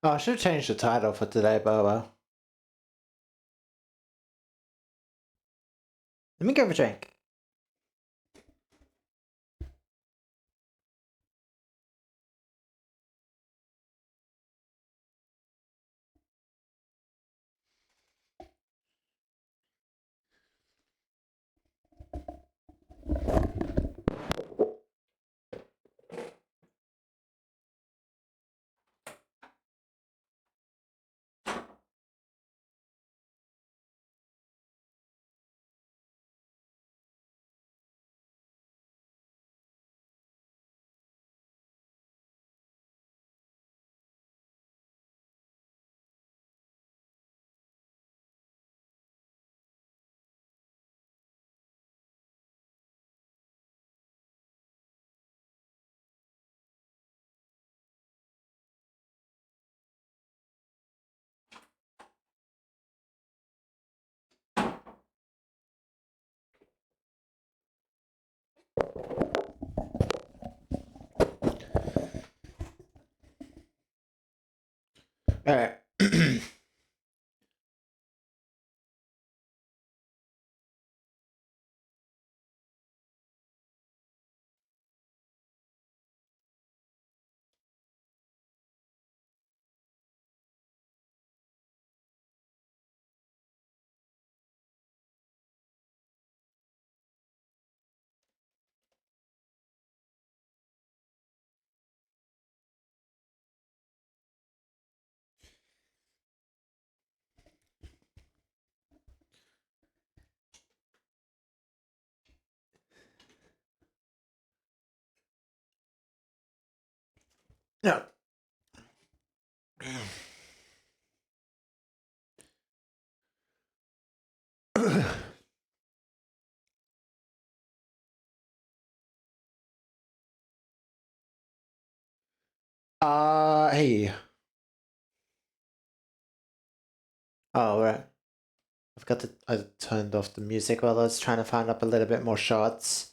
Oh, I should have changed the title for today, but well. Let me grab a drink. Alright. No. Hey. Oh, right. I forgot to. I turned off the music while I was trying to find up a little bit more shots.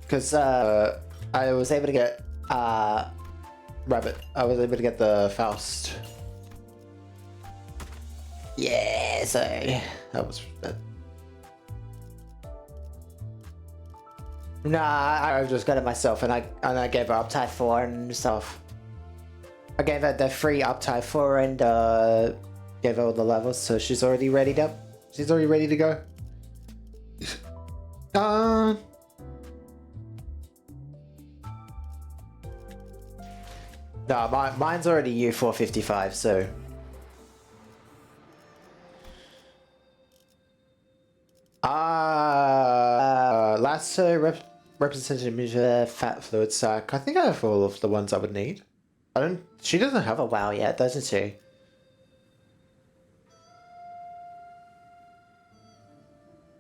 Because, I was able to get, Rabbit. I was able to get the Faust. Yeah, so that was. Nah, I just got it myself, and I gave her Uptide 4 and stuff. I gave her the free Uptide 4 and gave her all the levels, so she's already ready to. She's already ready to go. No, mine's already U455, so. Lasso represented fat fluid sac. I think I have all of the ones I would need. I don't. She doesn't have a WoW yet, doesn't she?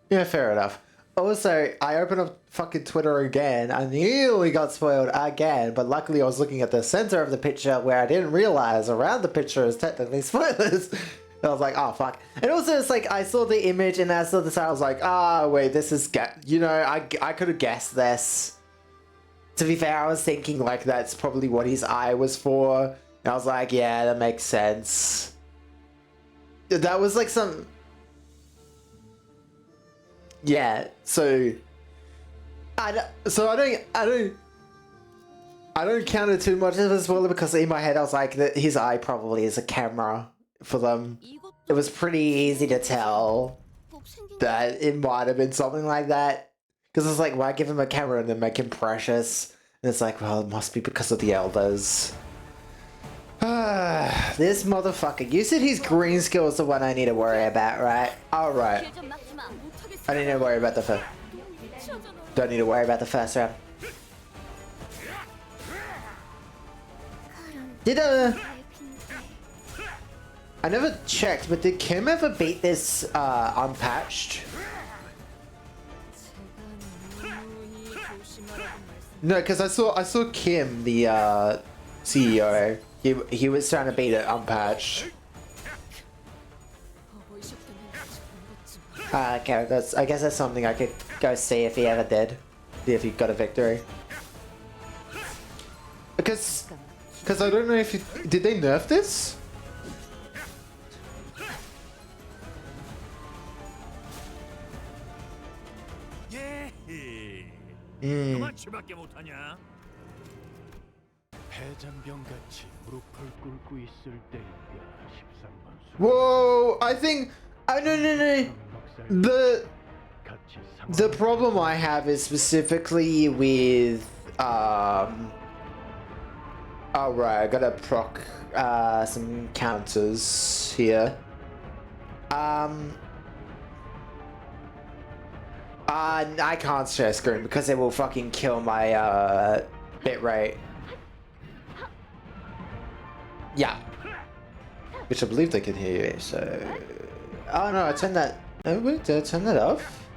Yeah, fair enough. Also, I opened up fucking Twitter again. I nearly got spoiled again, but luckily I was looking at the center of the picture where I didn't realize around the picture is technically spoilers. And I was like, oh fuck. And also it's like, I saw the image and I saw the sound, I was like, ah, wait, this is, you know, I could have guessed this. To be fair, I was thinking like that's probably what his eye was for. And I was like, yeah, that makes sense. That was like some... Yeah, so I don't count it too much as a spoiler because in my head I was like that his eye probably is a camera for them. It was pretty easy to tell that it might have been something like that because it's like, why give him a camera and then make him precious? And it's like, well, it must be because of the elders. This motherfucker. You said his green skill is the one I need to worry about, right? Alright. I don't need to worry about the first. Don't need to worry about the first round. Did I never checked, but did Kim ever beat this unpatched? No, because I saw Kim, the CEO. He was trying to beat it unpatched. Okay, I guess that's something I could go see if he ever did. See if he got a victory. Because Because I don't know if did they nerf this? 그만치밖에 못하냐? 해장병같이 무릎을 꿇고 있을 때인가 13번 Whoa! I think. Oh no. The problem I have is specifically with oh right, I gotta proc some counters here. I can't share screen because it will fucking kill my bitrate. Yeah. Which I believe they can hear you, so... Oh no, I turned that... Oh wait, did I turn that off?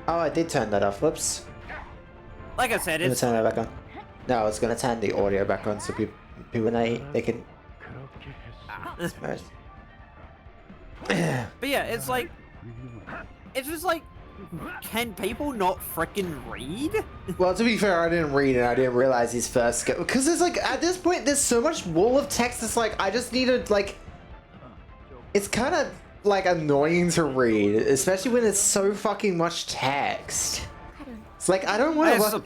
Oh, I did turn that off, whoops. Like I said, it's... Turn that back on. No, I was gonna turn the audio back on so people they can... But yeah, it's like... It's just like... Can people not frickin' read? Well, to be fair, I didn't read it. I didn't realize his first skill. Because there's like, at this point, there's so much wall of text. It's like, I just needed like... It's kind of like annoying to read. Especially when it's so fucking much text. It's like, I don't want to...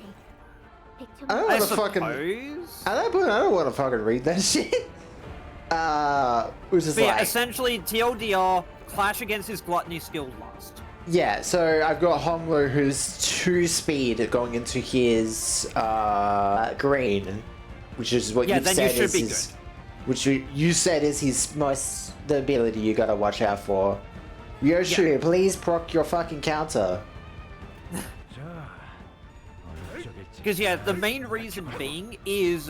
I don't want to fucking... At that point, I don't want to fucking read that shit. Which is but like... yeah, essentially, TLDR, Clash against his Gluttony skill lost. Yeah, so I've got Honglu who's 2 speed going into his green, which is what you said is his, which you said is his most the ability you gotta watch out for. Yoshi, please proc your fucking counter. Because yeah, the main reason being is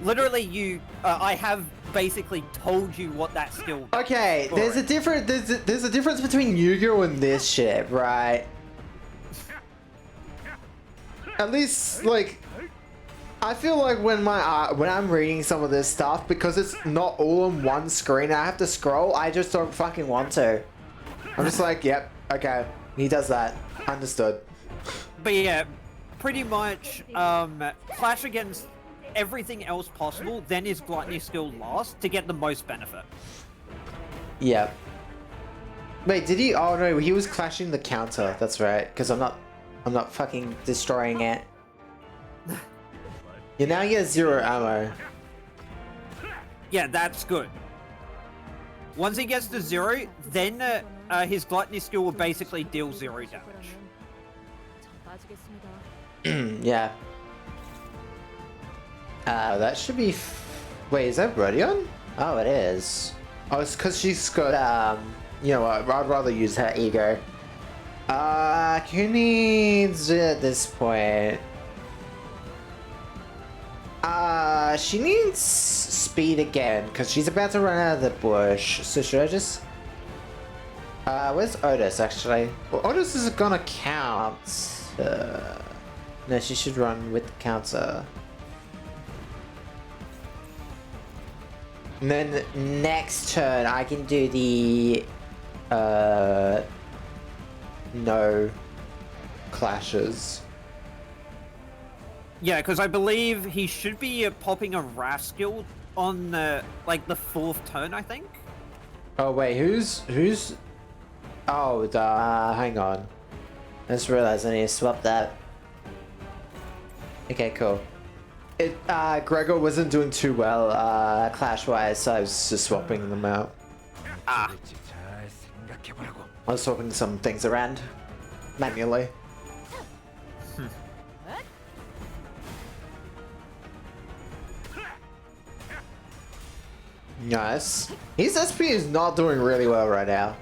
literally I have basically told you what that skill does. Okay, there's a difference between Yu-Gi-Oh and this shit, right? At least like I feel like when I'm reading some of this stuff, because it's not all on one screen, I have to scroll, I just don't fucking want to. I'm just like, yep, okay, he does that. Understood. But yeah, pretty much Clash against everything else possible, then his Gluttony skill last to get the most benefit. Yeah. Wait, did he? Oh no, he was clashing the counter. That's right. Because I'm not fucking destroying it. Yeah, now he has 0 ammo. Yeah, that's good. Once he gets to 0, then his Gluttony skill will basically deal 0 damage. Yeah. That should be... Wait, is that Rodion? Oh, it is. Oh, it's because she's got, you know what, I'd rather use her ego. Who needs it at this point? She needs speed again, because she's about to run out of the bush. So should I just... where's Otis, actually? Well, Otis is gonna count. No, she should run with the counter. And then next turn, I can do the no clashes. Yeah, because I believe he should be popping a Wrath skill on like the 4th turn, I think. Oh wait, who's? Oh, hang on. I just realized I need to swap that. Okay, cool. Gregor wasn't doing too well clash-wise, so I was just swapping them out. Ah. I was swapping some things around manually. Nice. His SP is not doing really well right now.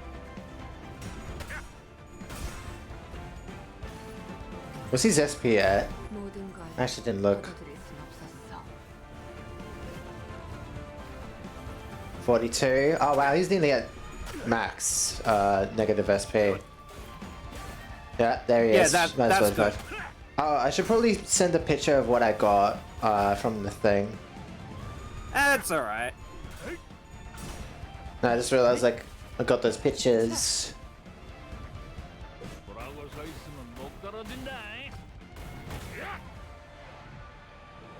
What's his SP at? I actually didn't look. 42. Oh wow, he's nearly at max negative SP. Yeah, there he is. Yeah, that's good. Oh, I should probably send a picture of what I got from the thing. That's alright. No, I just realized like I got those pictures.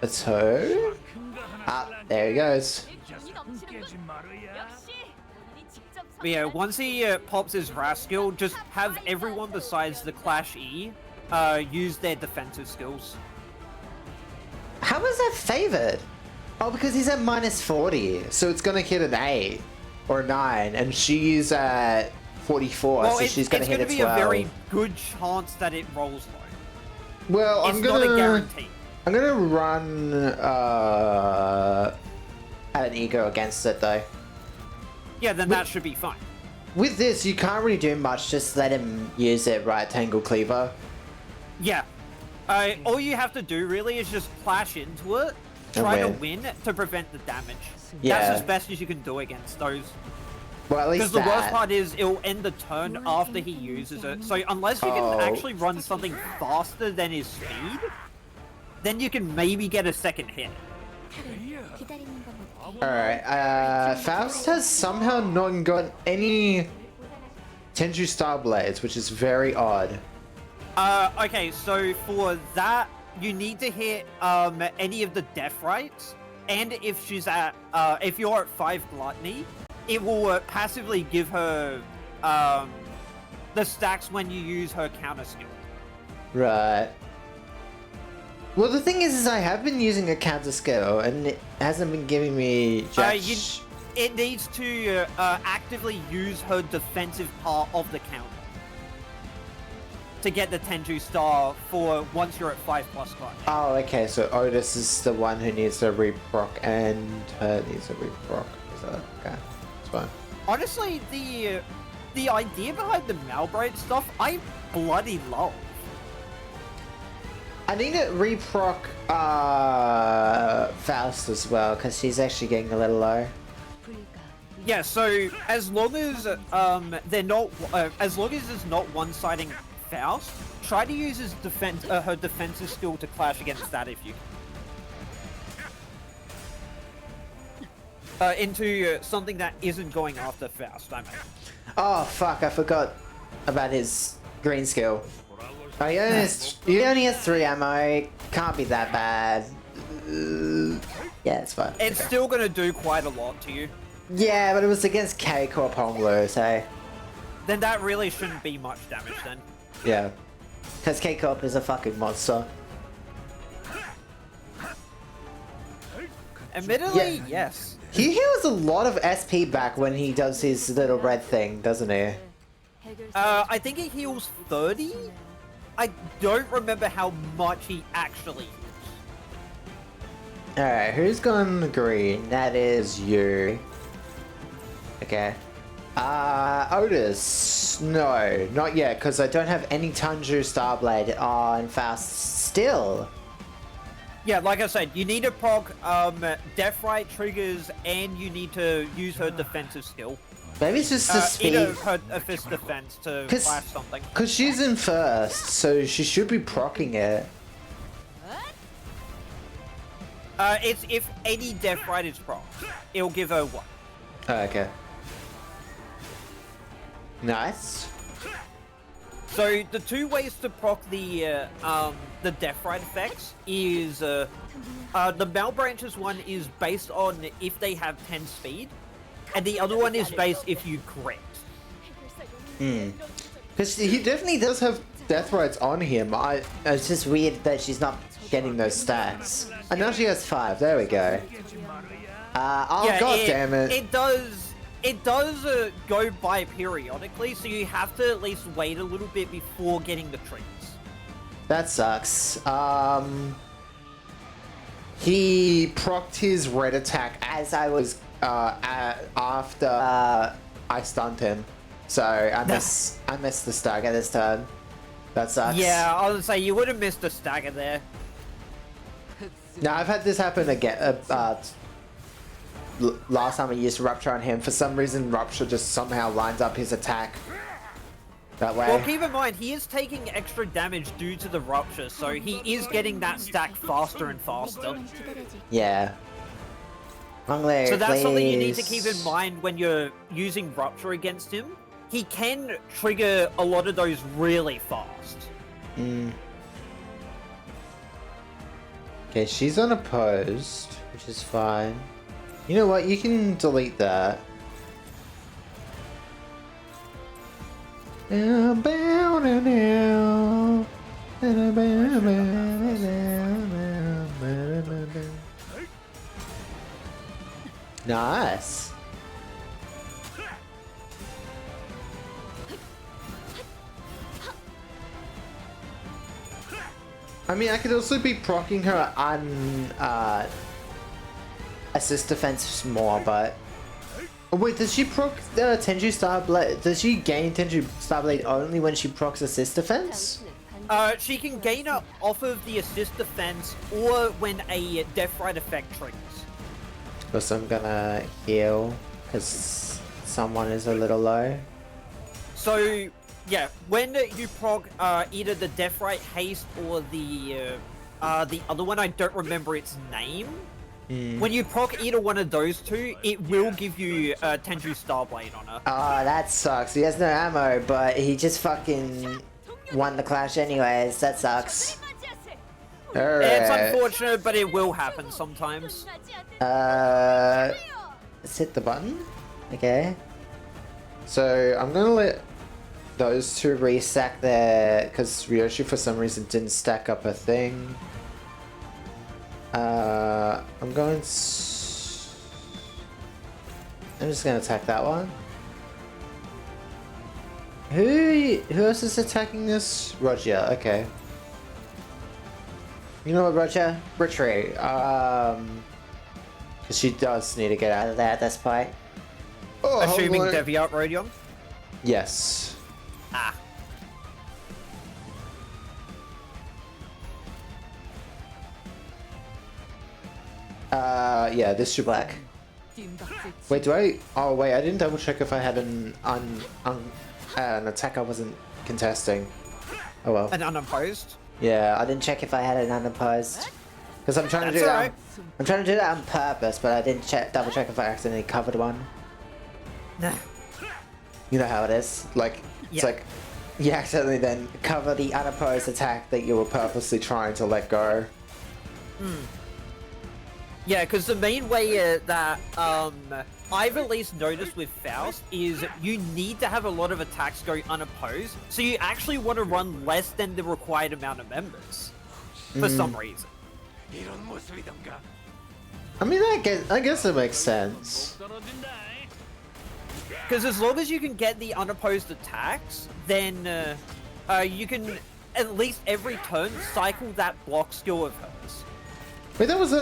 a two. Ah, there he goes. But yeah, once he pops his Wrath skill, just have everyone besides the Clash E use their defensive skills. How was that favored? Oh, because he's at minus 40, so it's gonna hit an 8 or a 9, and she's at 44, Well, so she's gonna hit a 12. It's gonna be a very good chance that it rolls low. Well, It's not a guarantee. I'm gonna run at an ego against it though. Yeah, then that should be fine. With this, you can't really do much. Just let him use it right tangle cleaver. Yeah. All you have to do really is just clash into it, And try to win. win to prevent the damage. Yeah. That's as best as you can do against those. Well, at Because least the worst part is it'll end the turn after he uses it. So unless you can actually run something faster than his speed, then you can maybe get a second hit. Alright, Faust has somehow not got any Tenju Star Blades, which is very odd. Okay, so for that, you need to hit any of the death rights, and if she's at if you're at 5 gluttony, it will passively give her the stacks when you use her counter skill. Right. Well, the thing is I have been using a counter skill, and it hasn't been giving me jack It needs to actively use her defensive part of the counter to get the Tenju Star for once you're at 5+ gluttony. Oh, okay, so Otis is the one who needs to reproc, and her needs to reproc. Is that okay? It's fine. Honestly, the idea behind the Malbraid stuff, I bloody love. I need to reproc Faust as well, because she's actually getting a little low. Yeah, so as long as they're not, as long as it's not one-siding Faust, try to use his her defensive skill to clash against that if you can. Into something that isn't going after Faust, I mean. Oh fuck! I forgot about his green skill. Oh, he only has 3 ammo. Can't be that bad. Yeah, it's fine. It's still gonna do quite a lot to you. Yeah, but it was against Cake or Ponglu, so... Then that really shouldn't be much damage then. Yeah. Because K-Corp is a fucking monster. Admittedly, Yeah. yes. He heals a lot of SP back when he does his little red thing, doesn't he? I think he heals 30? I don't remember how much he actually heals. Alright, who's gone green? That is you. Okay. Otis. No, not yet, because I don't have any Tanju Starblade on Faust still. Yeah, like I said, you need to proc Death Right triggers, and you need to use her defensive skill. Maybe it's just the speed. Either her fist defense to flash something. Because she's in first, so she should be proccing it. It's if any Death Right is proc, it'll give her 1. Oh, okay. Nice. So the 2 ways to proc the Death Right effects is the Malbranches one is based on if they have 10 speed, and the other one is based if you crit. Because he definitely does have death rights on him. It's just weird that she's not getting those stats. And now she has 5. There we go. Oh, Yeah, god damn it. It does go by periodically, so you have to at least wait a little bit before getting the triggers. That sucks. He procced his red attack as I was after I stunned him. So I missed the stagger this turn. That sucks. Yeah, I was gonna say you would have missed a stagger there. Now I've had this happen again. Last time I used Rupture on him, for some reason Rupture just somehow lines up his attack that way. Well, keep in mind, he is taking extra damage due to the Rupture, so he is getting that stack faster and faster. Yeah. Long leg, So that's something you need to please. keep in mind when you're using Rupture against him. He can trigger a lot of those really fast. Okay, she's unopposed, which is fine. You know what? You can delete that. Nice. I mean, I could also be proccing her on assist defense more, but oh, wait, does she proc Tenju Starblade? Does she gain Tenju Starblade only when she procs assist defense? She can gain it off of the assist defense or when a Death Rite effect triggers. So I'm gonna heal because someone is a little low. So yeah, when you proc either the Death Rite haste or the other one, I don't remember its name. When you proc either one of those two, it will give you Tenju Starblade on her. Oh, that sucks. He has no ammo, but he just fucking won the clash anyways. That sucks. Alright. It's unfortunate, but it will happen sometimes. Let's hit the button. Okay. So I'm gonna let those two restack there because Ryoshi for some reason didn't stack up a thing. I'm just gonna attack that one. Who else is attacking this? Roger. Okay. You know what, Roger? Retreat. Because she does need to get out of there at this point. Oh, Assuming Deviant Radion? Yes. Ah. Yeah, this should black. Wait, do I? Oh wait, I didn't double check if I had an attack I wasn't contesting. Oh well. An unopposed? Yeah, I didn't check if I had an unopposed. Because I'm trying to do that. Alright. I'm trying to do that on purpose, but I didn't double check if I accidentally covered one. Nah. You know how it is. Like it's Yeah. like you accidentally then cover the unopposed attack that you were purposely trying to let go. Yeah, because the main way that I've at least noticed with Faust is you need to have a lot of attacks go unopposed, so you actually want to run less than the required amount of members for some reason. I mean, I guess it makes sense. Because as long as you can get the unopposed attacks, then you can at least every turn cycle that block skill of hers. Wait, that was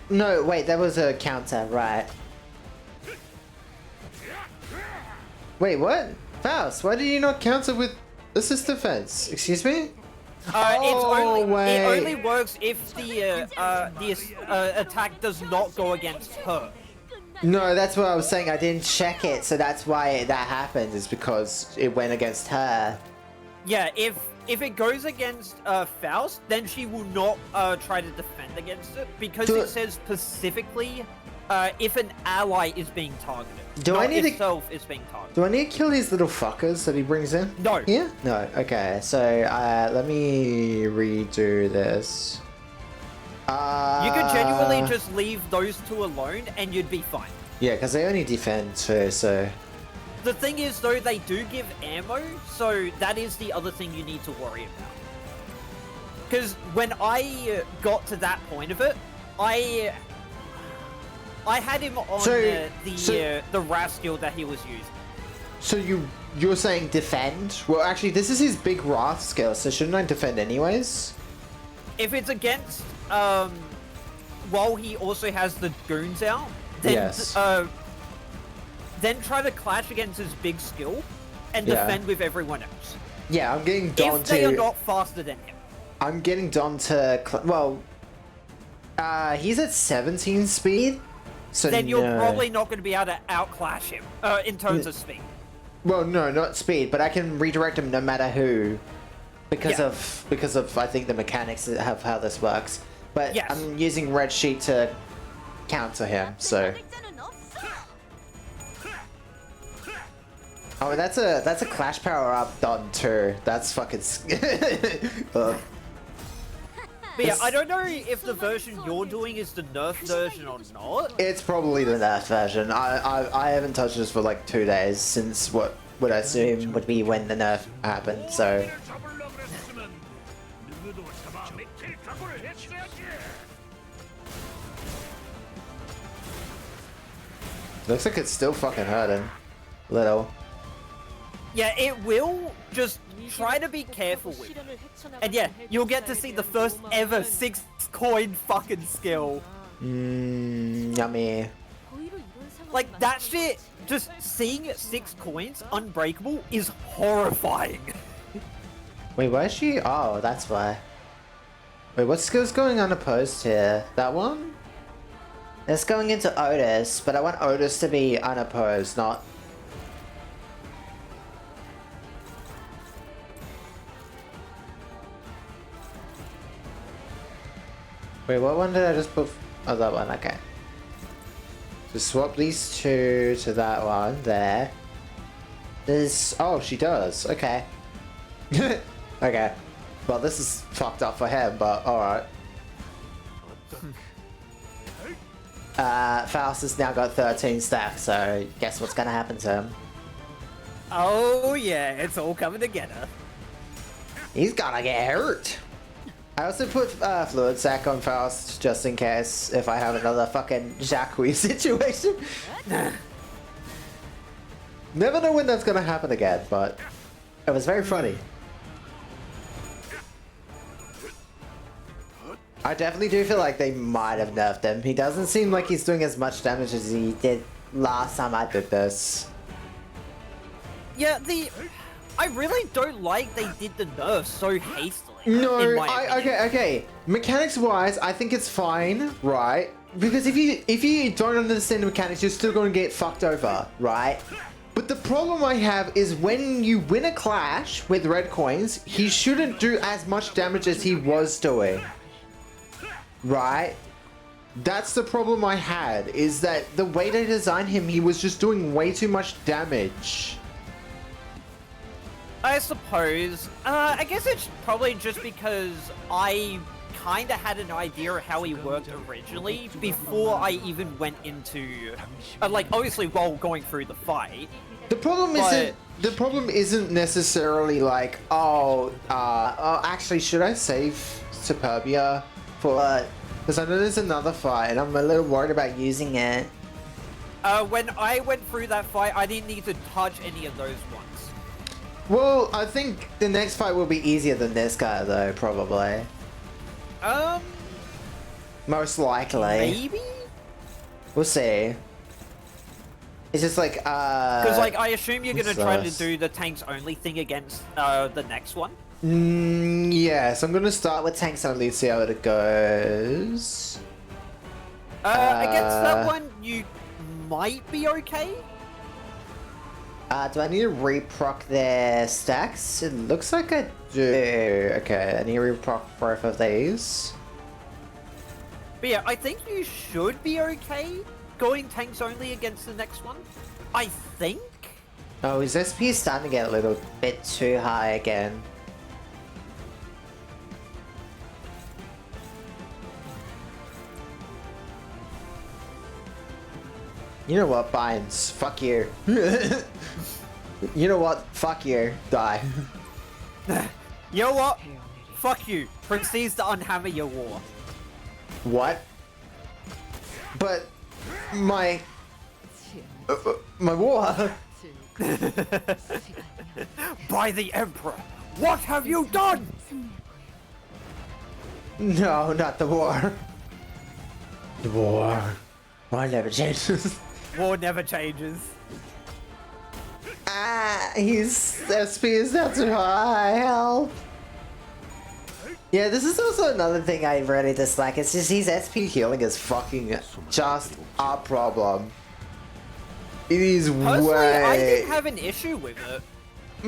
no, wait, that was a counter, right? Wait, what? Faust, why did you not counter with assist defense? Excuse me? It only works if the attack does not go against her. No, that's what I was saying. I didn't check it, so that's why that happened, is because it went against her. Yeah, if it goes against Faust, then she will not try to defend against it, because it says specifically if an ally is being targeted. Do I need if self is being targeted. Do I need to kill these little fuckers that he brings in? No. Yeah? No. Okay, so let me redo this. You could genuinely just leave those two alone and you'd be fine. Yeah, because they only defend too, so... The thing is, though, they do give ammo, so that is the other thing you need to worry about. Because when I got to that point of it, I had him on the RAS skill that he was using. So you're saying defend? Well, actually, this is his big Wrath skill, so shouldn't I defend anyways? If it's against, while he also has the goons out, then, yes. Then try to clash against his big skill and defend with everyone else. Yeah, I'm getting Don if they are not faster than him. I'm getting Don to... he's at 17 speed, so then you're probably not going to be able to outclash him in terms of speed. Well, no, not speed, but I can redirect him no matter who, because of I think the mechanics of how this works. But yes. I'm using Red Sheet to counter him, so. Oh, that's a Clash power up Don too. That's fucking. But yeah, I don't know if the version you're doing is the nerf version or not. It's probably the nerf version. I haven't touched this for like 2 days since what would I assume would be when the nerf happened. So looks like it's still fucking hurting. Little. Yeah, it will. Just try to be careful with it. And yeah, you'll get to see the first ever 6-coin fucking skill. Yummy. Like, that shit, just seeing 6 coins unbreakable is horrifying. Wait, why is she? Oh, that's why. Wait, what skill's going unopposed here? That one? It's going into Otis, but I want Otis to be unopposed, not... Wait, what one did I just put? Oh, that one, okay. So swap these two to that one there. This... Oh, she does, okay. Okay. Well, this is fucked up for him, but alright. Faust has now got 13 stacks, so guess what's gonna happen to him? Oh yeah, it's all coming together. He's gonna get hurt! I also put Fluid Sac on Faust, just in case if I have another fucking Jacques situation. Never know when that's gonna happen again, but it was very funny. I definitely do feel like they might have nerfed him. He doesn't seem like he's doing as much damage as he did last time I did this. Yeah, I really don't like they did the nerf so hastily. No, in my opinion. okay. Mechanics wise, I think it's fine, right? Because if you don't understand the mechanics, you're still going to get fucked over, right? But the problem I have is when you win a clash with red coins, he shouldn't do as much damage as he was doing. Right? That's the problem I had, is that the way they designed him, he was just doing way too much damage. I suppose. I guess it's probably just because I kinda had an idea of how he worked originally before I even went into... like, obviously while going through the fight. The problem isn't necessarily like, actually, should I save Superbia for... Because I know there's another fight and I'm a little worried about using it. When I went through that fight, I didn't need to touch any of those ones. Well, I think the next fight will be easier than this guy, though, probably. Most likely. Maybe? We'll see. It's just like, Because, like, I assume you're gonna try to do the tanks only thing against, the next one? Yes, I'm gonna start with tanks only, see how it goes. Against that one, you might be okay? Do I need to reproc their stacks? It looks like I do. Okay, I need to reproc both of these. But yeah, I think you should be okay going tanks only against the next one. I think? Oh, his SP is starting to get a little bit too high again. You know what, Bynes? Fuck you. You know what? Fuck you. Die. You know what? Fuck you. Proceeds to unhammer your war. What? But my war. By the Emperor, what have you done? No, not the war. The war. War never changes. War never changes. His SP is not too high. Help. Yeah, this is also another thing I really dislike. It's just his SP healing is fucking just a problem. It is Personally, way... I didn't have an issue with it.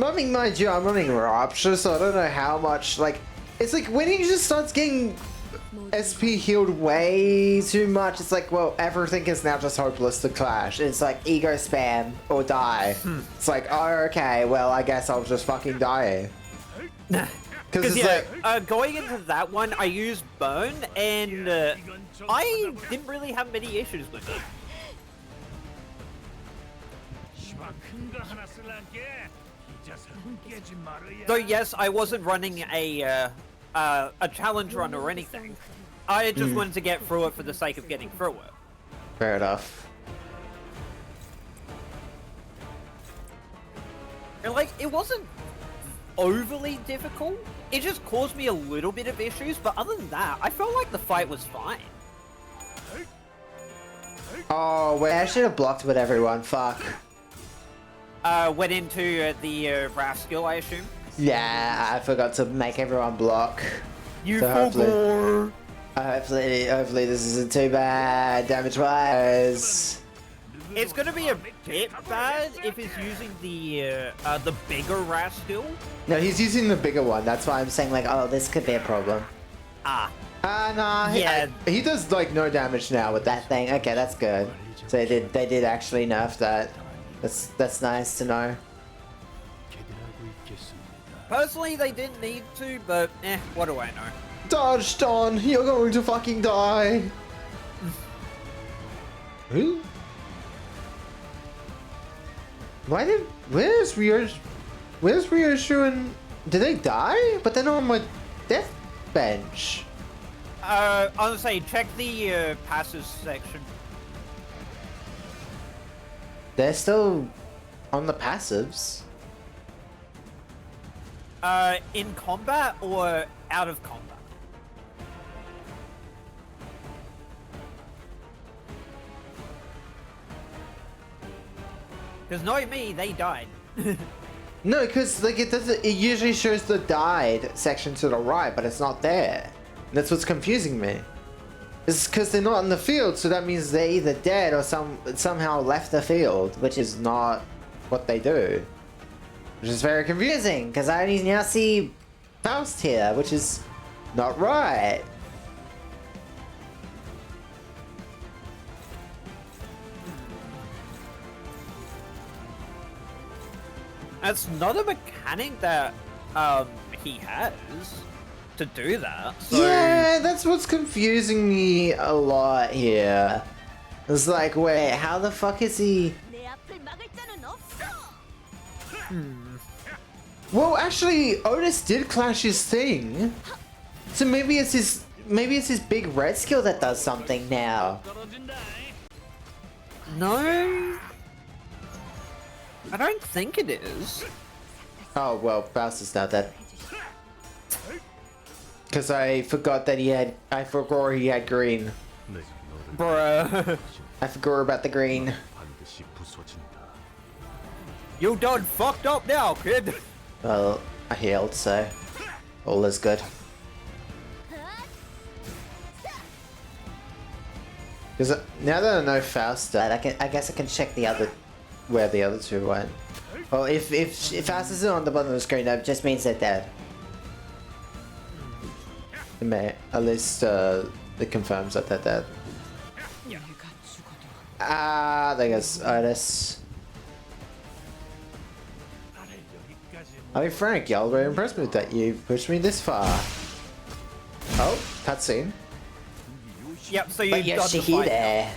I mean, mind you, I'm running Rupture, so I don't know how much, like... It's like, when he just starts getting SP healed way too much, it's like, well, everything is now just hopeless to clash. It's like, ego spam or die. It's like, oh, okay, well, I guess I'll just fucking die. Because it's like, going into that one, I used burn, and I didn't really have many issues with it. So yes, I wasn't running a challenge run or anything. I just wanted to get through it for the sake of getting through it. fair enough. And like, it wasn't overly difficult. It just caused me a little bit of issues, but other than that, I felt like the fight was fine. Oh, wait, I should have blocked with everyone. Fuck. Went into the Wrath skill, I assume. Yeah, I forgot to make everyone block. You So forgot. hopefully this isn't too bad, damage-wise. It's gonna be a bit bad if he's using the bigger Wrath skill. No, he's using the bigger one. That's why I'm saying, like, oh, this could be a problem. Ah. Nah. Yeah. He does, like, no damage now with that thing. Okay, that's good. So they did actually nerf that. That's nice to know. Personally, they didn't need to, but what do I know? Dodge, Don! You're going to fucking die! Who? Where's Ryoshu and... Did they die? But they're not on my death bench. I was gonna say, check the passes section. They're still on the passives. In combat or out of combat? Because knowing me, they died. No, because like it doesn't. It usually shows the died section to the right, but it's not there. That's what's confusing me. It's because they're not in the field, so that means they're either dead or somehow left the field, which is not what they do. Which is very confusing, because I only now see Faust here, which is not right. That's not a mechanic that he has to do that. So... Yeah, that's what's confusing me a lot here. It's like, wait, how the fuck is he? Well, actually, Otis did clash his thing, so maybe it's his big red skill that does something now. No, I don't think it is. Oh well, Faust is now dead. Cause I forgot that I forgot he had green. Bruh. I forgot about the green. You done fucked up now, kid. Well, I healed, so all is good. Because now that I know Faust died, I guess I can check where the other two went. Well, if Faust isn't on the bottom of the screen, that just means they're dead. At least it confirms that they're dead. There goes Otis. I mean, Frank, y'all very impressed with that you pushed me this far. Oh, cutscene. Yep, so you But got the fight now.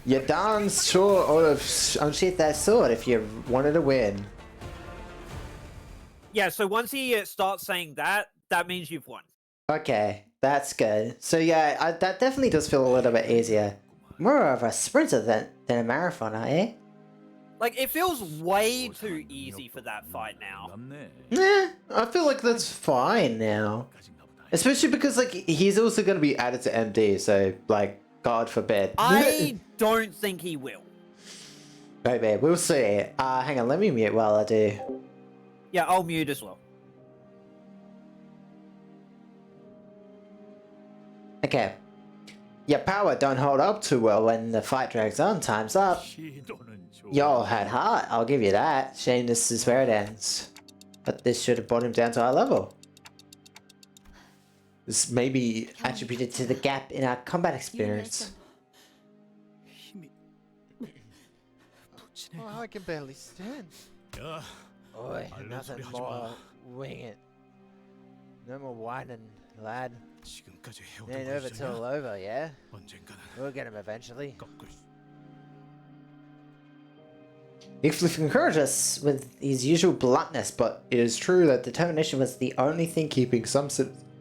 You're darn sure ought to unsheath that sword if you wanted to win. Yeah, so once he starts saying that, that means you've won. Okay, that's good. So yeah, that definitely does feel a little bit easier. More of a sprinter than a marathoner, eh? Like, it feels way too easy for that fight now. Nah, I feel like that's fine now. Especially because, like, he's also going to be added to MD, so, like, God forbid. I don't think he will. Maybe, we'll see. Hang on, let me mute while I do. Yeah, I'll mute as well. Okay. Your power don't hold up too well when the fight drags on. Time's up. Y'all had heart, I'll give you that. Shame this is where it ends. But this should have brought him down to our level. This may be attributed to the gap in our combat experience. Oh, I can barely stand. Oi, nothing more. Wing it. No more whining, lad. 지금까지 It 해오던 ain't over till 것이냐? over, yeah? 언젠가는 We'll get him eventually. 꺾을 수. Heathcliff encouraged us with his usual bluntness, but it is true that determination was the only thing keeping some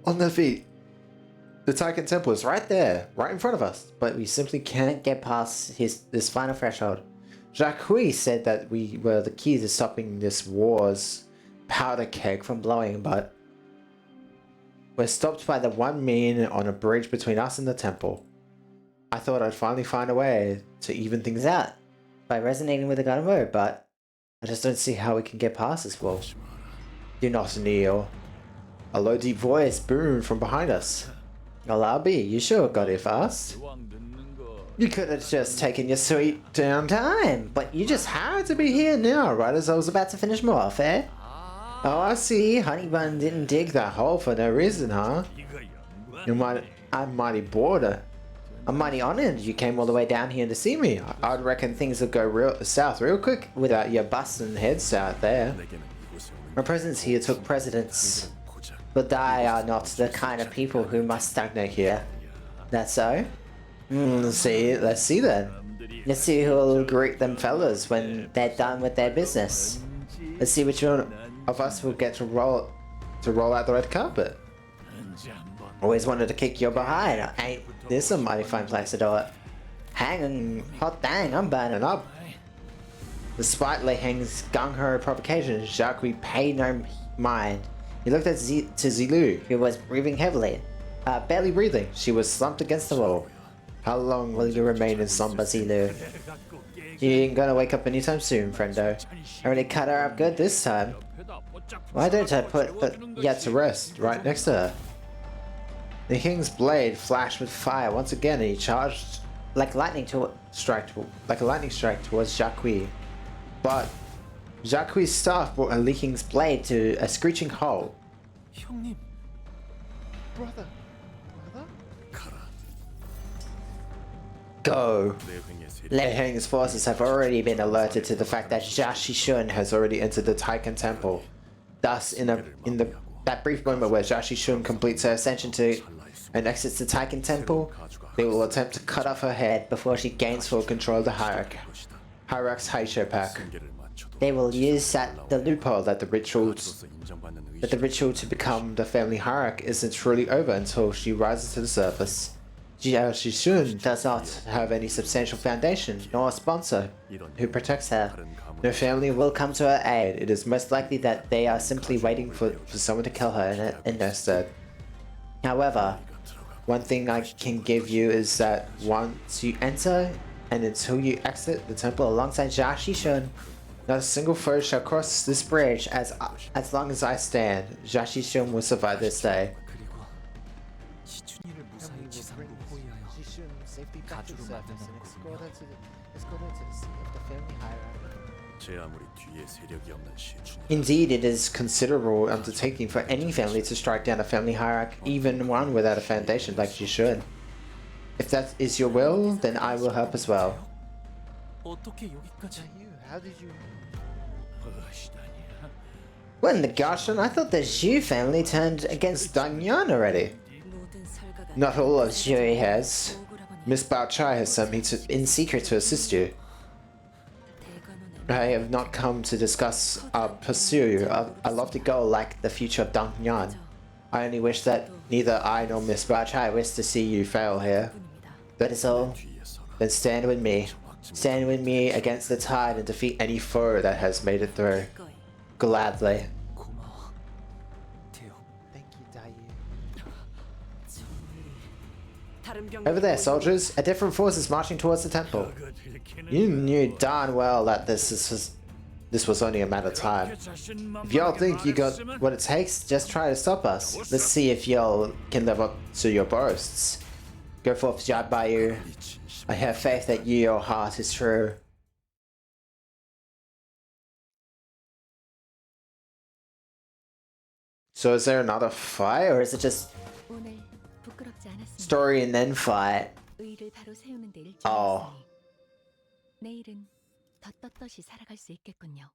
on their feet. The Titan Temple is right there, right in front of us, but we simply can't get past this final threshold. Jacques said that we were the key to stopping this war's powder keg from blowing, but we're stopped by the one man on a bridge between us and the temple. I thought I'd finally find a way to even things out by resonating with the God of War, but I just don't see how we can get past this wall. Do not kneel. A low deep voice boomed from behind us. Well, I'll be. You sure got here fast? You could have just taken your sweet down time, but you just had to be here now, right as I was about to finish my off, eh? Oh, I see. Honeybun didn't dig that hole for no reason, huh? I'm mighty bored. I'm mighty honored you came all the way down here to see me. I'd reckon things would go south real quick without your busting heads out there. My presence here took precedence, but I are not the kind of people who must stagnate here. That so? Let's see then. Let's see who'll greet them fellas when they're done with their business. Let's see which one of us will get to roll out the red carpet. Always wanted to kick your behind. Ain't this a mighty fine place to do it? Hot dang, I'm burning up. Despite Lei Heng's gung-ho provocation, Jacques paid no mind. He looked at to Zilu, who was breathing heavily. Barely breathing, she was slumped against the wall. How long will you remain in slumber, Zilu? You ain't gonna wake up anytime soon, friendo. I already cut her up good this time. Why don't I put yet to rest right next to her? The king's blade flashed with fire once again, and he charged like a lightning strike towards Jacques. But Jacques' staff brought a leaking's blade to a screeching halt. 형님, brother. Go! Lei Heng's forces have already been alerted to the fact that Jia Shishun has already entered the Titan Temple. Thus, in that brief moment where Jia Shishun completes her ascension to and exits the Titan Temple, they will attempt to cut off her head before she gains full control of the Hierarch's Haisho pack. They will use the loophole that the ritual to become the family hierarch isn't truly over until she rises to the surface. Jia Shishun does not have any substantial foundation, nor a sponsor who protects her. No family will come to her aid. It is most likely that they are simply waiting for someone to kill her in their stead. However, one thing I can give you is that once you enter and until you exit the temple alongside Jia Shishun, not a single foe shall cross this bridge as long as I stand. Jia Shishun will survive this day. Indeed, it is considerable undertaking for any family to strike down a family hierarch, even one without a foundation like you should. If that is your will, then I will help as well. How did you? What in the gosh, I thought the Zhu family turned against Dangyan already. Not all of Zhu has. Miss Bao Chai has sent me in secret to assist you. I have not come to discuss or pursue a lofty goal like the future of Dangyan. I only wish that neither I nor Miss Bao Chai wish to see you fail here. That is all. Then stand with me. Stand with me against the tide and defeat any foe that has made it through. Gladly. Thank you, Dai. Over there, soldiers. A different force is marching towards the temple. You knew darn well that this was only a matter of time. If y'all think you got what it takes, just try to stop us. Let's see if y'all can live up to your boasts. Go forth, Jia Bayu. I have faith that your heart is true. So is there another fight, or is it just story and then fight? Oh. 내일은 더 떳떳이 살아갈 수 있겠군요.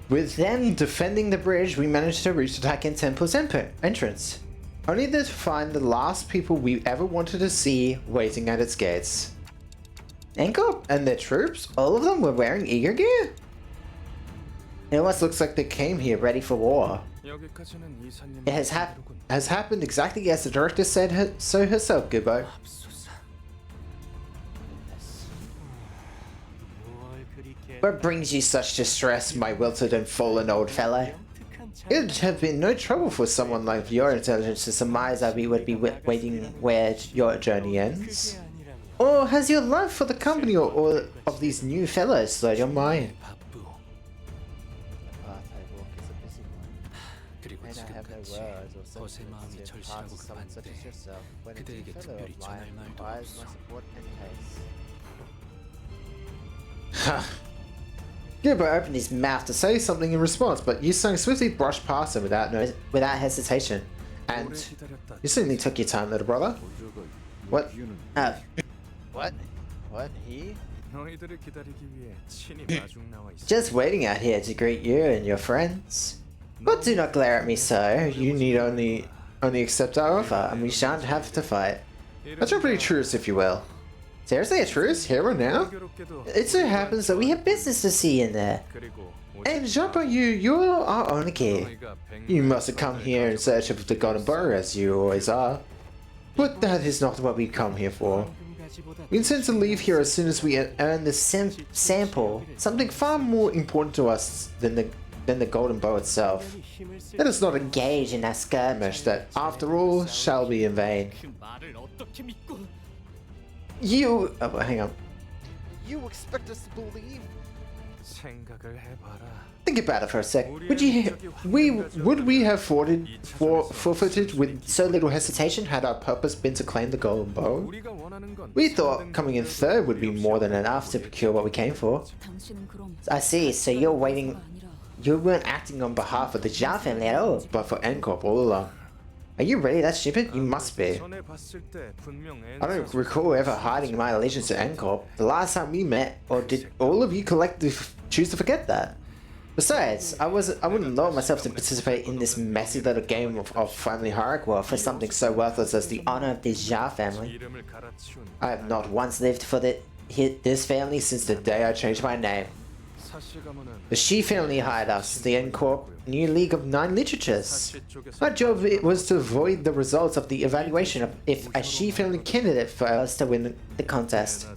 With them defending the bridge, we managed to reach the Taiken Temple's entrance, only to find the last people we ever wanted to see waiting at its gates. Angkor and their troops, all of them were wearing eager gear. It almost looks like they came here ready for war. It has happened exactly as the director said so herself, Gubbo. What brings you such distress, my wilted and fallen old fellow? It would have been no trouble for someone like your intelligence to surmise that we would be waiting where your journey ends. Or has your love for the company or of these new fellows slowed your mind? Gilbert opened his mouth to say something in response, but Yusung swiftly brushed past him without hesitation. And you certainly took your time, little brother. What? What? What? He? Just waiting out here to greet you and your friends. But do not glare at me so. You need only accept our offer, and we shan't have to fight. A temporary truce, if you will. Seriously, a truce? Here or now? It so happens that we have business to see in there. And Jean-Paul, you're our only key. You must have come here in search of the Golden Bow, as you always are. But that is not what we come here for. We intend to leave here as soon as we earn the sample, something far more important to us than the Golden Bow itself. Let us not engage in that skirmish that, after all, shall be in vain. Oh, hang on. You expect us to believe? Think about it for a sec. Would we have forfeited with so little hesitation had our purpose been to claim the Golden Bow? We thought coming in third would be more than enough to procure what we came for. I see, so you weren't acting on behalf of the Zhao family at all, but for N-Corp all along. Are you really that stupid? You must be. I don't recall ever hiding my allegiance to N-Corp. The last time we met, or did all of you collectively choose to forget that? Besides, I wouldn't allow myself to participate in this messy little game of family hierarchy for something so worthless as the honor of the Zhao family. I have not once lived for this family since the day I changed my name. The Shi family hired us, the N-Corp New League of Nine Literatures. My job was to avoid the results of the evaluation of if a Shi family candidate for us to win the contest.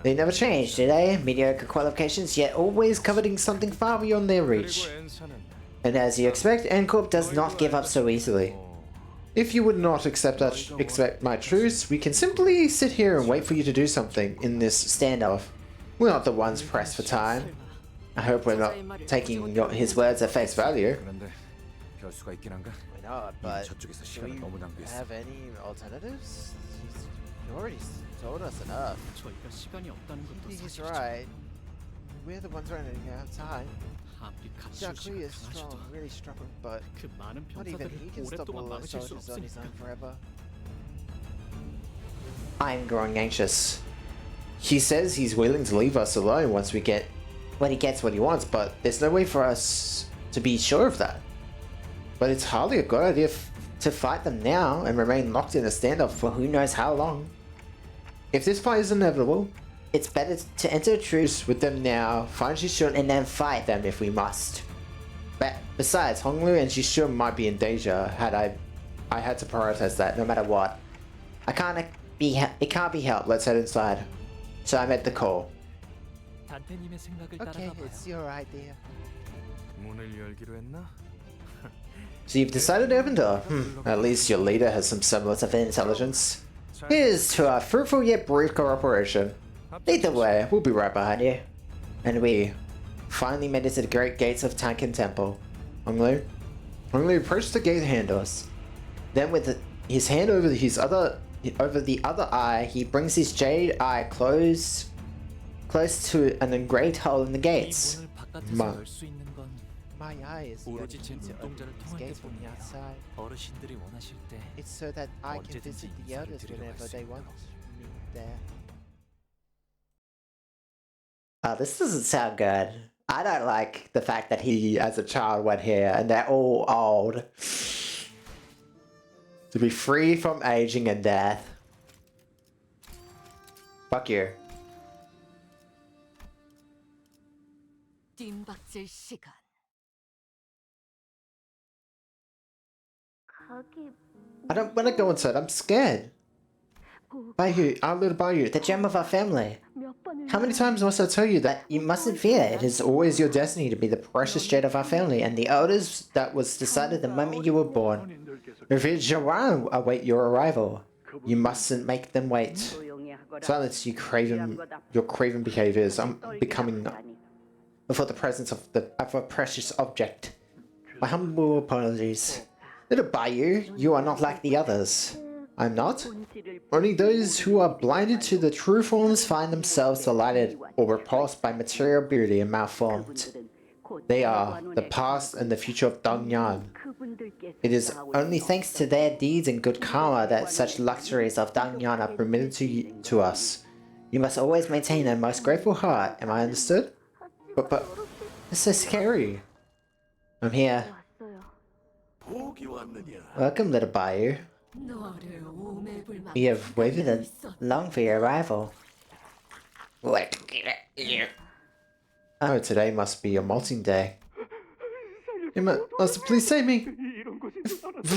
They never changed, did they? Mediocre qualifications, yet always coveting something far beyond their reach. And as you expect, N-Corp does not give up so easily. If you would not accept my truce, we can simply sit here and wait for you to do something in this standoff. We're not the ones pressed for time. I hope we're not taking his words at face value. We're not, but do we have any alternatives? You already told us enough. He's right. We're the ones running out of time. Jiaqi is strong, really strong, but not even he can stop all those soldiers on his own forever. I'm growing anxious. He says he's willing to leave us alone once he gets what he wants, but there's no way for us to be sure of that. But it's hardly a good idea to fight them now and remain locked in a standoff for who knows how long. If this fight is inevitable, it's better to enter a truce with them now, find Shishun, and then fight them if we must. But besides, Honglu and Shishun might be in danger had I had to prioritize that no matter what. It can't be helped. Let's head inside. So I made the call. Okay, it's your idea. So you've decided to open door? At least your leader has some semblance of intelligence. Here's to our fruitful yet brief cooperation. Either way, we'll be right behind you. And we finally made it to the great gates of Taiken Temple. Honglu approached the gate handles. Then with his hand over the other eye, he brings his jade eye close to an engraved hole in the gates. My eye is the only key to open these gates from the outside. It's so that I can visit the elders whenever they want me there. This doesn't sound good. I don't like the fact that he, as a child, went here and they're all old. To be free from aging and death. Fuck you. 뒷박질 시간. I don't want to go inside, I'm scared. Bayou, our little Bayou, the gem of our family. How many times must I tell you that you mustn't fear? It is always your destiny to be the precious jade of our family, and the elders that was decided the moment you were born. Revered Jawan await your arrival. You mustn't make them wait. Silence, your craven behaviors. I'm becoming before the presence of a precious object. My humble apologies. Little Bayou, you are not like the others. I'm not. Only those who are blinded to the true forms find themselves delighted or repulsed by material beauty and malformed. They are the past and the future of Dongyan. It is only thanks to their deeds and good karma that such luxuries of Dongyan are permitted to us. You must always maintain a most grateful heart, am I understood? But, it's so scary. I'm here. Welcome, little Bayou. We have waited long for your arrival. Oh, today must be your molting day. Master, please save me!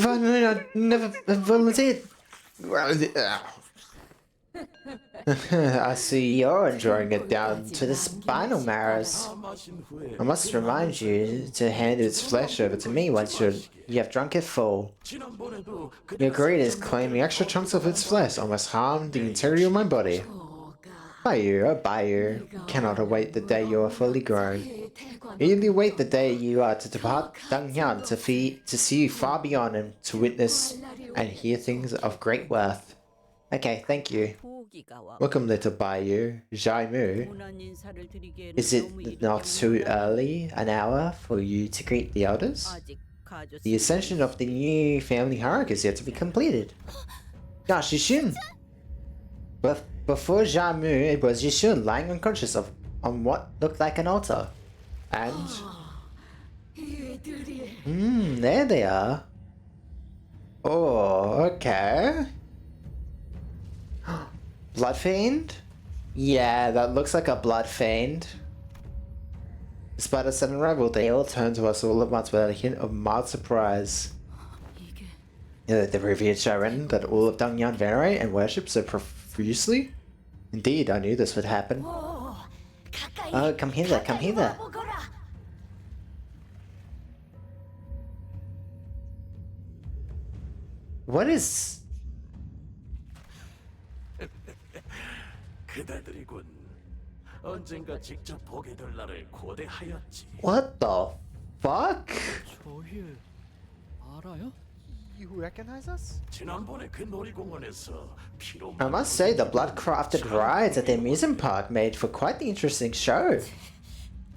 I never volunteered! I see you're enjoying it down to the spinal marrows. I must remind you to hand its flesh over to me once you have drunk it full. Your greed is claiming extra chunks of its flesh almost harmed the integrity of my body. Bayou, oh Bayou, cannot await the day you are fully grown. Eagerly wait the day you are to depart Dongyan to see far beyond and to witness and hear things of great worth. Okay, thank you. Welcome, little Bayou. Jaimu. Is it not too early an hour for you to greet the elders? The ascension of the new family hierarchy is yet to be completed. Gosh, Yishun! Before Jaimu, it was Yishun lying unconscious on what looked like an altar. And... there they are. Oh, okay. Blood Fiend? Yeah, that looks like a Blood Fiend. Despite a sudden rival, they all turn to us all at once without a hint of mild surprise. The revered Sharon that all of Dongyan venerate and worship so profusely? Indeed, I knew this would happen. Oh, come hither, come hither. What is... 그대들이군. 언젠가 직접 보게 될 날을 고대하였지. What the fuck? 저희 알아요? You recognize us? 지난번에 그 놀이공원에서 피로 I must say, the blood-crafted rides at the amusement park made for quite the interesting show.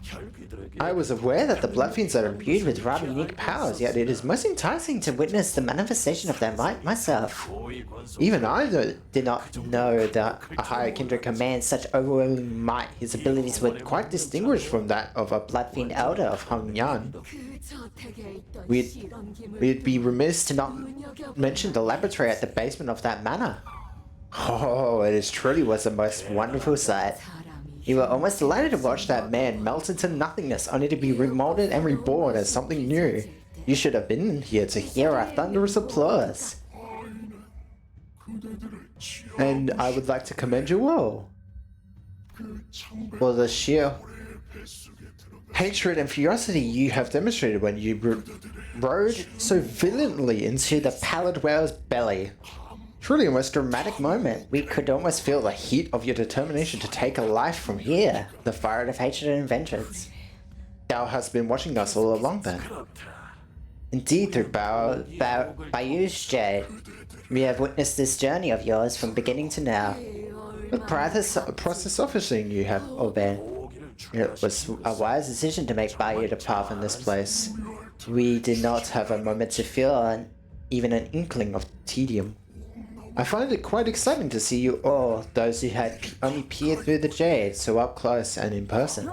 혈귀들에게 I was aware that the Blood Fiends are imbued with rather unique powers, yet it is most enticing to witness the manifestation of their might myself. Even I did not know that a higher kindred commands such overwhelming might. His abilities were quite distinguished from that of a Blood Fiend Elder of Hongyan. We'd be remiss to not mention the laboratory at the basement of that manor. Oh, it is truly was a most wonderful sight. You were almost delighted to watch that man melt into nothingness only to be remolded and reborn as something new. You should have been here to hear our thunderous applause. And I would like to commend you all for the sheer hatred and ferocity you have demonstrated when you rode so violently into the pallid whale's belly. Truly a most dramatic moment. We could almost feel the heat of your determination to take a life from here. The fire of hatred and vengeance. Thou hast been watching us all along then. Indeed, through Bayou's Jade, we have witnessed this journey of yours from beginning to now. The process officing you have obeyed. It was a wise decision to make Bayou depart from this place. We did not have a moment to feel even an inkling of tedium. I find it quite exciting to see you all, those who had only peered through the jade, so up close and in person.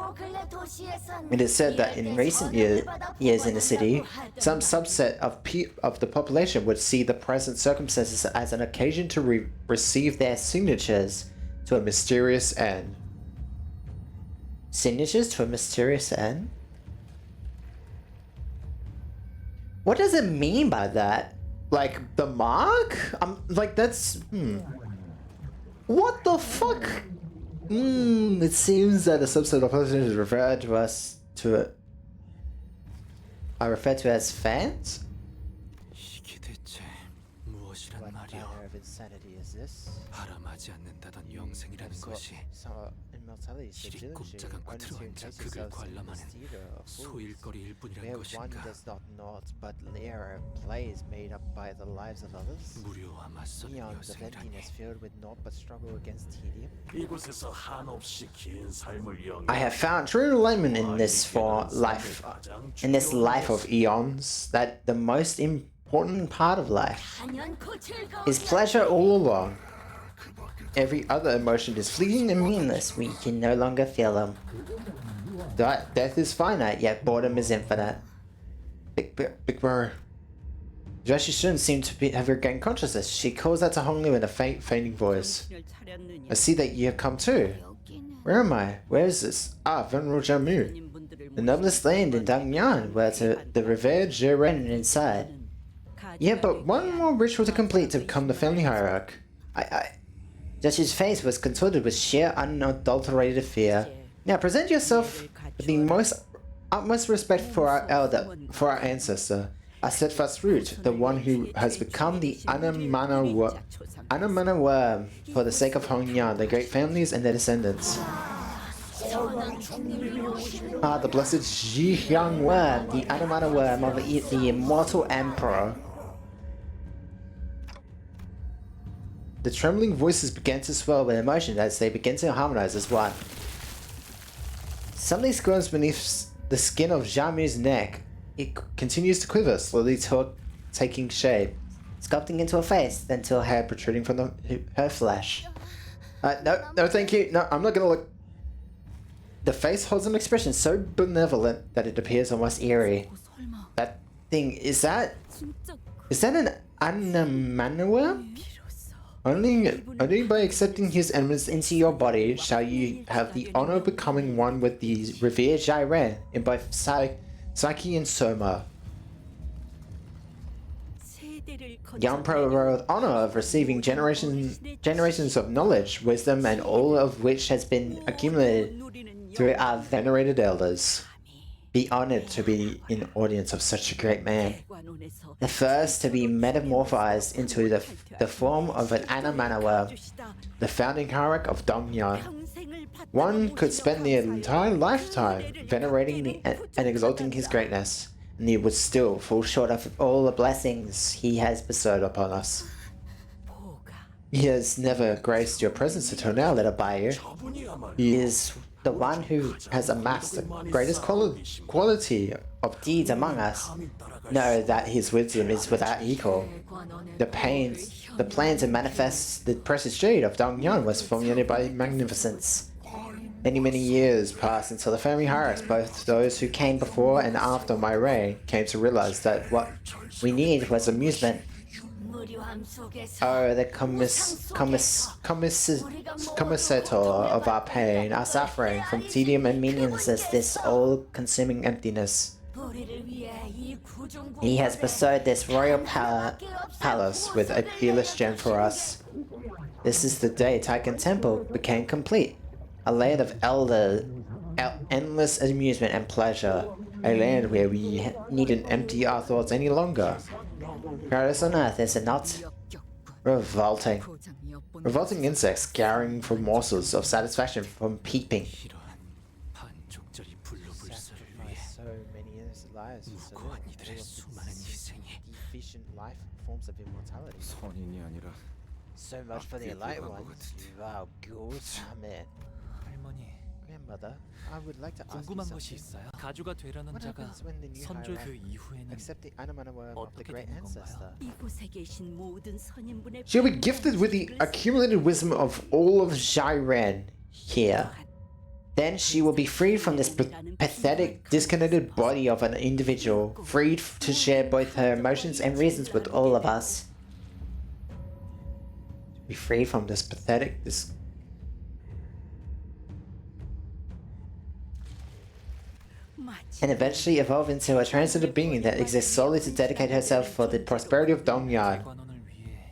It is said that in recent years in the city, some subset of the population would see the present circumstances as an occasion to receive their signatures to a mysterious end. Signatures to a mysterious end? What does it mean by that? Like, the mark? Like, that's... What the fuck? It seems that a subset of population is referred to us to it. I refer to as fans? 이게 대체 무엇이란 What 말이오? manner of insanity is this? 바람하지 않는다던 영생이라는 것이 실이 꼼짝 않고 들어앉아 극을 관람하는 소일거리일 뿐이란 것인가? 무료와 맞서는 여생이라니. 이곳에서 한없이 긴 삶을 영. I have found true enlightenment in this life of eons, that the most important part of life is pleasure all along. Every other emotion is fleeting and meaningless. We can no longer feel them. Death is finite, yet boredom is infinite. Big Bro. Joshi shouldn't seem to have regained consciousness. She calls out to Honglu in a fainting voice. I see that you have come too. Where am I? Where is this? Ah, Venerable Jamu. The noblest land in Dangyan, where the revered Jiren inside. Yeah, but one more ritual to complete to become the family hierarch. Joshi's face was contorted with sheer unadulterated fear. Now present yourself with the utmost respect for our ancestor, our steadfast root, the one who has become the Anamana worm for the sake of Hongyan, the great families and their descendants. Ah, the blessed Jihyang worm, the Anamana worm of the immortal emperor. The trembling voices began to swell with emotion as they began to harmonize as one. Something squirms beneath the skin of Jamu's neck. It continues to quiver, slowly taking shape, sculpting into a face, then to a hair protruding from her flesh. No, thank you. No, I'm not gonna look. The face holds an expression so benevolent that it appears almost eerie. That thing, is that an Anamana worm? Only by accepting his elements into your body shall you have the honor of becoming one with the revered Jiren in both Psyche and Soma. The unparalleled honor of receiving generations of knowledge, wisdom, and all of which has been accumulated through our venerated elders. Be honored to be in audience of such a great man. The first to be metamorphosed into the form of an Anamana worm, the founding hierarch of Dongyan. One could spend the entire lifetime venerating and exalting his greatness, and he would still fall short of all the blessings he has bestowed upon us. He has never graced your presence until now, little Bayou. He is the one who has amassed the greatest quality of deeds among us. Know that his wisdom is without equal. The plan to manifest the precious jade of Dongyan was formulated by magnificence. Many years passed until the family hierarchs, both those who came before and after my reign, came to realize that what we needed was amusement. Oh, the commissator of our pain, our suffering, from tedium and meaninglessness, this all-consuming emptiness. He has bestowed this royal palace with a peerless gem for us. This is the day Taiken Temple became complete. A land of endless amusement and pleasure. A land where we needn't empty our thoughts any longer. Paradise on earth, is it not? Revolting. Revolting insects scouring for morsels of satisfaction from peeping. So many innocent lives 무고한 이들의 수많은 희생이 life forms of immortality. 선인이 아니라 So much for the enlightened ones. Wow, good. Amen. 할머니, Grandmother, I would like to ask you 궁금한 것이 something. 있어요. 가주가 되려는 What 자가 happens when the new 선조 그 hierarch 이후에는 accept the Anamana worm of the 어떻게 great 되는 건가요? ancestor? 이곳에 계신 모든 선인분의 She'll be gifted with the accumulated wisdom of all of Jairen here. Then she will be freed from this pathetic, disconnected body of an individual, freed to share both her emotions and reasons with all of us. Be freed from this pathetic, and eventually evolve into a transcendent being that exists solely to dedicate herself for the prosperity of Dongyard. 대관원을 위해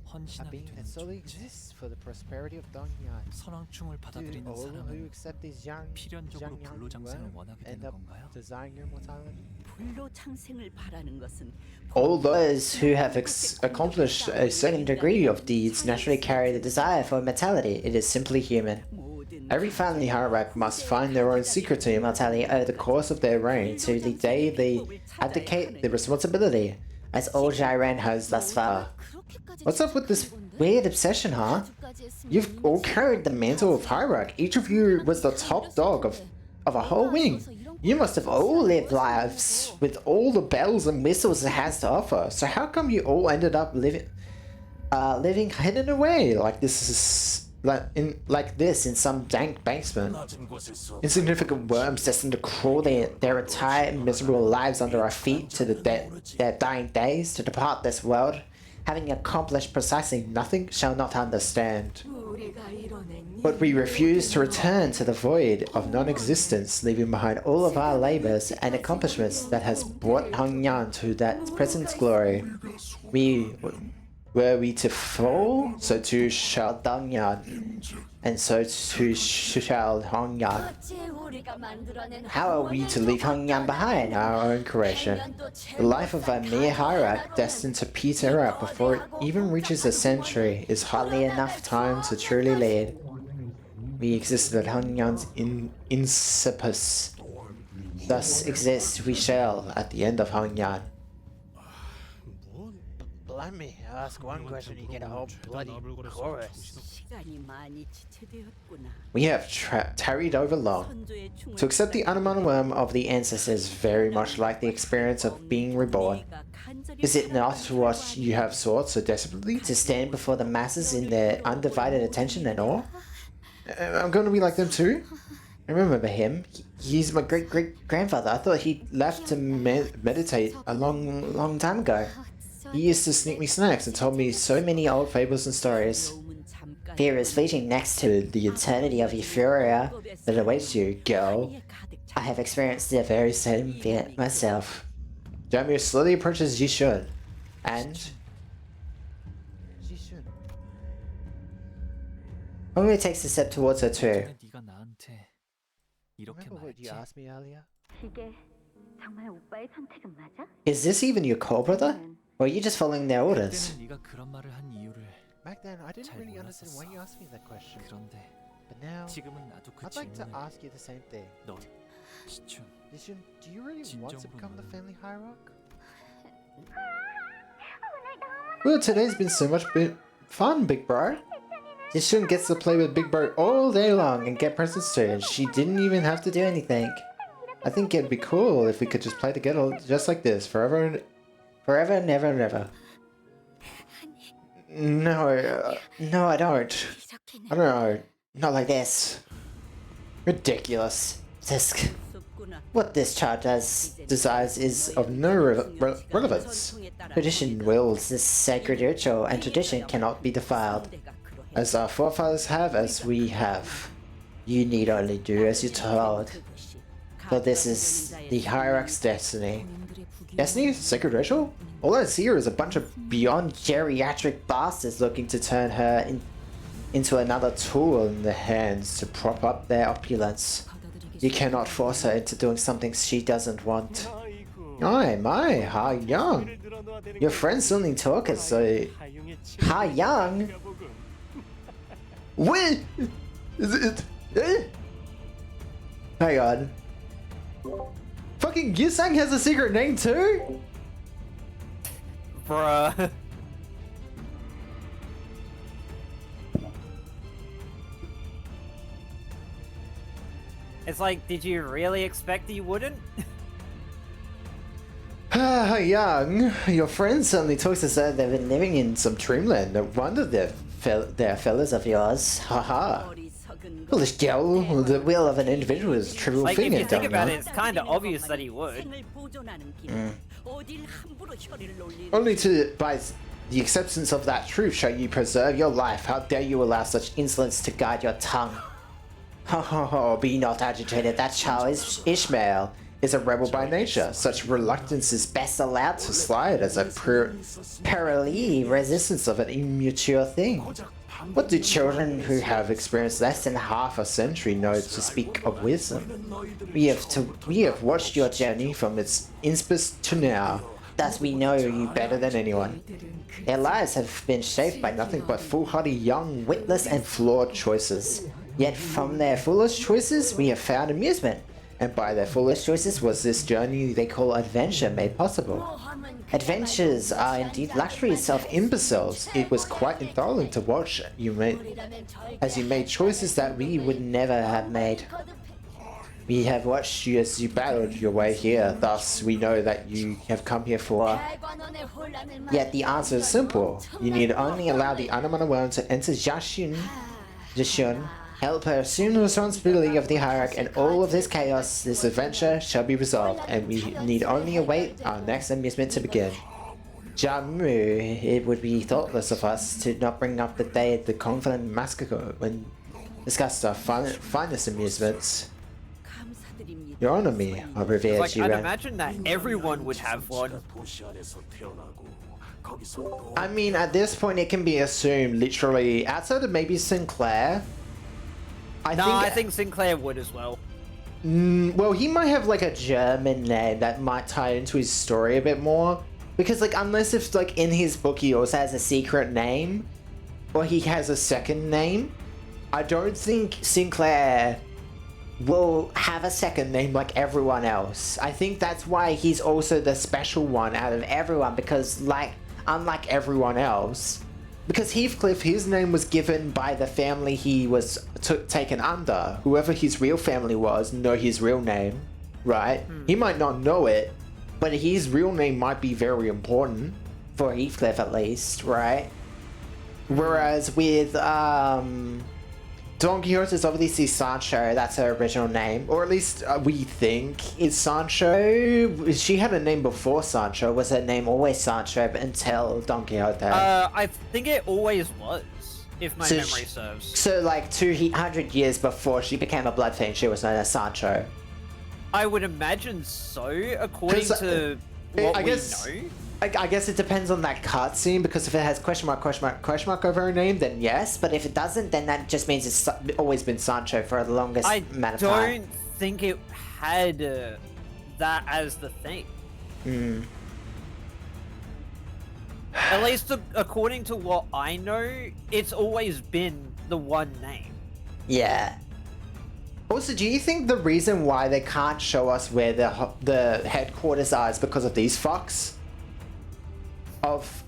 A 헌신하게 being 되는 that solely 존재. exists for the prosperity of Dongyard. 선왕충을 Do 받아들이는 all who 사람은 accept these young 필연적으로 불로장생을 원하게 end 되는 up 건가요? desiring your mortality? 불로 창생을 바라는 것은 All those who have accomplished a certain degree of deeds naturally carry the desire for immortality. It is simply human. 모든 Every family hierarch must find their own secret to immortality over the course of their reign to the day they abdicate the responsibility, as all Jairen has thus far. What's up with this weird obsession, huh? You've all carried the mantle of hierarch. Each of you was the top dog of a whole wing. You must have all lived lives with all the bells and whistles it has to offer. So how come you all ended up living hidden away like this is in some dank basement? 낮은 곳에서 Insignificant worms destined to crawl their entire miserable lives under our feet to their dying days, to depart this world, having accomplished precisely nothing, shall not understand. 우리가 이뤄낸 But we refuse to return to the void of non-existence, leaving behind all of our labors and accomplishments that has brought Hongyan to that present glory. Were we to fall, so too shall Dongyard, and so too shall Hongyan. How are we to leave Hongyan behind, our own creation? The life of a mere hierarch destined to peter out before it even reaches a century is hardly enough time to truly lead. We existed at Hongyan's incipus. Thus exist we shall at the end of Hongyan. Blimey, I ask one question, you get a whole bloody chorus. 시간이 많이 지체되었구나. We have tarried over long. 선조의 충을 To accept the Anamana worm of the ancestors is very much like the experience of being reborn. 우리가 간절히 Is it not what you have sought so desperately? To stand before the masses in their undivided attention and awe? I'm going to be like them too? I remember him. He's my great-great-grandfather. I thought he left to meditate a long time ago. He used to sneak me snacks and told me so many old fables and stories. 도움은 잠깐 Fear is fleeting next to the eternity of euphoria that awaits you, girl. I have experienced the very same fear myself. Jamir slowly approaches Yishun, and Only takes a step towards her too. 전에 네가 나한테 이렇게 Remember what you 말했지. asked me earlier? 이게 정말 오빠의 선택은 맞아? Is this even your call, brother? Or are you just following their orders? 그때는 네가 그런 말을 한 이유를 Back then, I didn't 잘 really understand why 몰랐었어. you asked me that question. 그런데 But now, 지금은 나도 그 I'd like to 질문을 ask you the same thing. 너 시춘 Yishun, do you really want to become the family hierarch? Well, today's been so much fun, big bro. Yishun gets to play with big bro all day long and get presents too, and she didn't even have to do anything. I think it'd be cool if we could just play together just like this, forever and never, never. No, no, I don't. I don't know. Not like this. Ridiculous. Tisk. 없구나. What this child desires is of no relevance. Tradition wills this sacred ritual, and tradition cannot be defiled. As our forefathers have, as we have. You need only do as you're told. For this is the hierarch's destiny. Destiny? Sacred ritual? All I see here is a bunch of beyond geriatric bastards looking to turn her into another tool in their hands to prop up their opulence. You cannot force her into doing something she doesn't want. My, how young. Your friends only talk as so... How young? Wait! Is it... Hang on. Fucking Yusang has a secret name too? Bruh. It's like, did you really expect he wouldn't? Young, your friend certainly talks as though they've been living in some dreamland. No wonder they're fellas of yours. Haha. 어리석은 Foolish girl, the will of an individual is a trivial Like, thing, if you think don't about you? it, it's kind of obvious that he would. 생을 보존하는 길. 어딜 함부로 혀를 놀리는 Only to, by the acceptance of that truth, shall you preserve your life. How dare you allow such insolence to guide your tongue? Ho ho ho, be not agitated. That child is Ishmael is a rebel by nature. Such reluctance is best allowed to slide as a perilous resistance of an immature thing. What do children who have experienced less than half a century know to speak of wisdom? We have watched your journey from its inspus to now. Thus we know you better than anyone. Their lives have been shaped by nothing but foolhardy, young, witless, and flawed choices. Yet from their foolish choices, we have found amusement. And by their foolish choices was this journey they call adventure made possible. Adventures are indeed luxuries of imbeciles. It was quite enthralling to watch as you made choices that we would never have made. We have watched you as you battled your way here, thus we know that you have come here for. Yet the answer is simple. You need only allow the Anamanawan to enter Jashun, help her assume the responsibility of the hierarch, and all of this chaos, this adventure, shall be resolved, and we need only await our next amusement to begin. Jamu, it would be thoughtless of us to not bring up the day of the confident massacre when discuss our finest amusements. 감사드립니다. You honor me, I revere Like, you. I'd imagine that everyone would have one. 도시 안에서 태어나고 거기서 I mean, at this point, it can be assumed literally outside of maybe Sinclair. I think Sinclair would as well. Well, he might have like a German name that might tie into his story a bit more. Because like, unless if like in his book he also has a secret name, or he has a second name, I don't think Sinclair will have a second name like everyone else. I think that's why he's also the special one out of everyone, because like, unlike everyone else, because Heathcliff, his name was given by the family he was taken under. Whoever his real family was, know his real name, right? He might not know it, but his real name might be very important for Heathcliff at least, right? Whereas with Don Quixote is obviously Sancho, that's her original name, or at least we think is Sancho. She had a name before Sancho. Was her name always Sancho until Don Quixote? I think it always was, if my So memory serves. So like 200 years before she became a blood fiend, she was known as Sancho. I would imagine so, according 'Cause, to I what we guess- know. I guess it depends on that cutscene, because if it has question mark, question mark, question mark over her name, then yes. But if it doesn't, then that just means it's always been Sancho for the longest I amount of time. don't think it had that as the thing. At least according to what I know, it's always been the one name. Yeah. Also, do you think the reason why they can't show us where the headquarters are is because of these fucks of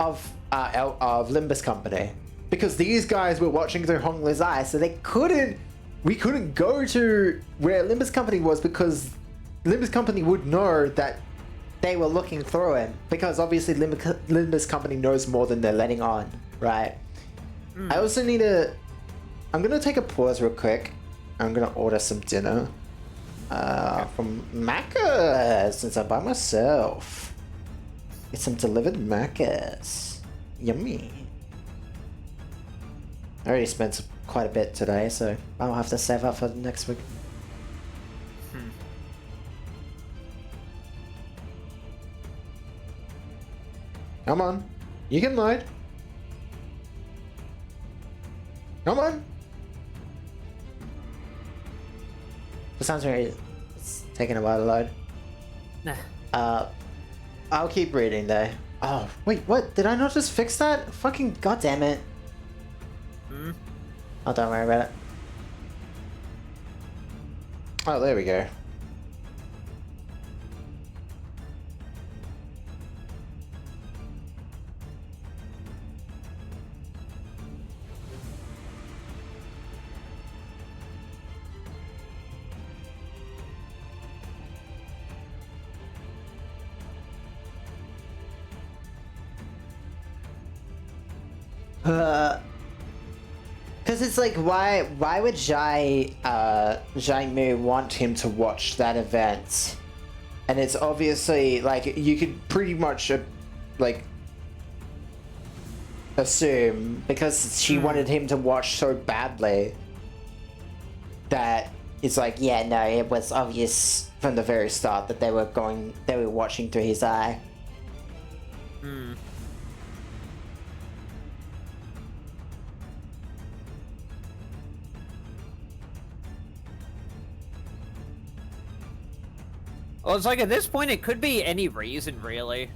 Limbus Company? Because these guys were watching through Hongler's eyes, so we couldn't go to where Limbus Company was, because Limbus Company would know that they were looking through him, because obviously Limbus Company knows more than they're letting on, right? I also need I'm gonna take a pause real quick. I'm gonna order some dinner from Macca's since I'm by myself. Get some delivered Macca's. Yummy. I already spent quite a bit today, so I'll have to save up for next week. Come on. You can load. Come on. For some reason, it's taking a while to load. Nah. I'll keep reading though. Oh, wait, what? Did I not just fix that? Fucking goddamn it. Oh, don't worry about it. Oh, there we go. Because it's like, why would Jai Mu want him to watch that event? And it's obviously like you could pretty much like assume because she wanted him to watch so badly that it's like, yeah, no, it was obvious from the very start that they were watching through his eye. Hmm. Well, it's like at this point it could be any reason, really.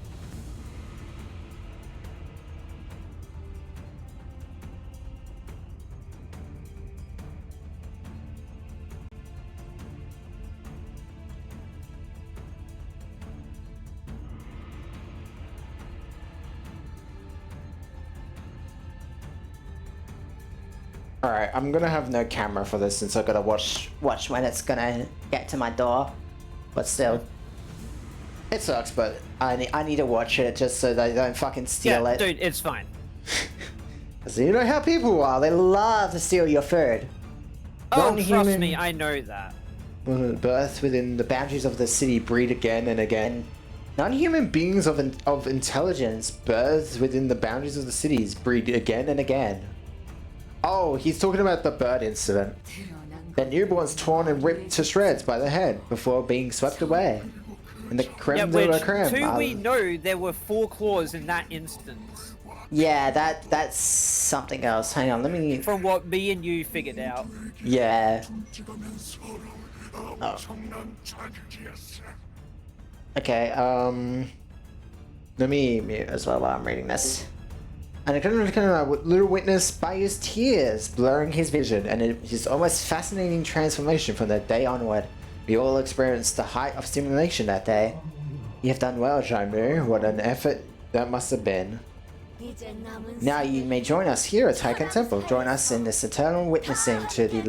Alright, I'm gonna have no camera for this since I gotta watch when it's gonna get to my door. But still, it sucks, but I need to watch it just so they don't fucking steal it. Dude, it's fine. So you know how people are, they love to steal your food. Oh, Non-human- trust me, I know that. Birth within the boundaries of the city breed again and again. Non-human beings of intelligence births within the boundaries of the cities breed again and again. Oh, he's talking about the bird incident. Their newborns torn and ripped to shreds by the head before being swept away. And the creme de la creme. Two we know there were 4 claws in that instance. Yeah, that's something else. Hang on, let me... From what me and you figured out. Yeah. Oh. Okay, let me mute as well while I'm reading this. And I couldn't little witness by his tears, blurring his vision, and his almost fascinating transformation from that day onward. We all experienced the height of stimulation that day. You have done well, Jaimu. What an effort that must have been. Now you may join us here at Taiken Temple. Join us in this eternal witnessing to the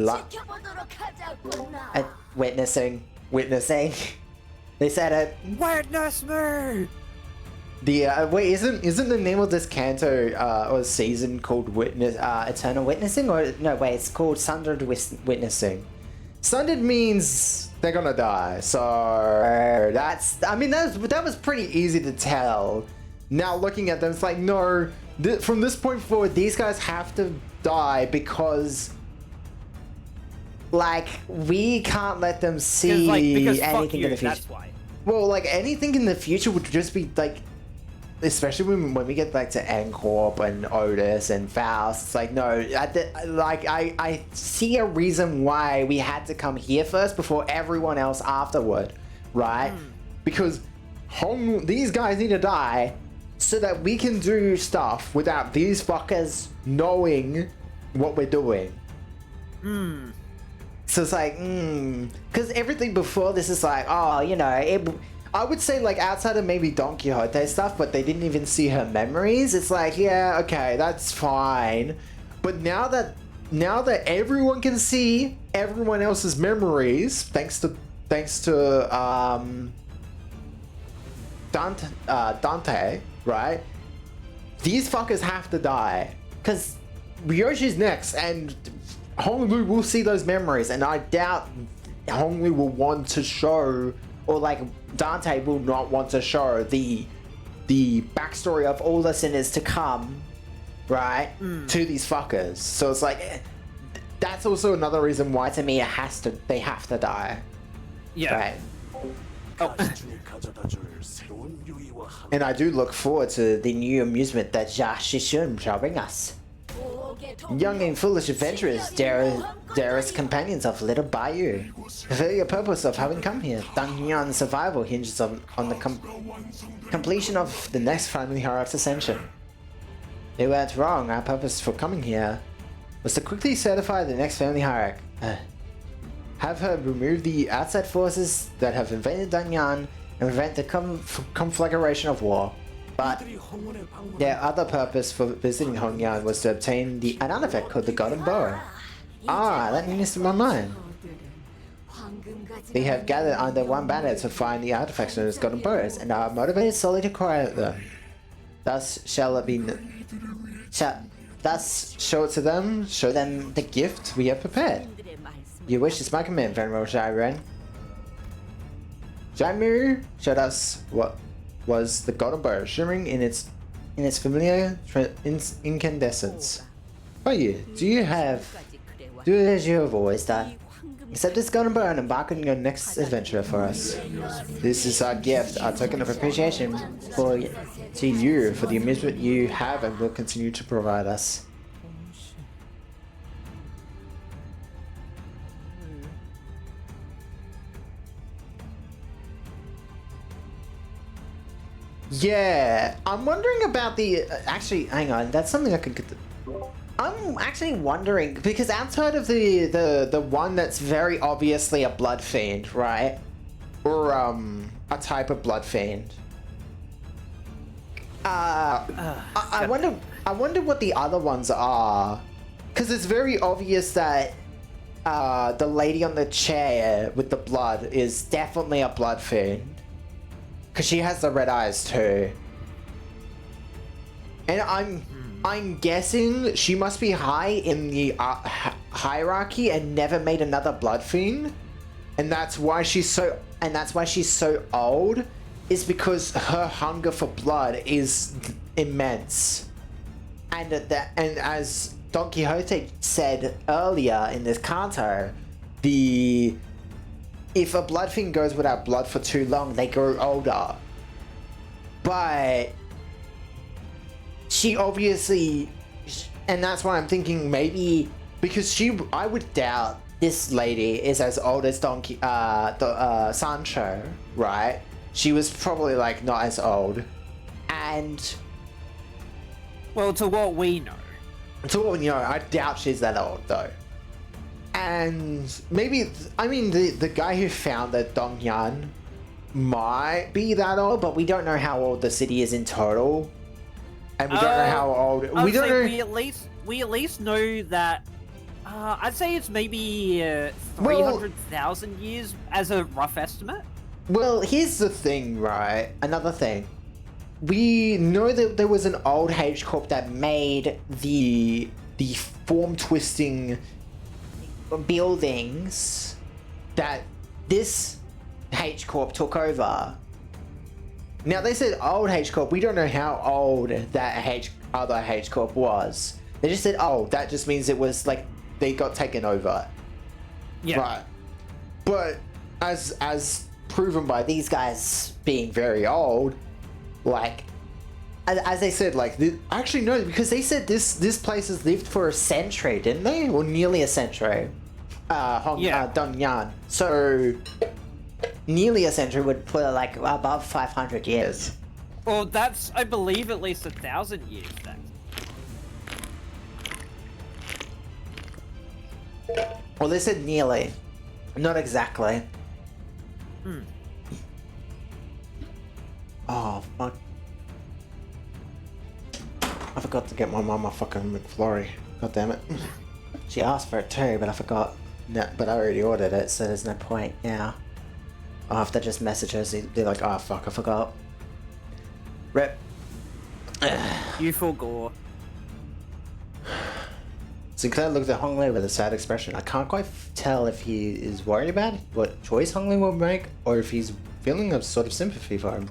witnessing. They said it. Witness me! The wait, isn't the name of this Canto or season called Eternal Witnessing? Or no, wait, it's called Sundered Witnessing. Sundered means they're gonna die. So that was pretty easy to tell. Now looking at them, it's like, no, from this point forward, these guys have to die because, like, we can't let them see anything in the future. That's why. Well, like, anything in the future would just be, like, especially when we get, like, to Ancorp and Otis and Faust, it's like, no, I see a reason why we had to come here first before everyone else afterward, right? Because these guys need to die so that we can do stuff without these fuckers knowing what we're doing. So it's like, because everything before this is like, oh, you know, I would say, like, outside of maybe Don Quixote stuff, but they didn't even see her memories. It's like, yeah, okay, that's fine. But now that everyone can see everyone else's memories, thanks to Dante, right? These fuckers have to die because Ryoshi's next, and Honglu will see those memories, and I doubt Honglu will want to show, or like Dante will not want to show the backstory of all the sinners to come, right, to these fuckers. So it's like, that's also another reason why, to me, they have to die. Yeah. Right. Oh. And I do look forward to the new amusement that Jia Shishun shall bring us. Young and foolish adventurers, dearest companions of Little Bayou. Fulfill your purpose of having come here. Dangyan's survival hinges on the completion of the next family Hierarch's ascension. They weren't wrong. Our purpose for coming here was to quickly certify the next family Hierarch. Have her remove the outside forces that have invaded Dangyan and prevent the conflagration of war. But their other purpose for visiting Hongyan was to obtain an artifact called the Golden Bow. Ah, that news to my mind. They have gathered under one banner to find the artifacts known as Golden Bows, and are motivated solely to acquire them. Thus shall thus show it to them, show them the gift we have prepared. 신들의 말씀 Your wish is my command, Venerable Jairen. Jaimu showed us what was the golden bow, shimmering in its familiar incandescence. Oh you, do as you have always done. Accept this golden bow and embark on your next adventure for us. This is our gift, our token of appreciation to you for the amusement you have and will continue to provide us. Yeah, I'm wondering about the... actually, hang on, that's something I could get... I'm actually wondering, because outside of the one that's very obviously a blood fiend, right? Or, a type of blood fiend. I wonder what the other ones are. Because it's very obvious that the lady on the chair with the blood is definitely a blood fiend. Because she has the red eyes too. And I'm guessing she must be high in the hierarchy and never made another blood fiend. And that's why she's so old, is because her hunger for blood is immense. And as Don Quixote said earlier in this Canto, if a blood fiend goes without blood for too long, they grow older. But she obviously, and that's why I'm thinking maybe because I would doubt this lady is as old as Sancho, right? She was probably like not as old, and Well, to what we know. I doubt she's that old though. And maybe, I mean, the guy who found the Dongyan might be that old, but we don't know how old the city is in total. And we don't know how old... We don't know... We at least know that... I'd say it's maybe 300,000 years as a rough estimate. Well, here's the thing, right? Another thing. We know that there was an old H Corp that made the form-twisting buildings that this H Corp took over. Now they said old H Corp. We don't know how old that other H Corp was. They just said, oh, that just means it was like they got taken over. Yeah. Right. But as proven by these guys being very old, like as they said, like actually no, because they said this place has lived for a century, didn't they? Or nearly a century. Dongyan. So nearly a century would put it like above 500 years. Well, that's, I believe, at least 1,000 years then. Well, they said nearly, not exactly. Oh fuck! I forgot to get my mama fucking McFlurry. God damn it! She asked for it too, but I forgot. No, but I already ordered it, so there's no point. Yeah. I'll have to just message her. So they're like, oh fuck, I forgot. Rip. You forgot. Sinclair looked at Honglei with a sad expression. I can't quite tell if he is worried about what choice Honglei will make, or if he's feeling a sort of sympathy for him.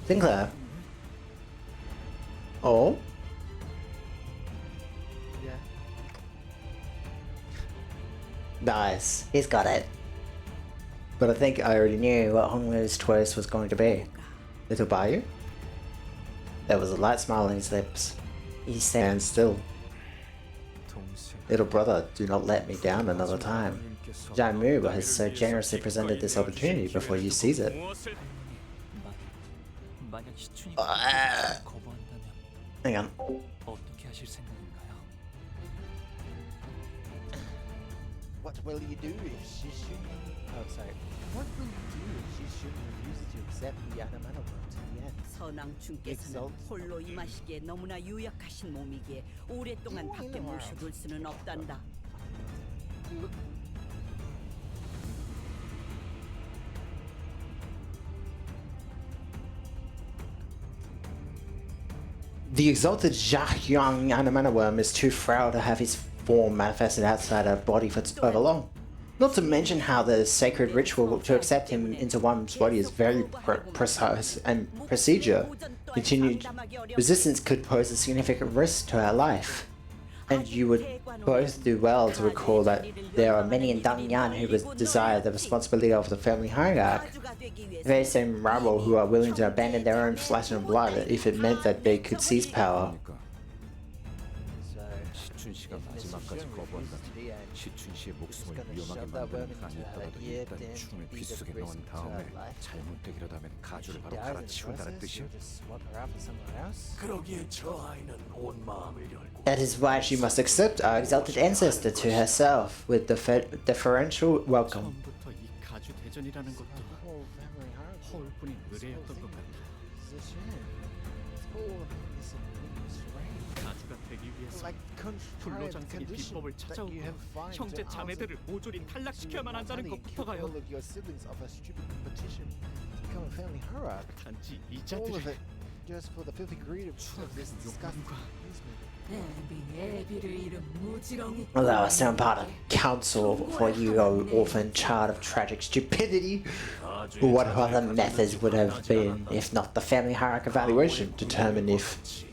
Sinclair. Oh? Yeah. Nice. He's got it. But I think I already knew what Honglei's choice was going to be. Little Bayou? There was a light smile on his lips. He stands still. Little brother, do not let me down another time. Jaimu has so generously presented this opportunity before you seize it. 만약 시춘이 거부한다면 Hang on. 어떻게 하실 생각인가요? What will you do if Shishun... Oh, sorry. What will you do if Shishun refuses to accept the Yadamanova to the end? 선왕충께서는 홀로 임하시기에 너무나 유약하신 몸이기에 오랫동안 밖에 모셔둘 수는 없단다. The exalted Zhahyang Anamana worm is too frail to have his form manifested outside a body for over long. Not to mention how the sacred ritual to accept him into one's body is very precise and procedure. Continued resistance could pose a significant risk to our life. And you would both do well to recall that there are many in Dangyan who would desire the responsibility of the family hierarch. The very same rabble who are willing to abandon their own flesh and blood if it meant that they could seize power. 시춘씨가 마지막까지 거부한다. 시춘씨의 목숨을 위험하게 만드는 한이 있더라도 일단 춤을 귓속에 넣은 다음에 잘못되기라도 하면 가주를 바로 갈아치운다는 뜻이야. 그러기에 저 아이는 온 마음을 열고 That is why she must accept our exalted ancestor to herself with the deferential welcome. 처음부터 이 가주 대전이라는 것도 허울뿐인 의뢰였던 것 같아. 가주가 되기 위해서 불로 장생이 비법을 찾아오고 형제 자매들을 모조리 탈락시켜야만 한다는 것부터가요. 단지 이 자들을 Allow us to impart a counsel for you, O orphan child of tragic stupidity. What other methods would have been, if not the family hierarch evaluation, to determine if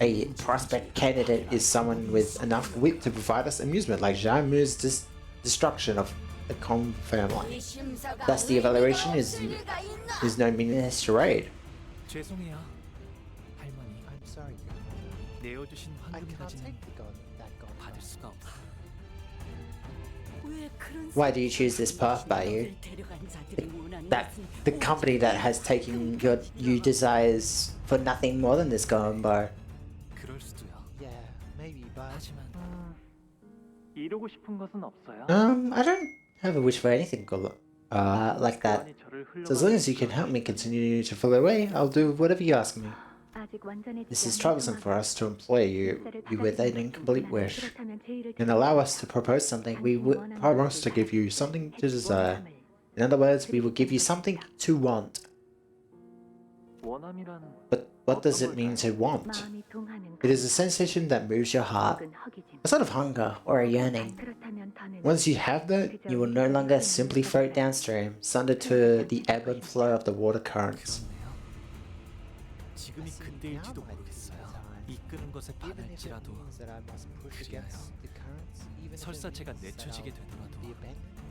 a prospect candidate is someone with enough wit to provide us amusement, like Jamu's destruction of the Kong family. Thus, the evaluation is no meaningless charade. 죄송해요, 할머니. I'm sorry. 내어주신 I cannot 황금까지는 take that god. 받을 수가 없어. Why do you choose this path, Bayu? That the company that has taken you desires for nothing more than this Gombo. 그럴 수도요. Yeah, maybe, but 하지만 이루고 싶은 것은 없어요. I don't have a wish for anything like that. So as long as you can help me continue to follow away, I'll do whatever you ask me. This is troublesome for us to employ you with an incomplete wish. And allow us to propose something. We will promise to give you something to desire. In other words, we will give you something to want. 원함이란 But what does it mean to want? It is a sensation that moves your heart, a sort of hunger or a yearning. Once you have that, you will no longer simply float downstream, sundered to the ebb and flow of the water currents. 지금이 그때일지도 모르겠어요. 이끄는 것에 반할지라도 그리나요. 설사 제가 내쳐지게 되더라도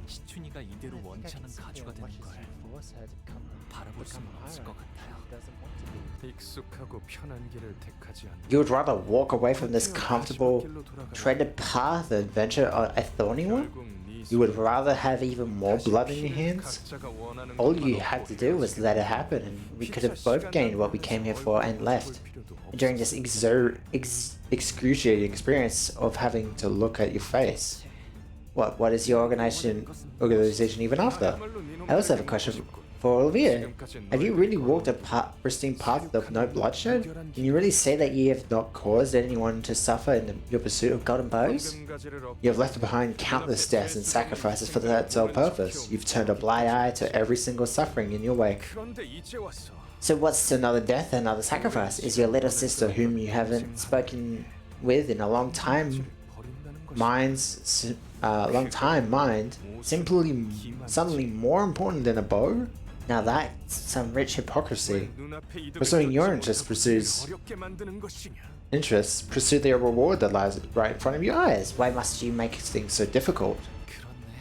시춘이가 이대로 원치 않은 가주가 되는 걸 바라볼 수는 없을 것 같아요. 익숙하고 편한 길을 택하지 않는 You would rather walk away from this comfortable, treaded path than venture a thorny one? You would rather have even more blood in your hands? All you had to do was let it happen, and we could have both gained what we came here for and left. During this excruciating experience of having to look at your face. What is your organization even after? I also have a question for all of you. Have you really walked a pristine path of no bloodshed? Can you really say that you have not caused anyone to suffer in your pursuit of golden bows? You have left behind countless deaths and sacrifices for that sole purpose. You've turned a blind eye to every single suffering in your wake. So what's another death, another sacrifice? Is your little sister, whom you haven't spoken with in a long time, mind, suddenly more important than a bow? Now that's some rich hypocrisy. Pursuing your interests pursue the reward that lies right in front of your eyes. Why must you make things so difficult? 그렇네.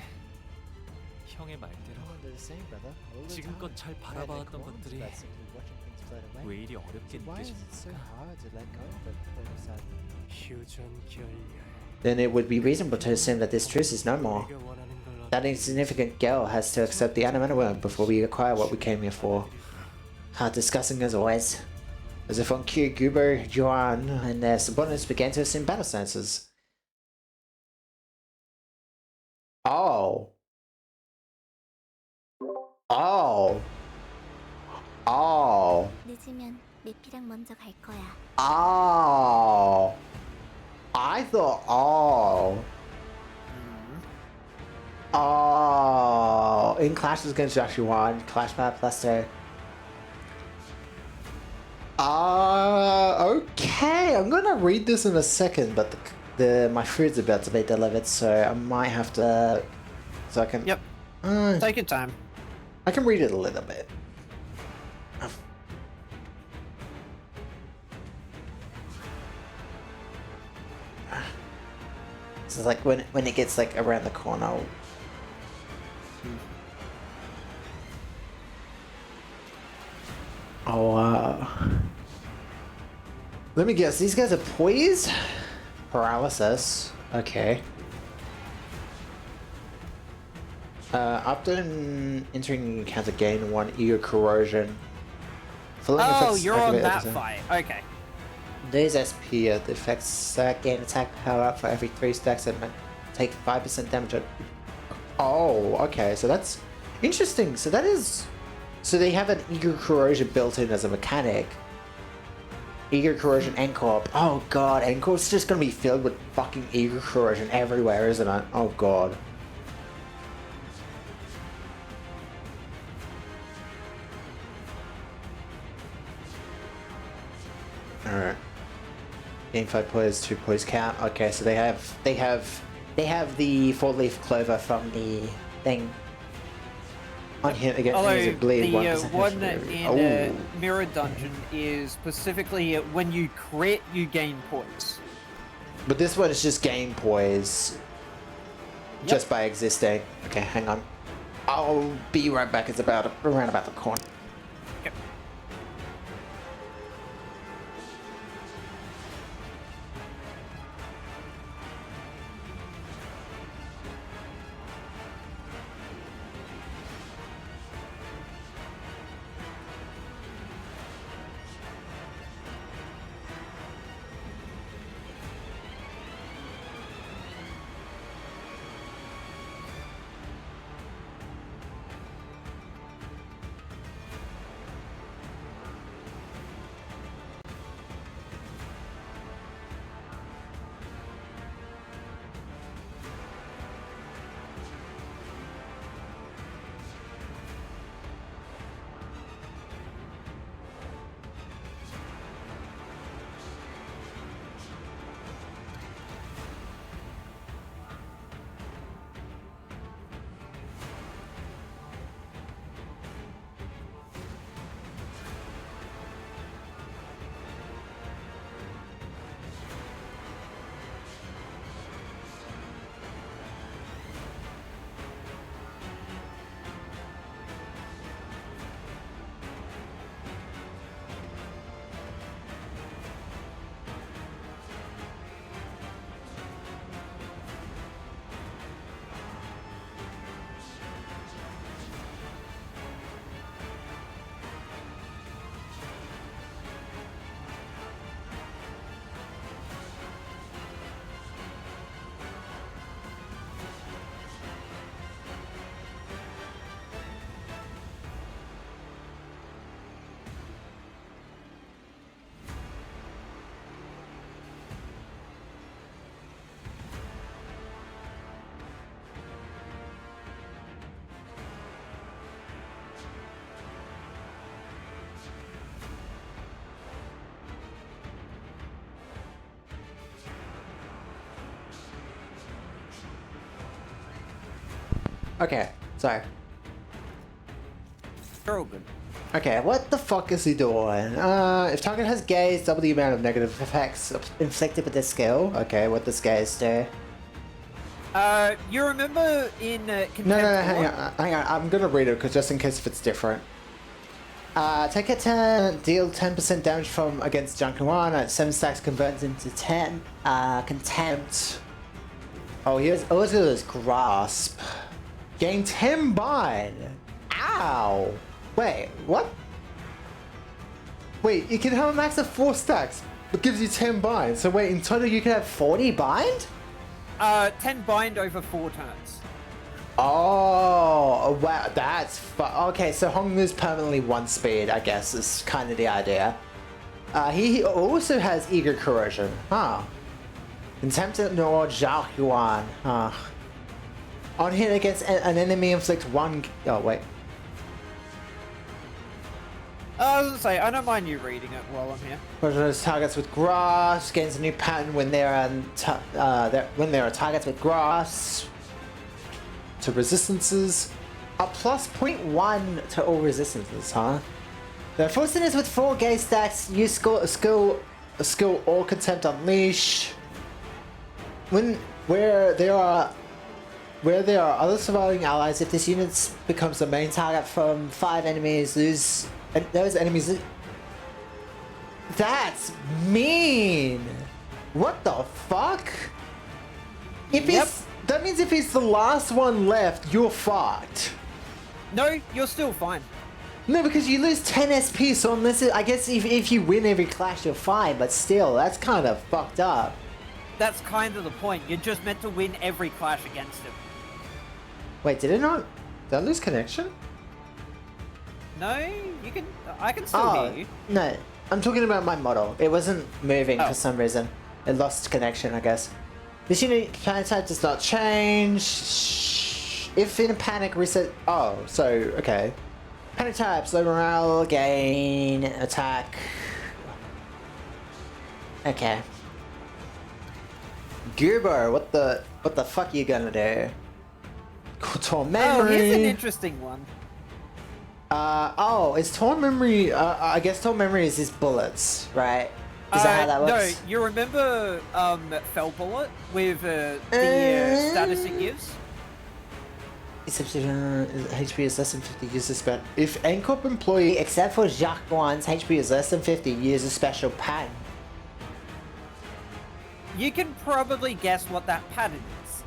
형의 말대로 지금껏 잘 바라봐왔던 것들이 왜 이리 어렵게 느껴집니까? Then it would be reasonable to assume that this truce is no more. That insignificant girl has to accept the Anamana worm before we acquire what we came here for. Discussing as always. As if on cue, Gubo, Yuan, and their subordinates began to assume battle stances. Oh. Oh. Oh. 늦으면 내피랑 먼저 갈 거야. Oh. I thought, oh. Oh. In clashes against Joshua, Clash Map plus 2. Okay. I'm gonna read this in a second, but my food's about to be delivered, so I might have to. So I can. Yep. Uh, Take your time. I can read it a little bit. So like when it gets like around the corner. Oh, let me guess. These guys are poise, paralysis. Okay. After entering the encounter, gain 1 ego corrosion. Following Oh, effects you're on activate that at the time. fight. Okay. These SP, the effects gain attack power up for every 3 stacks and take 5% damage. Oh, okay, so that's interesting. So that is. So they have an ego corrosion built in as a mechanic. Ego corrosion and corp. Oh god, and corp's just gonna be filled with fucking ego corrosion everywhere, isn't it? Oh god. Alright. Gain 5 poise, 2 poise count. Okay, so they have the 4-leaf clover from the thing. On hit against Although enemies that bleed the 1% one for in Mirror Dungeon is specifically when you crit, you gain points. But this one is just gain poise. Just by existing. Okay, hang on. I'll be right back. It's about around about the corner. Yep. Okay, sorry. You're all good. Okay, what the fuck is he doing? If target has gaze, double the amount of negative effects inflicted with this skill. Okay, what does gaze do? You remember in Contempt No, War? hang on. I'm gonna read it because just in case if it's different. Take a 10, deal 10% damage from against Junkin 1 at 7 stacks converts into 10. Contempt. Oh, here's this grasp. Gain 10 bind. Ow. Wait, what? Wait, you can have a max of 4 stacks, but gives you 10 bind. So wait, in total you can have 40 bind? 10 bind over 4 turns. Oh, wow, that's okay. So Hongnu's permanently 1 speed, I guess, is kind of the idea. He also has Eager Corrosion. Huh. Contempt nor Zhao Yuan. Huh. On hit against an enemy inflict 1. Oh, wait. I was gonna say, I don't mind you reading it while I'm here. Those targets with grass gains a new pattern when there are targets with grass to resistances. A plus 0.1 to all resistances, huh? The Fortune is with 4 gauge stacks. Use skill or contempt unleash. Where there are other surviving allies, if this unit becomes the main target from 5 enemies, those enemies. That's mean. What the fuck? That means if he's the last one left, you're fucked. No, you're still fine. No, because you lose 10 SP, so unless I guess if you win every clash, you're fine, but still, that's kind of fucked up. That's kind of the point. You're just meant to win every clash against him. Wait, did I lose connection? No, you can. I can still hear you. No, I'm talking about my model. It wasn't moving for some reason. It lost connection, I guess. This unit planet type does not change. If in a panic, reset. Oh, so okay. Panic types, low morale, gain, attack. Okay. Goober, what the fuck are you gonna do? Torn memory. Oh, here's an interesting one. Is torn memory? I guess torn memory is his bullets, right? Is that how that works? No, you remember Fell Bullet with the status it gives? HP is less than 50, use a spell. If NCORP employee, except for Jacques Guan's HP is less than 50, use a special pattern. You can probably guess what that pattern is.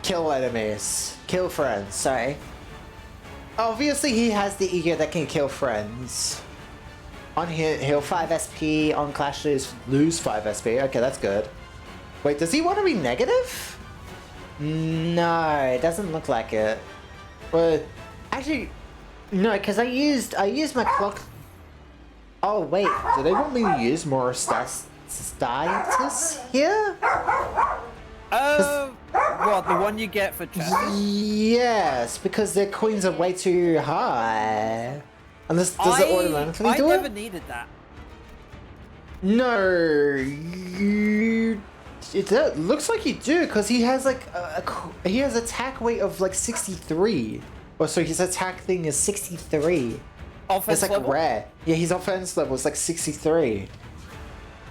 Kill enemies. Kill friends, sorry. Obviously he has the ego that can kill friends. On here, heal 5 SP, on Clash lose 5 SP. Okay, that's good. Wait, does he want to be negative? No, it doesn't look like it. Well, actually, no, because I used my clock. Oh wait, do they want me to use more status here? What, the one you get for chess? Yes, because their coins are way too high. And does it automatically do it? I never needed that. No, it looks like you do, because he has like he has attack weight of like 63. Oh, so his attack thing is 63. Offense It's like level? rare. Yeah, his offense level is like 63.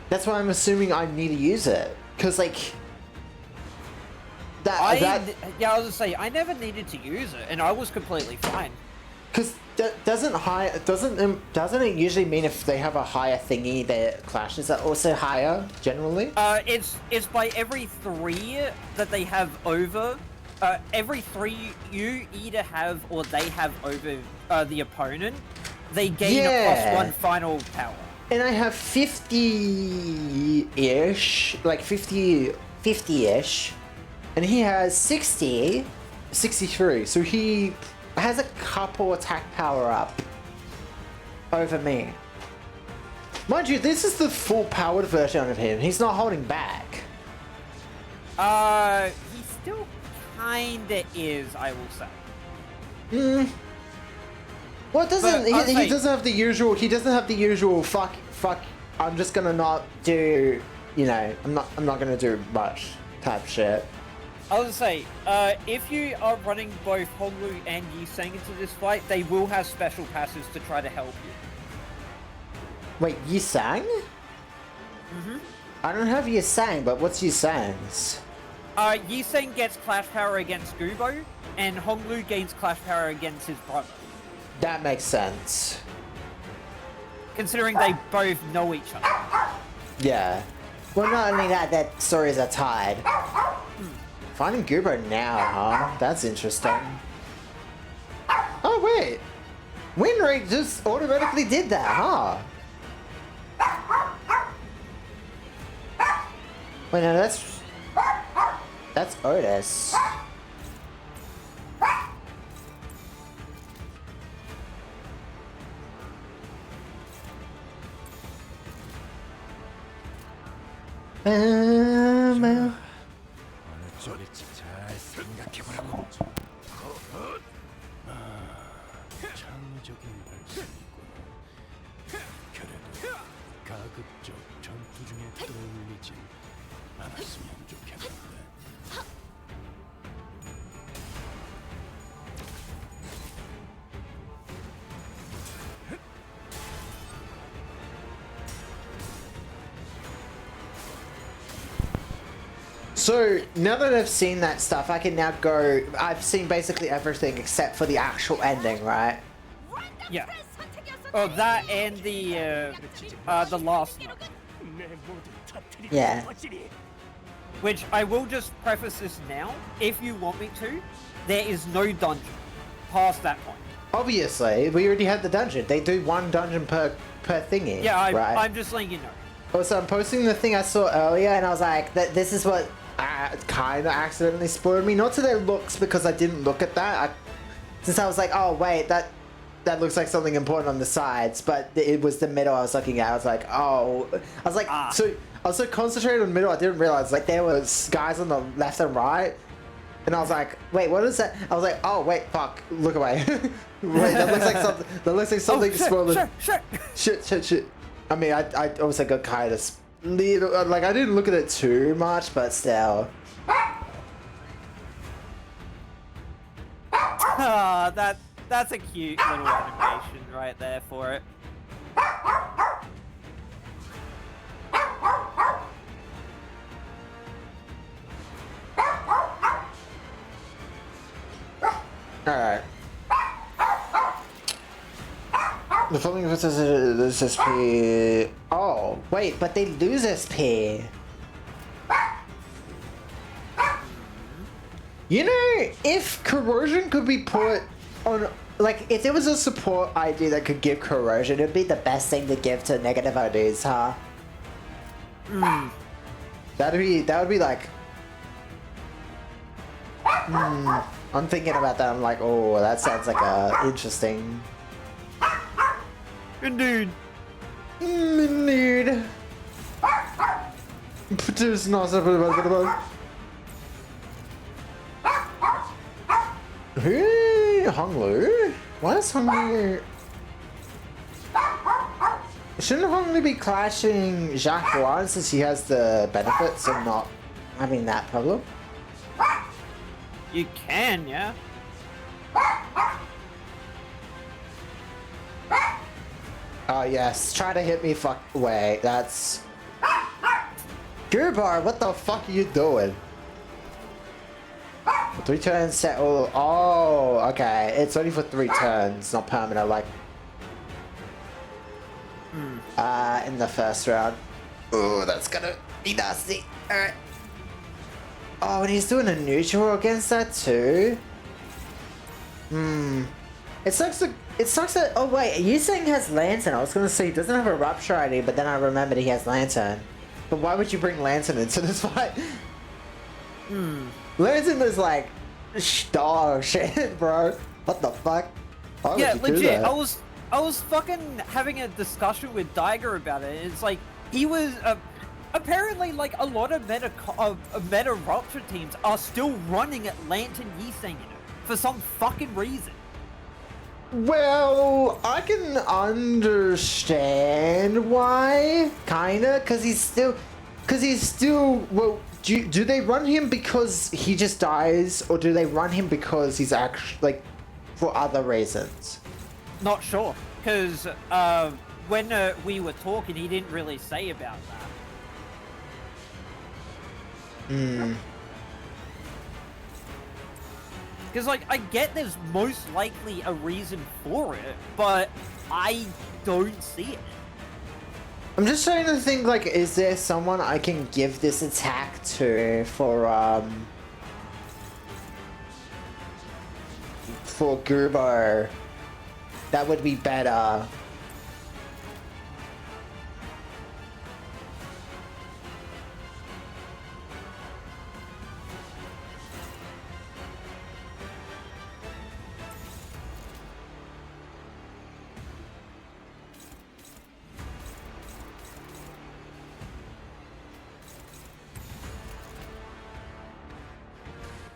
That's why I'm assuming I need to use it, because like I was gonna say I never needed to use it, and I was completely fine. Because doesn't it usually mean if they have a higher thingy, their clashes are also higher generally? It's by every 3 that they have over. Every 3 you either have or they have over the opponent, they gain a +1 final power. And I have 50-ish, like 50-ish, and he has 63. So he has a couple attack power up over me. Mind you, this is the full powered version of him. He's not holding back. He still kinda is, I will say. Well, it doesn't. But He doesn't have the usual. He doesn't have the usual. Fuck. I'm just gonna not do. You know, I'm not gonna do much type shit. I was gonna say, if you are running both Honglu and Yisang into this fight, they will have special passes to try to help you. Wait, Yisang? I don't have Yisang, but what's Yisang's? Yisang gets Clash Power against Gubo, and Honglu gains Clash Power against his brother. That makes sense. Considering they both know each other. Yeah. Well, not only that, their stories are tied. Finding Gubo now, huh? That's interesting. Oh, wait. Winrate just automatically did that, huh? Wait, no, that's Otis. 잘 생각해보라고. 창의적인 발상이군. 그쪽 전투 중에 떠올리지 않았으면 좋겠는데. So now that I've seen that stuff, I can now go. I've seen basically everything except for the actual ending, right? Yeah. Oh, that and the last one. Yeah. Which I will just preface this now. If you want me to, there is no dungeon past that point. Obviously, we already had the dungeon. They do one dungeon per thingy. Yeah, right? I'm just letting you know. Also, I'm posting the thing I saw earlier, and I was like, this is what kind of accidentally spoiled me. Not to their looks, because I didn't look at that. Since I was like, oh wait, that looks like something important on the sides, but it was the middle I was looking at. I was like, oh, I was like, so I was so concentrated on the middle, I didn't realize like there was guys on the left and right, and I was like, wait, what is that? I was like, oh wait, fuck, look away. Wait, that looks like something. That looks like something spoiled. Shit. I mean, I also got kind of little, like I didn't look at it too much, but still. Ah, that's a cute little animation right there for it. Alright. The following is SP. Oh, wait, but they lose SP. You know, if corrosion could be put on, like, if there was a support ID that could give corrosion, it'd be the best thing to give to negative IDs, huh? That would be like. I'm thinking about that. I'm like, oh, that sounds like a interesting. Indeed. Indeed. There's not Hey, Honglu? Why is Honglu? Shouldn't Honglu be clashing Jacques Juan since he has the benefits of not having that problem? You can, yeah. Oh yes, try to hit me, fuck away. That's Gerbar, what the fuck are you doing? 3 turns settle. Oh, okay. It's only for 3 turns, not permanent like in the first round. Oh, that's gonna be nasty. Alright. Oh, and he's doing a neutral against that too? It sucks that, oh wait, are you saying he has Lantern? I was gonna say he doesn't have a Rupture ID, but then I remembered he has Lantern. But why would you bring Lantern into this fight? Lantern is like dog shit, bro. What the fuck? Why would Yeah, you do legit. that? I was fucking having a discussion with Diger about it. It's like he was apparently like a lot of meta Rupture teams are still running at Lantern Yiseng for some fucking reason. Well, I can understand why, kinda, cause he's still, well, do they run him because he just dies, or do they run him because he's actually, like, for other reasons? Not sure, because when we were talking, he didn't really say about that. Because, like, I get there's most likely a reason for it, but I don't see it. I'm just trying to think, like, is there someone I can give this attack to for Gerbo? That would be better.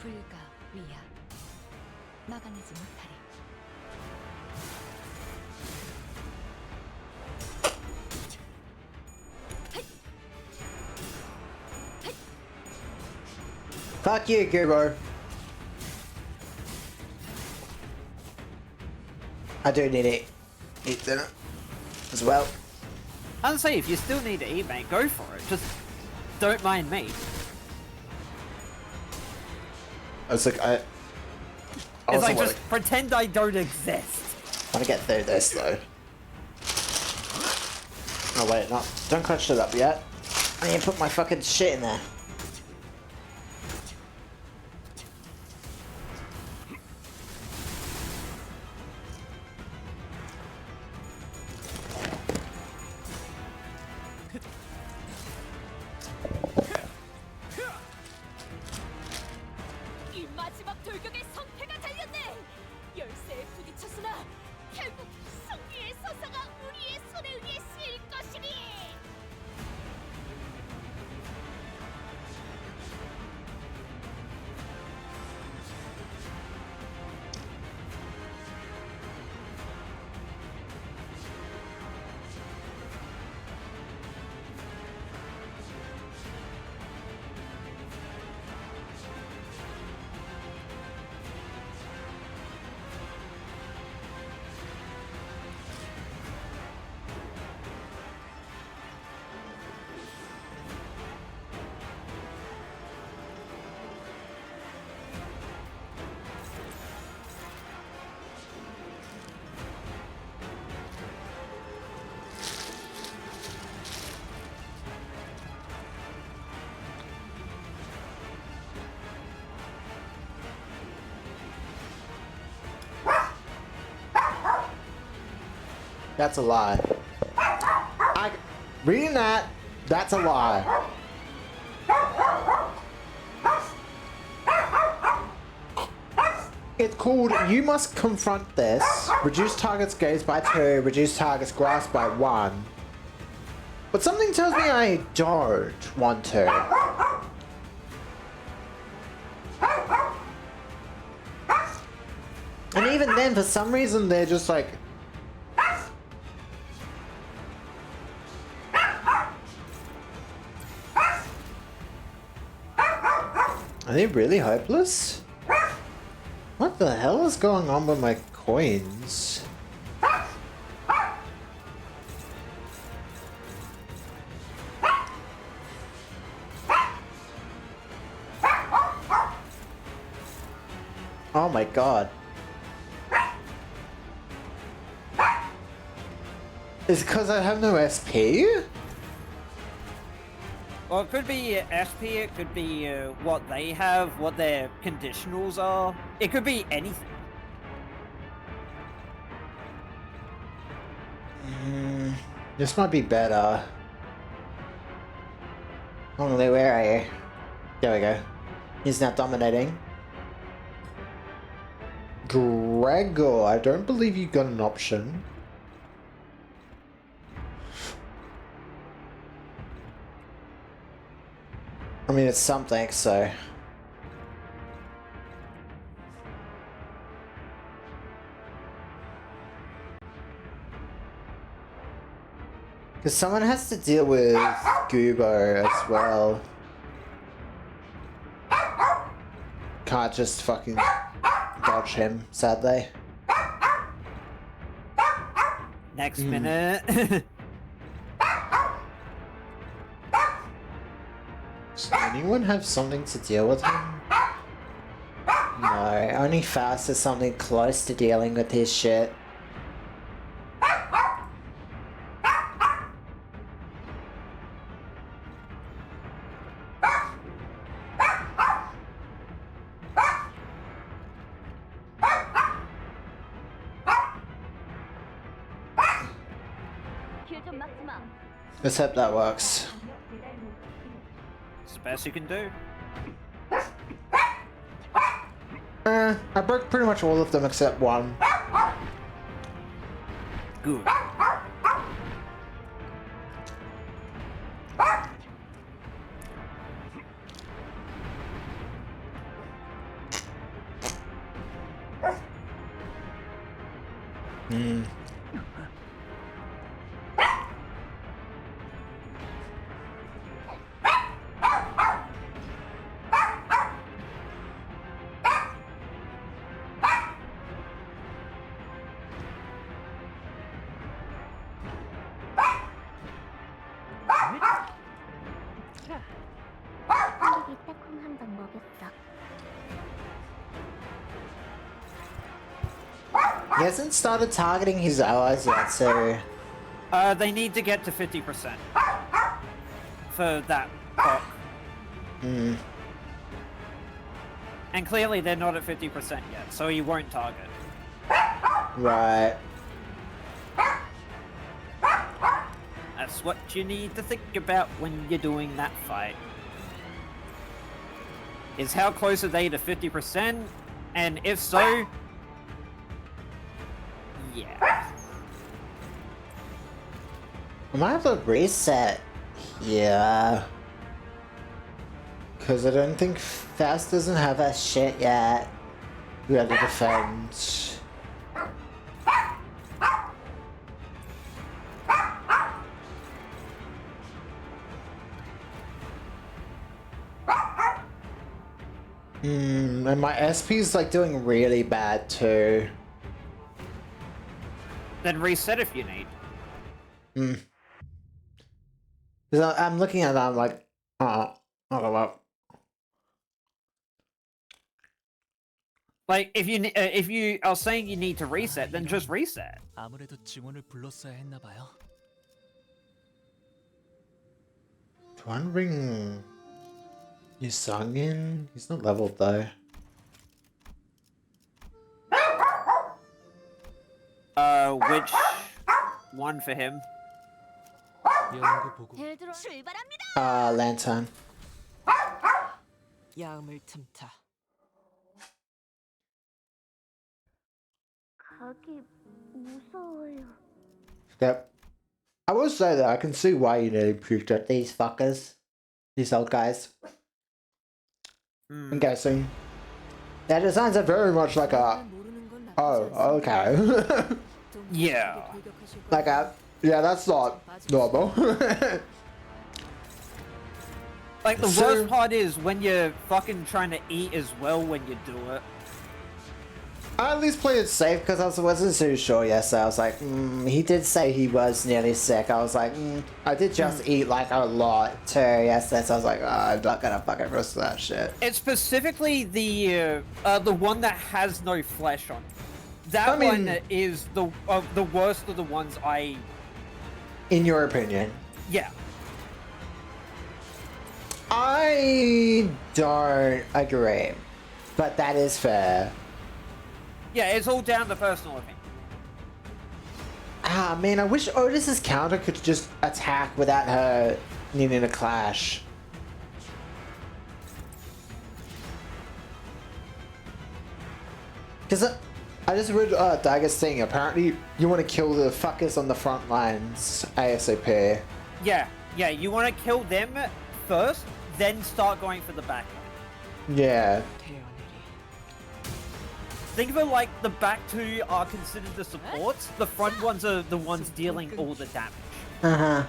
불가 위야 막아내지 못하리. Fuck you, Goobo. I do need to eat dinner as well. I'd say if you still need to eat, mate, go for it. Just don't mind me. I was like, It's like, just pretend I don't exist. I want to get through this though. Oh wait, no, don't clutch it up yet. I need to put my fucking shit in there. 이 마지막 돌격의 성패가 달렸네. 열쇠에 부딪혔으나 결국 승리의 서사가 우리의 손에 의해 쓰일 것이니. That's a lie. Reading that, that's a lie. It's called You Must Confront This. Reduce target's gaze by 2, reduce target's grasp by 1. But something tells me I don't want to. And even then, for some reason, they're just like... Are they really hopeless? What the hell is going on with my coins? Oh my god. Is it because I have no SP? Well, it could be SP, it could be what they have, what their conditionals are. It could be anything. This might be better. Only where are you? There we go. He's now dominating. Gregor, I don't believe you got an option. I mean, it's something, so... Because someone has to deal with Goobo as well. Can't just fucking dodge him, sadly. Next minute. Does anyone have something to deal with him? No, only Faust has something close to dealing with his shit. Let's hope that works. It's the best you can do. I broke pretty much all of them except one. Good. 한국이 빼꼼한 건 뭐겠어. He hasn't started targeting his allies yet, so... They need to get to 50% for that proc. Hmm. And clearly they're not at 50% yet, so he won't target. Right. That's what you need to think about when you're doing that fight. Is how close are they to 50%? And if so... Yeah. I might have to reset here. Because I don't think Faust doesn't have that shit yet. We have to defend. And my SP's like doing really bad too. Then reset if you need. Because I'm looking at that, I'm like, oh well. Like, if you are saying you need to reset, then just reset. 아무래도 증원을 불렀어야 했나 봐요. Do I bring Yusung in? He's not leveled though. Which one for him? 연구 보고 출발합니다. Lantern. 야음을 틈타. 가기 무서워요. Yep. I will say that I can see why you nearly puked at these fuckers. These old guys. I'm guessing. Their designs are very much like a... Oh, okay. Yeah. Like a... Yeah, that's not normal. Like, the So- worst part is when you're fucking trying to eat as well when you do it. I at least played it safe because I wasn't too sure yesterday. I was like, he did say he was nearly sick. I was like, I did just eat like a lot too yesterday, so I was like, oh, I'm not gonna fucking risk that shit. It's specifically the one that has no flesh on it. That I mean- one is the worst of the ones I... In your opinion? Yeah. I don't agree, but that is fair. Yeah, it's all down to personal opinion. Ah, man, I wish Otis's counter could just attack without her needing to clash. Because I just read Dagger's thing. Apparently, you want to kill the fuckers on the front lines ASAP. Yeah, you want to kill them first, then start going for the back line. Yeah. Think of it like the back two are considered the supports, the front ones are the ones dealing all the damage. Uh-huh.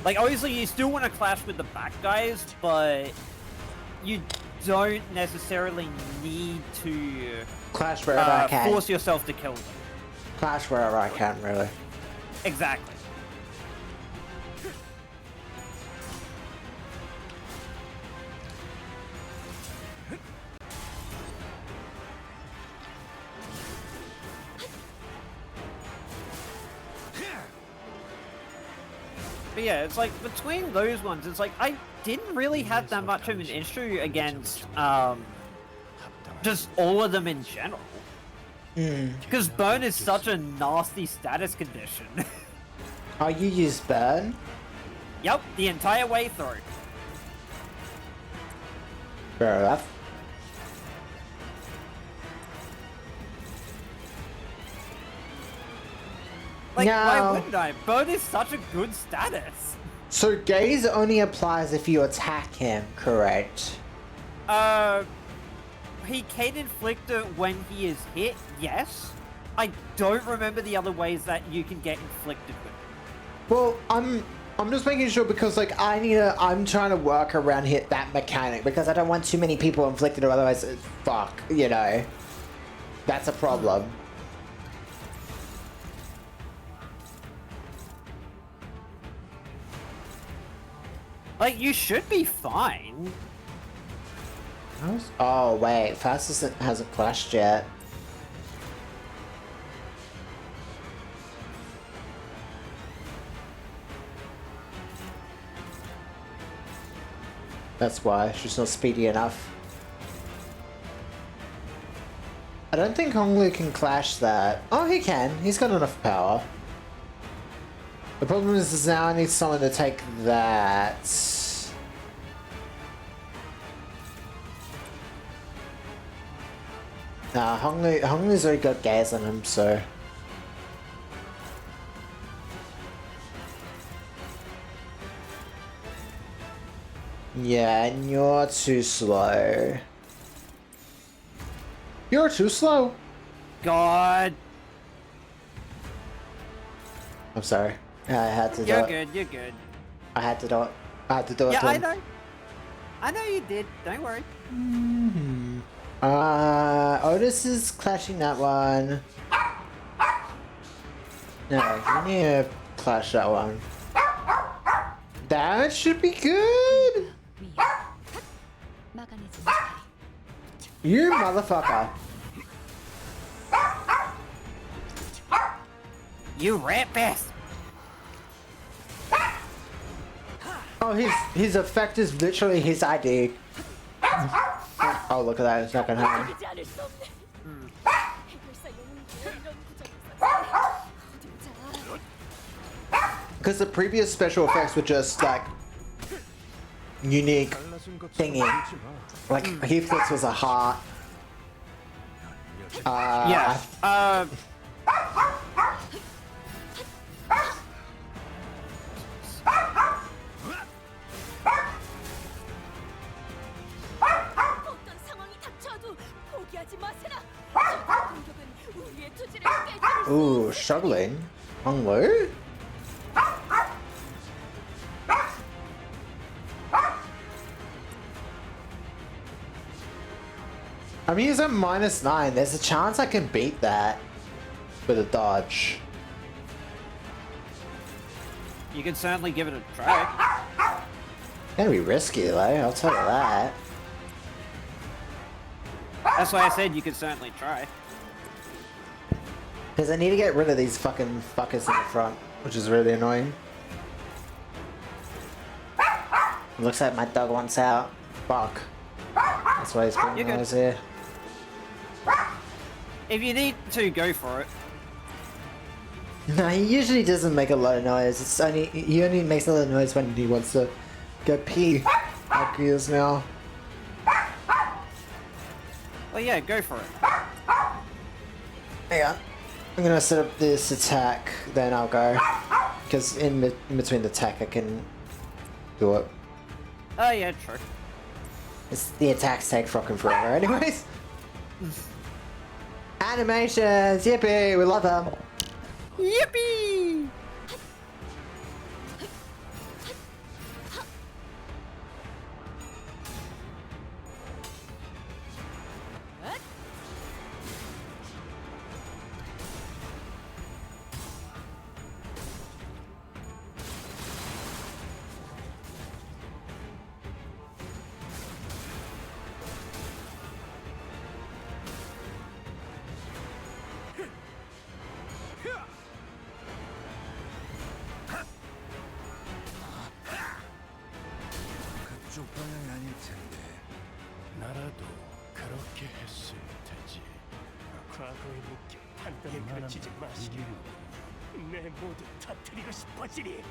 Like, obviously you still want to clash with the back guys, but you don't necessarily need to Clash wherever I can. force yourself to kill them. Clash wherever I can, really. Exactly. But yeah, it's like, between those ones, it's like, I didn't really have that much of an issue against, just all of them in general. Because burn is such a nasty status condition. Oh, you use burn? Yep, the entire way through. Fair enough. Like, why No. wouldn't I? Burn is such a good status. So gaze only applies if you attack him, correct? He can inflict it when he is hit, yes. I don't remember the other ways that you can get inflicted with it. Well, I'm just making sure because like I'm trying to work around hit that mechanic because I don't want too many people inflicted or otherwise fuck, you know. That's a problem. Like, you should be fine. Oh wait, fastest hasn't clashed yet. That's why she's not speedy enough. I don't think Honglu can clash that. Oh, he can. He's got enough power. The problem is now I need someone to take that. Nah, Honglu's already got gas on him, so... Yeah, and you're too slow. You're too slow. God. I'm sorry. I had to do You're it. good, you're good. I had to do it. I had to do it Yeah, to I him. know. I know you did. Don't worry. Otis is clashing that one. No, you need to clash that one. That should be good. 막아내지 못하리. You motherfucker. You rat bastard. Oh, his effect is literally his ID. Oh, look at that. It's not gonna happen. 이기지 않을 수 없네. 해결사 영웅이여 이런 구절을 썼지. 어둠자. Because the previous special effects were just like unique thingy. Like Heathcliff's was a heart. Yeah. 어떤 상황이 닥쳐도 포기하지 마세라. 저 공격은 우리의 투지를 깨뜨릴 수 Ooh, struggling. Honglu? I mean, he's at -9. There's a chance I can beat that with a dodge. You can certainly give it a try. Gonna be risky though, I'll tell you that. That's why I said you could certainly try. Because I need to get rid of these fucking fuckers in the front, which is really annoying. Looks like my dog wants out. Fuck. That's why he's putting You're good. those here. If you need to, go for it. No, he usually doesn't make a lot of noise. It's only he only makes a lot of noise when he wants to go pee. Like he is now. Well, yeah, go for it. Hang on. I'm gonna set up this attack, then I'll go. Because in between the attack, I can do it. Oh, yeah, true. The attacks take fucking forever, anyways. Animations, yippee, we love them. Yippee! 그쪽 방향이 아닐 텐데. 나라도 그렇게 했을 테지. 과거의 목격 단단히 그치지 마시길. 내 모두 터뜨리고 싶어지리.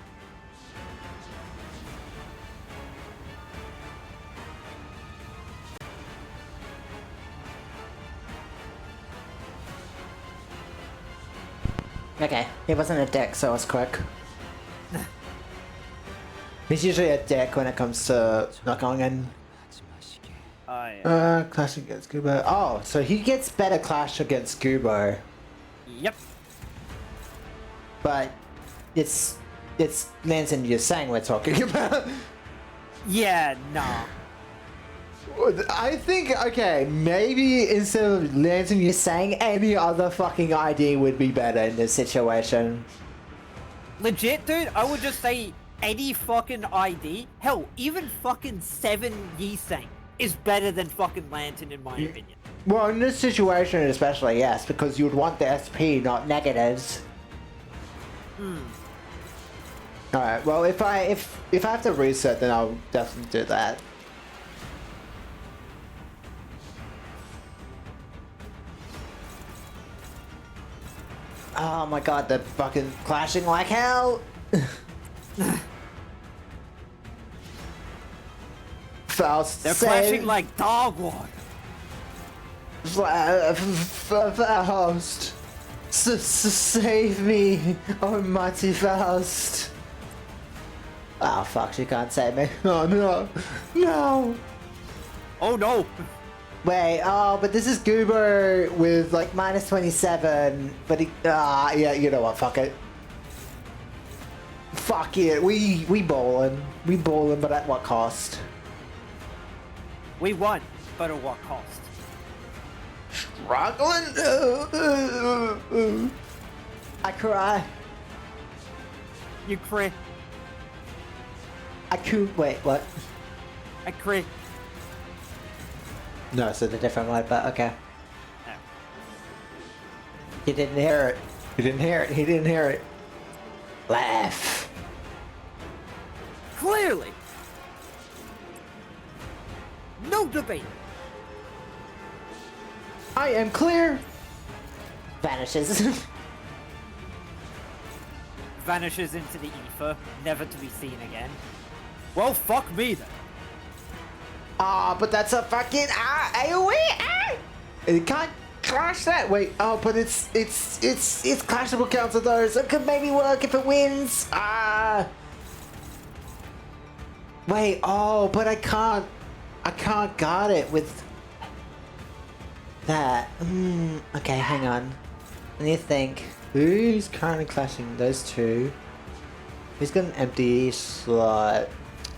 Okay, he wasn't a dick, so it was quick. He's usually a dick when it comes to not going in. Oh, yeah. Clash against Gubo. Oh, so he gets better clash against Gubo, Yep. but it's Lanson you're saying we're talking about. Yeah, nah. I think, okay, maybe instead of Lanson you're saying any other fucking ID would be better in this situation. Legit, dude, I would just say any fucking ID, hell, even fucking 7 Yiseng is better than fucking Lantern in my opinion. Well, in this situation especially, yes, because you would want the SP, not negatives. Alright, well, if I have to reset, then I'll definitely do that. Oh my god, they're fucking clashing like hell! Faust, They're clashing like dog water. Faust, save me, almighty Faust. Oh fuck, she can't save me. Oh no, no. Oh no. Wait, oh, but this is Goober with like minus 27, but he, yeah, you know what, fuck it. Fuck it, we bowling, but at what cost? We won, but at what cost? Struggling? I cry. You crit. I could, wait, what? I crit. No, it's a different one, but okay. No. He didn't hear it. He didn't hear it. He didn't hear it. Laugh. Clearly. No debate. I am clear. Vanishes. Vanishes into the ether, never to be seen again. Well, fuck me then. Ah, but that's a fucking AoE. It can't clash that. Wait, oh, but it's clashable counter though, so it could maybe work if it wins. Wait, oh, but I can't guard it with that. Okay, hang on. I need to think. Who's currently clashing those two? Who's got an empty slot?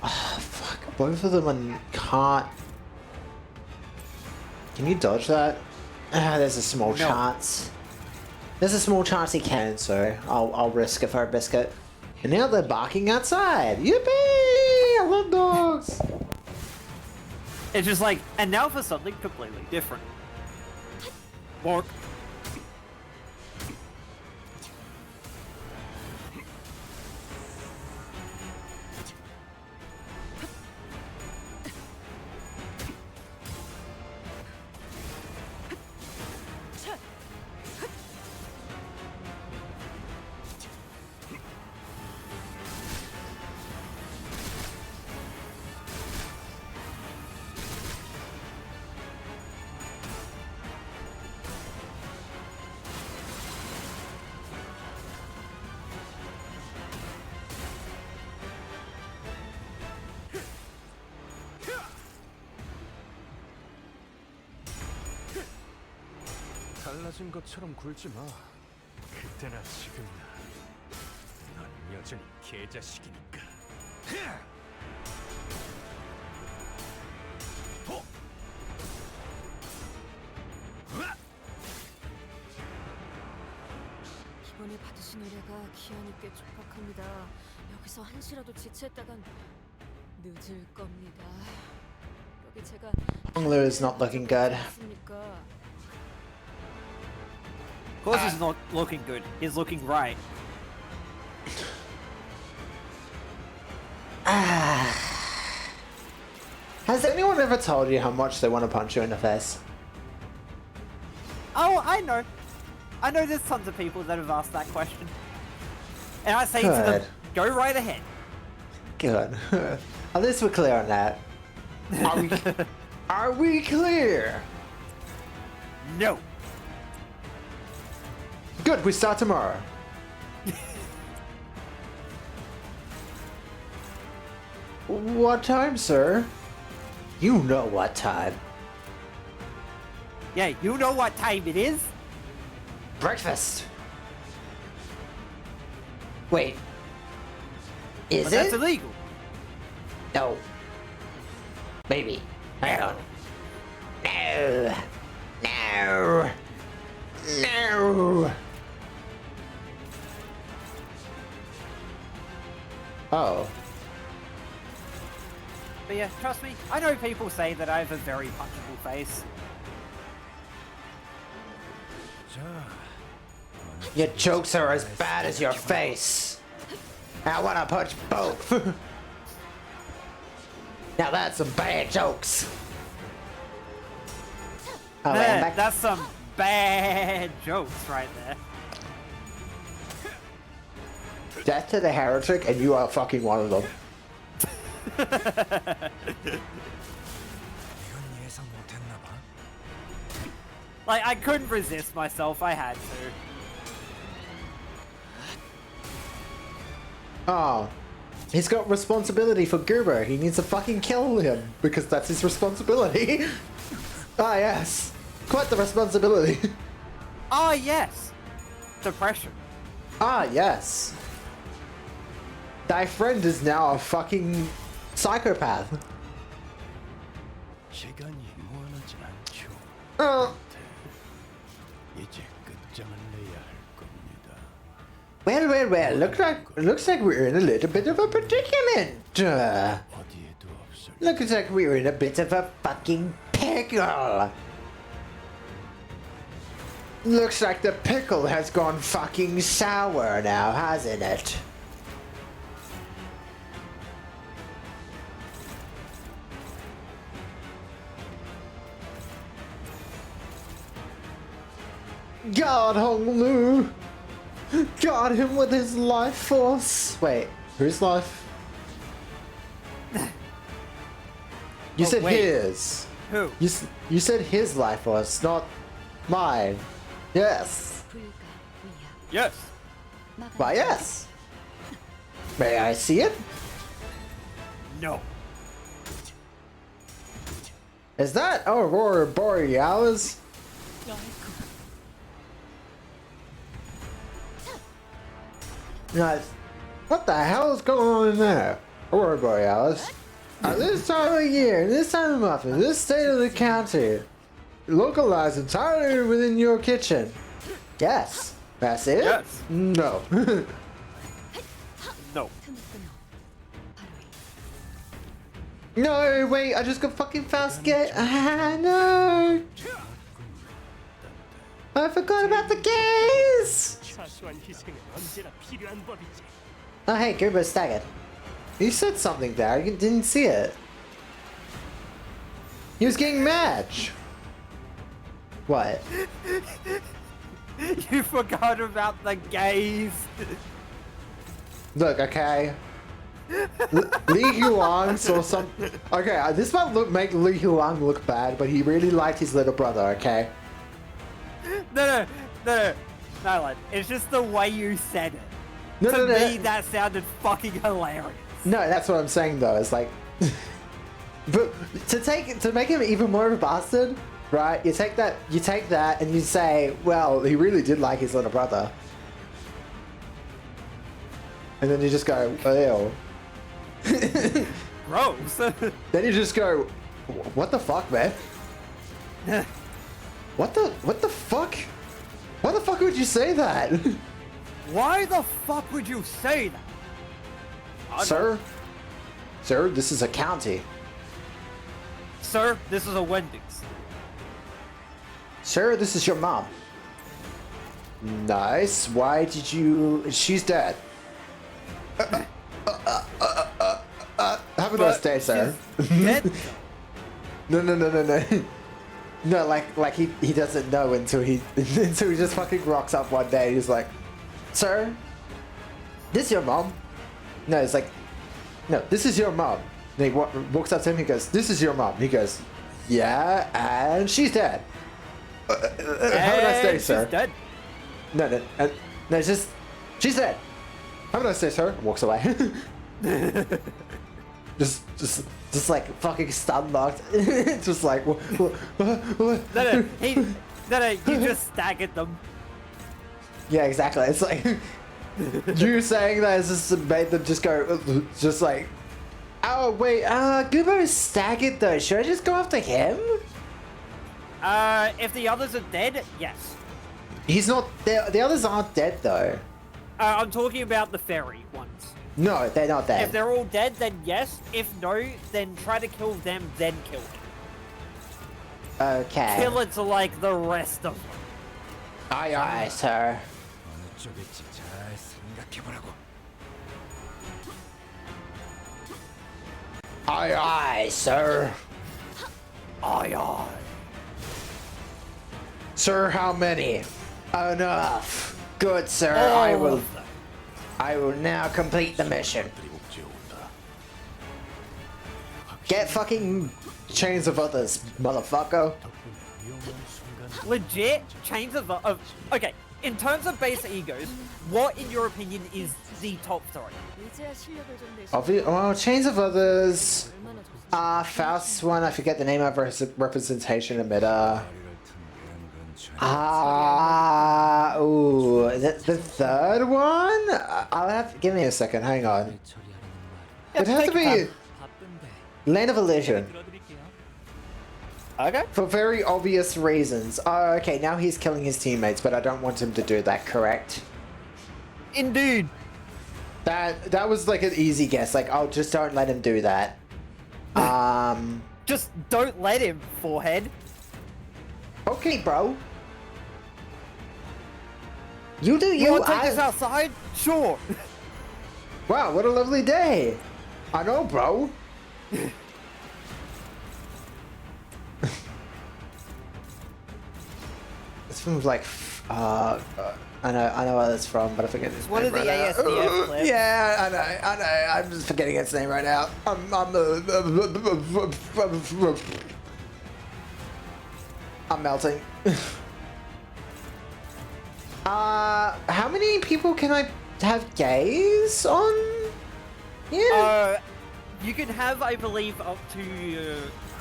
Oh, fuck. Both of them can't. Can you dodge that? There's a small chance. There's a small chance he can, so I'll risk it for a biscuit. And now they're barking outside. Yippee! I love dogs! It's just like, and now for something completely different. Mark. 달라진 것처럼 굴지 마. 그때나 지금이나 넌 여전히 개자식이니까. 이번에 받으신 의뢰가 기한이 꽤 촉박합니다. 여기서 한시라도 지체했다간 늦을 겁니다. 여기 제가 Lu is not looking good. Of course he's not looking good. He's looking right. Has anyone ever told you how much they want to punch you in the face? Oh, I know. I know there's tons of people that have asked that question. And I say to them, go right ahead. Good. At least we're clear on that. Are we clear? No. Good, we start tomorrow. What time, sir? You know what time. Yeah, you know what time it is? Breakfast. Wait. Is But it? that's illegal. No. Maybe. Hang on. No. No. No. Oh. But yeah, trust me, I know people say that I have a very punchable face. Your jokes are as bad as your face. I wanna punch both. Now that's some bad jokes. Oh, wait, I'm Man, back. that's some bad jokes right there. Death to the heretic, and you are fucking one of them. Like, I couldn't resist myself, I had to. Oh. He's got responsibility for Goober. He needs to fucking kill him, because that's his responsibility. Ah, yes. Quite the responsibility. Ah, yes. Depression. Ah, yes. Thy friend is now a fucking psychopath. Oh. Well. Looks like we're in a little bit of a predicament. Looks like we're in a bit of a fucking pickle. Looks like the pickle has gone fucking sour now, hasn't it? God, Hong Lu! Got him with his life force! Wait, whose life? You said wait. his. Who? You said his life force, not mine. Yes. Yes. Why, yes. May I see it? No. Is that Aurora Borealis? No, what the hell is going on in there? Aurora Borealis. At this time of year, this time of month, in this state of the county, localized entirely within your kitchen. Yes. That's it? Yes. No. No. No, wait, I just got fucking fast get. Ah, no. I forgot about the gays. Oh, hey, Goober staggered. You said something there, I didn't see it. He was getting mad. What? You forgot about the gays. Look, okay. Li Huang saw some. Okay, this might make Li Huang look bad, but he really liked his little brother. Okay. No, lad. It's just the way you said it. No, to no, no. me, that sounded fucking hilarious. No, that's what I'm saying though. It's like, but to make him even more of a bastard, right? You take that, and you say, well, he really did like his little brother, and then you just go, ew. Gross. Then you just go, what the fuck, man? What the fuck? Why the fuck would you say that? Why the fuck would you say that? Sir, this is a county. Sir, this is a Wendy's. Sir, this is your mom. Nice. Why did you? She's dead. Have a nice day, sir. Dead? No. No, like he doesn't know until he just fucking rocks up one day. He's like, sir, this your mom? No, it's like, no, this is your mom. And he walks up to him. He goes, this is your mom. He goes, yeah, and she's dead. Have a nice day, sir. She's dead. No, it's just, she's dead. Have a nice day, sir. Walks away. just like fucking stun locked. Just like, what? No, you just staggered them. Yeah, exactly. It's like you saying that has just made them just go, just like, oh wait, Goobo is staggered though. Should I just go after him? If the others are dead, yes. He's not. The others aren't dead though. I'm talking about the fairy ones. No, they're not If dead. they're all dead, then yes. If no, then try to kill them, then kill him. Okay. Kill it to like the rest of them. Aye, aye, sir. Aye, aye, sir. Aye, aye. Sir, how many? Enough. Good, sir. All I will now complete the mission. Get fucking chains of others, motherfucker. Legit chains of okay. In terms of base egos, what in your opinion is the top 3? Well, chains of others. Faust's one. I forget the name of representation emitter. Ooh, the third one? I'll have. Give me a second. Hang on. It'd have to be Land of Illusion. Okay. For very obvious reasons. Oh, okay, now he's killing his teammates, but I don't want him to do that, correct? Indeed. That was like an easy guess. Like, oh, just don't let him do that. Just don't let him, forehead. Okay, bro. You do You you. want to take this outside? Sure. Wow, what a lovely day. I know, bro. It's from like, I know where it's from, but I forget its One name of the right now. ASDF clips. Yeah, I know. I'm just forgetting its name right now. I'm melting. How many people can I have gaze on? Yeah. You can have, I believe, up to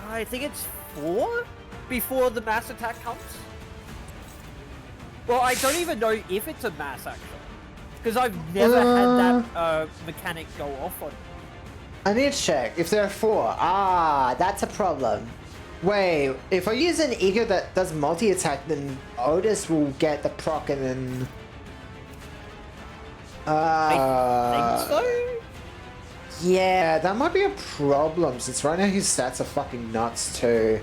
I think it's 4 before the mass attack comes. Well, I don't even know if it's a mass actually, because I've never had that mechanic go off on. I need to check if there are 4. That's a problem. Wait, if I use an ego that does multi-attack, then Otis will get the proc and then... I think so? Yeah, that might be a problem, since right now his stats are fucking nuts too.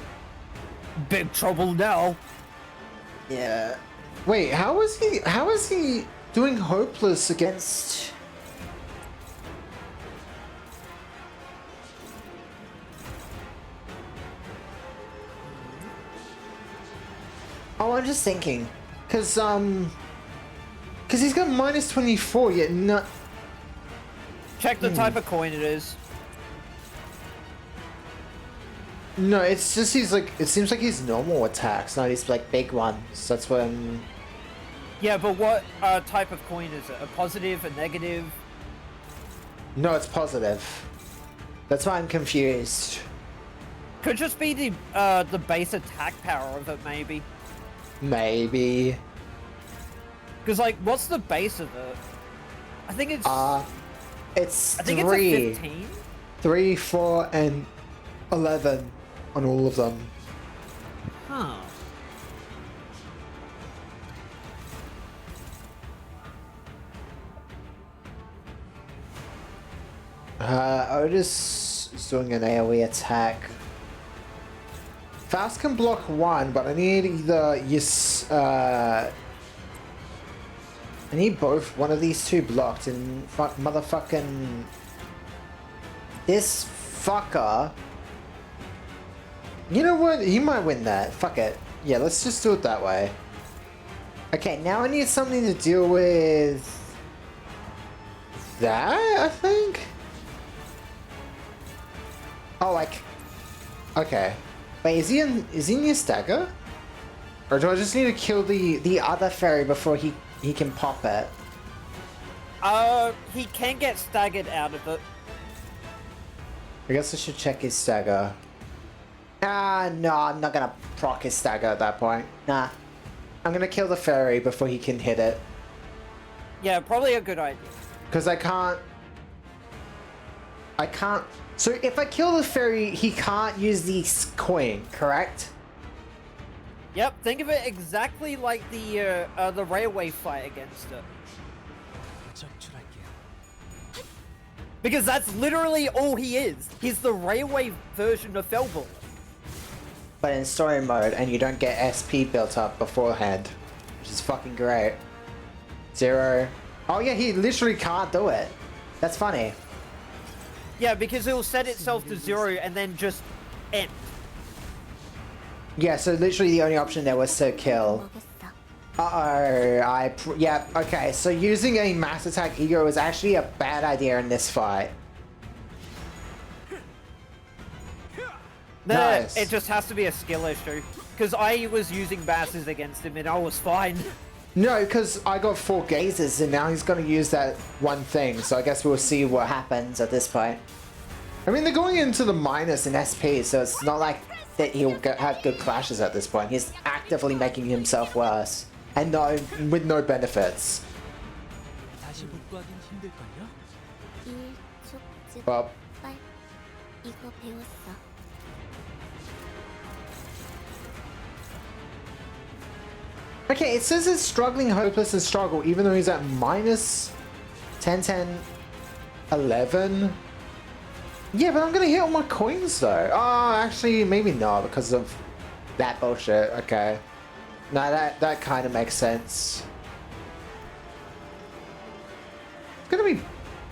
Big trouble now. Yeah. Wait, how is he doing hopeless against... Oh, I'm just thinking, cause he's got minus 24 yet not. Check the type of coin it is. No, it's just he's like. It seems like he's normal attacks, not his like big ones. That's when. Yeah, but what type of coin is it? A positive, a negative? No, it's positive. That's why I'm confused. Could just be the base attack power of it, maybe. Maybe. Because like, what's the base of it? I think it's. It's I think 3. it's a 15. 3, 4, and 11 on all of them. Huh. Otis is doing an AoE attack. Faust can block 1, but I need either I need both one of these 2 blocked, and motherfucking this fucker. You know what? He might win that. Fuck it. Yeah, let's just do it that way. Okay, now I need something to deal with that, I think. Oh, okay. Wait, is he in your stagger? Or do I just need to kill the other fairy before he can pop it? He can get staggered out of it. I guess I should check his stagger. No, I'm not gonna proc his stagger at that point. Nah. I'm gonna kill the fairy before he can hit it. Yeah, probably a good idea. Because I can't... So if I kill the fairy, he can't use the coin, correct? Yep, think of it exactly like the railway fight against it. 적출할게요. Because that's literally all he is. He's the railway version of Felball. But in story mode, and you don't get SP built up beforehand, which is fucking great. 0. Oh yeah, he literally can't do it. That's funny. Yeah, because it will set itself to 0 and then just end. Yeah, so literally the only option there was to kill. Uh-oh, yeah, okay, so using a mass attack ego was actually a bad idea in this fight. No, Nice. it just has to be a skill issue. Because I was using masses against him and I was fine. No, because I got 4 gazes and now he's going to use that one thing, so I guess we'll see what happens at this point. I mean, they're going into the minus in SP, so it's not like that he'll have good clashes at this point. He's actively making himself worse. And no, with no benefits. 다시 복구하긴 힘들걸요? Well, 이거 배웠어. okay, it says it's struggling, hopeless, and struggle, even though he's at minus 10, 10, 11. Yeah, but I'm gonna hit all my coins though. Oh, actually, maybe not because of that bullshit. Okay. No, that kind of makes sense. It's gonna be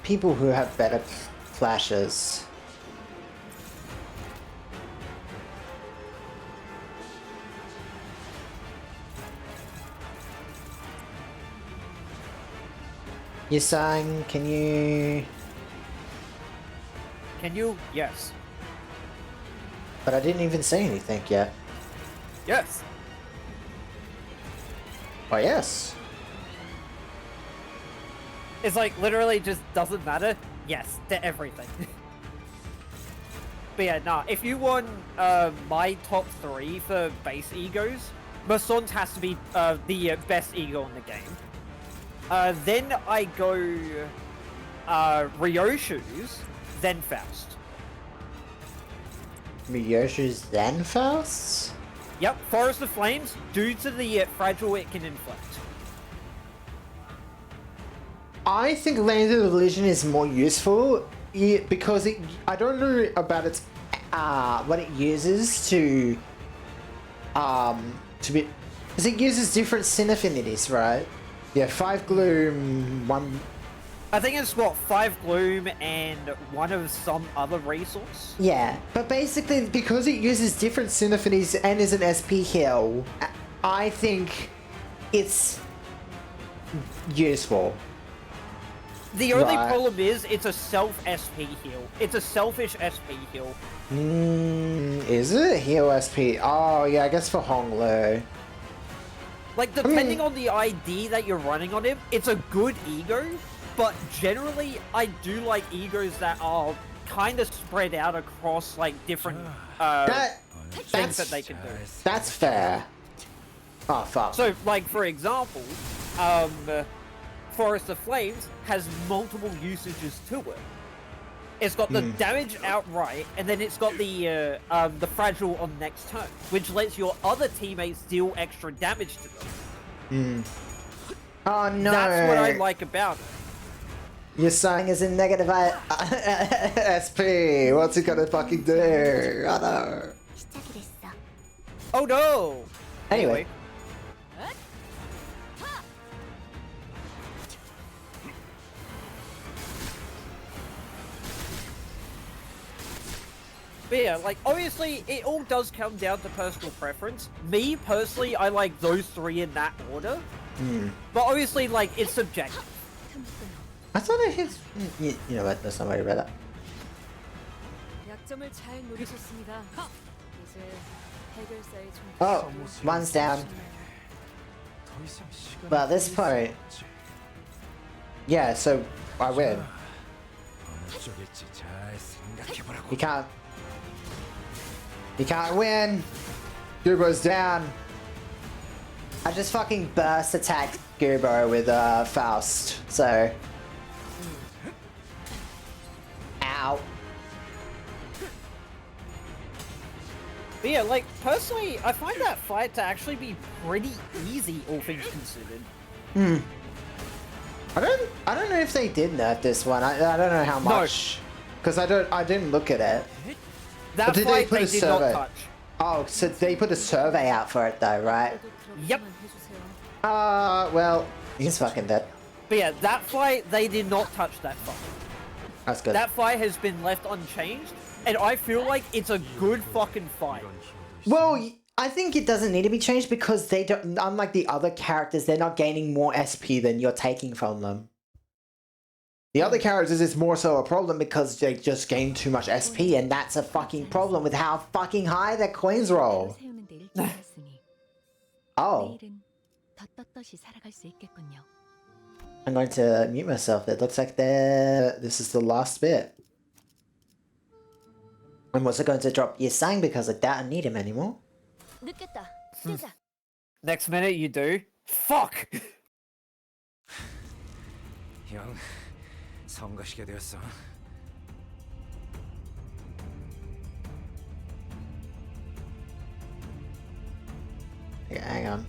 people who have better flashes. Yusang, can you... Can you? Yes. But I didn't even say anything yet. Yes. Oh, yes. It's like literally just doesn't matter. Yes, to everything. But yeah, nah, if you want my top 3 for base egos, Mason's has to be the best ego in the game. Then I go Ryoshu's, then Faust. Ryoshu's then Faust? Yep, Forest of Flames, due to the fragile it can inflict. I think Land of Illusion is more useful because I don't know about its what it uses to be, because it uses different sin affinities, right? Yeah, 5 gloom, 1. I think it's what, 5 gloom and 1 of some other resource. Yeah, but basically because it uses different sin affinities and is an SP heal, I think it's useful. The only Right. problem is it's a self SP heal. It's a selfish SP heal. Is it heal SP? Oh yeah, I guess for Honglu. Like, depending on the ID that you're running on him, it's a good ego, but generally, I do like egos that are kind of spread out across, like, different things that they can do. That's fair. Oh, fuck. So, like, for example, Forest of Flames has multiple usages to it. It's got the damage outright, and then it's got the fragile on next turn, which lets your other teammates deal extra damage to them. Oh no. That's what I like about it. Your song is in negative SP. What's it gonna fucking do? Oh no. 시작이랬어. Oh no! Anyway. But yeah, like, obviously, it all does come down to personal preference. Me, personally, I like those 3 in that order. But obviously, like, it's subjective. I thought it hit. You know what? Let's not worry about that. 약점을 잘 노리셨습니다. 이제 해결사의 좀 Oh, one's down. Well, at this point. Yeah, so I win. You can't. You can't win. Gubo's down. I just fucking burst attacked Gubo with Faust, so. Ow. But yeah, like, personally, I find that fight to actually be pretty easy, all things considered. I don't know if they did nerf this one. I don't know how much. Because I didn't look at it. That did fight they they put a did survey? not touch. Oh, so they put a survey out for it though, right? Yep. Well, he's fucking dead. But yeah, that fight, they did not touch that fight. That's good. That fight has been left unchanged, and I feel like it's a good fucking fight. Well, I think it doesn't need to be changed because they don't, unlike the other characters, they're not gaining more SP than you're taking from them. The other characters is more so a problem because they just gain too much SP, and that's a fucking problem with how fucking high their coins roll. Oh. I'm going to mute myself. It looks like this is the last bit. I'm also going to drop Yesang because I doubt I need him anymore. Next minute you do. Fuck! 형, 성가시게 되었어. Okay, hang on.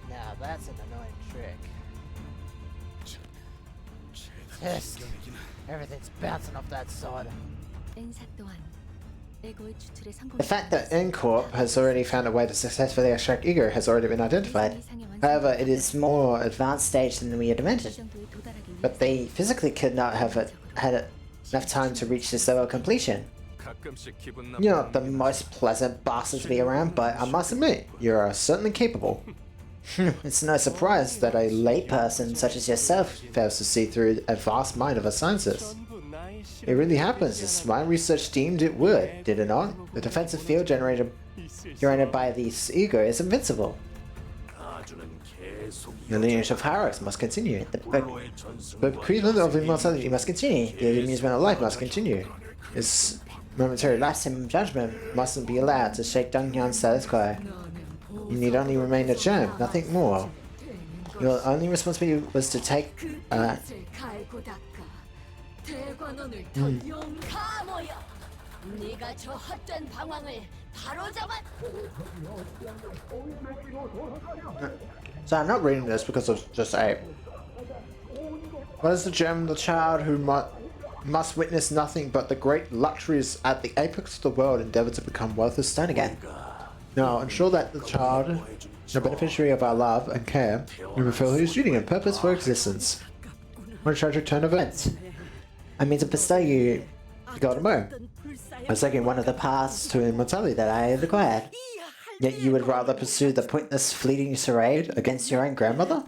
Now that's an annoying trick. Yes. Everything's bouncing off that side. The fact that N-Corp has already found a way to successfully extract ego has already been identified. However, it is more advanced stage than we had imagined. But they physically could not have had enough time to reach this level of completion. You're not the most pleasant bastard to be around, but I must admit, you are certainly capable. It's no surprise that a layperson such as yourself fails to see through a vast mind of a scientist. It really happens, as my research deemed it would, did it not? The defensive field generated by this ego is invincible. The lineage of Hyrax must continue. The bequeathment of immortality must continue. The amusement of life must continue. This momentary lapse in judgment mustn't be allowed to shake Donghyun's status quo. You need only remain a gem, nothing more. Your only responsibility was to take... So I'm not reading this because of just a... What is the gem, the child who must witness nothing but the great luxuries at the apex of the world endeavor to become worthless stone again? Now, ensure that the child, the beneficiary of our love and care, will fulfill his duty and purpose for existence. What a tragic turn of events. I mean to bestow you the golden bow, a second one of the paths to immortality that I had acquired. Yet you would rather pursue the pointless fleeting charade against your own grandmother?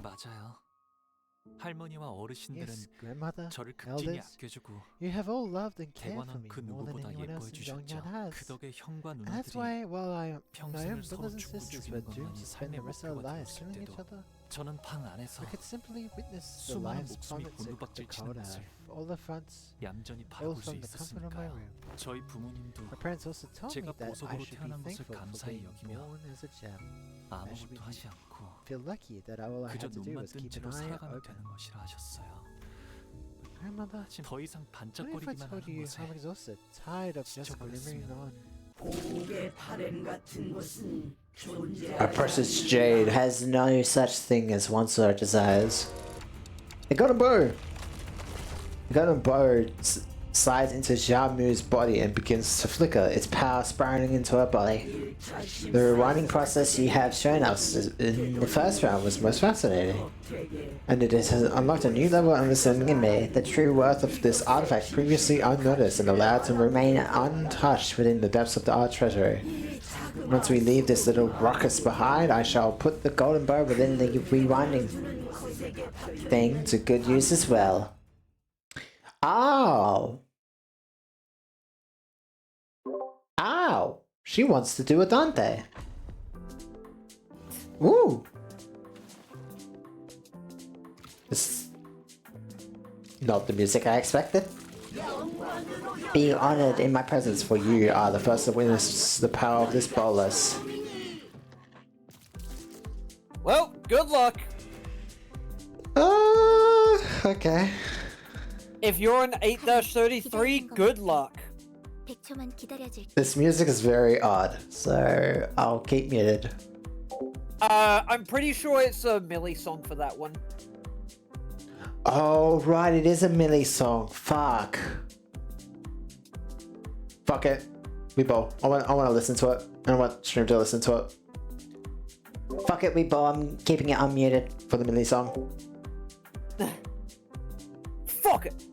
Yes, grandmother, elders, you have all loved and cared for me more than anyone else in Dongyan has. And that's why, while my own brothers and sisters were doomed to spend the rest of their lives killing each other, we could simply witness the lives plummet to the cold earth. All the fronts, all from the comfort of my room. My parents also told me that I should be thankful for being born as a gem. I should feel lucky that all I had to do was keep an eye open. Grandmother, what if I told you I'm exhausted, tired of just glimmering on? A precious jade has no such thing as wants or desires. I got a bow! The golden bow slides into Xiaomu's body and begins to flicker, its power spiraling into her body. The rewinding process you have shown us in the first round was most fascinating, and it has unlocked a new level of understanding in me, the true worth of this artifact previously unnoticed and allowed to remain untouched within the depths of the art treasury. Once we leave this little ruckus behind, I shall put the golden bow within the rewinding thing to good use as well. Ow! Ow! She wants to do a Dante. Ooh! It's not the music I expected. Be honored in my presence, for you are the first to witness the power of this bolus. Well, good luck. Okay. If you're an 8-33, good luck. 100초만 기다려줄게. This music is very odd, so I'll keep muted. I'm pretty sure it's a Millie song for that one. Oh, right, it is a Millie song. Fuck. Fuck it. Weebo. I want to listen to it. I want stream to listen to it. Fuck it, Weebo. I'm keeping it unmuted for the Millie song. Fuck it.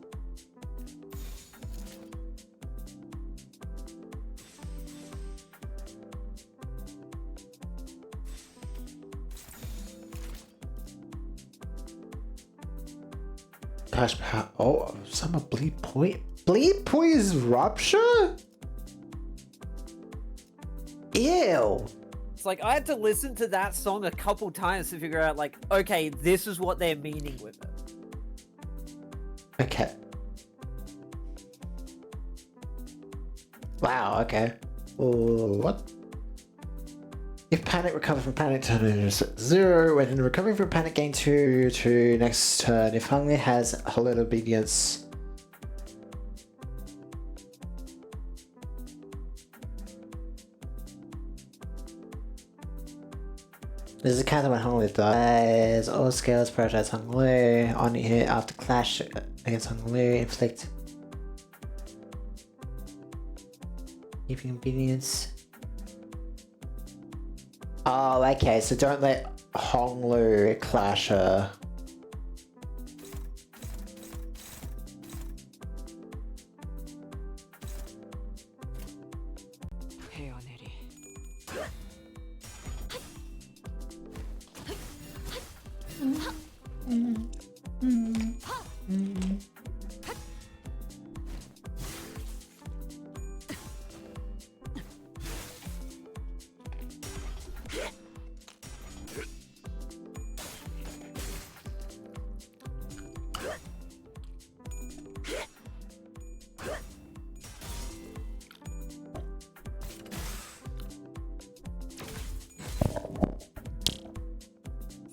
Gosh, oh, some bleed point. Bleed poise rupture? Ew. It's like I had to listen to that song a couple times to figure out, like, okay, this is what they're meaning with it. Okay. Wow, okay. What? If panic, recover from panic, turn into 0. When recovering from panic, gain 2 to next turn. If Hungry has hallowed obedience. This is a counter when Hungry dies. All scales prioritize Hungry. On hit after clash against Hungry, inflict. Keeping obedience. Oh, okay, so don't let Honglu clash her.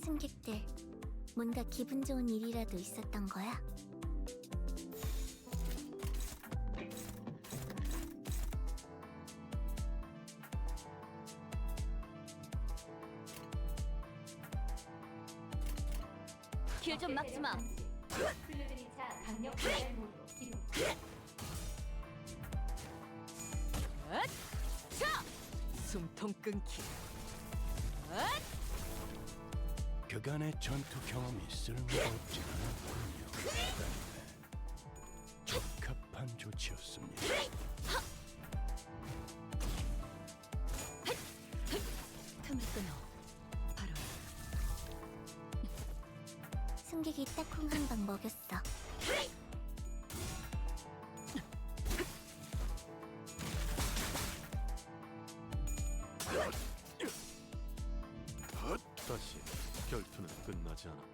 승객들, 뭔가 기분 좋은 일이라도 있었던 거야? 길 좀 막지 마. 자, 숨통 끊기. 그간의 전투 경험이 쓸모가 없진 않았군요. 적합한 조치였습니다. 틈을 끊어. 바로. 승객이 딱콩 한 방 먹였어. 다시 결투는 끝나지 않았다.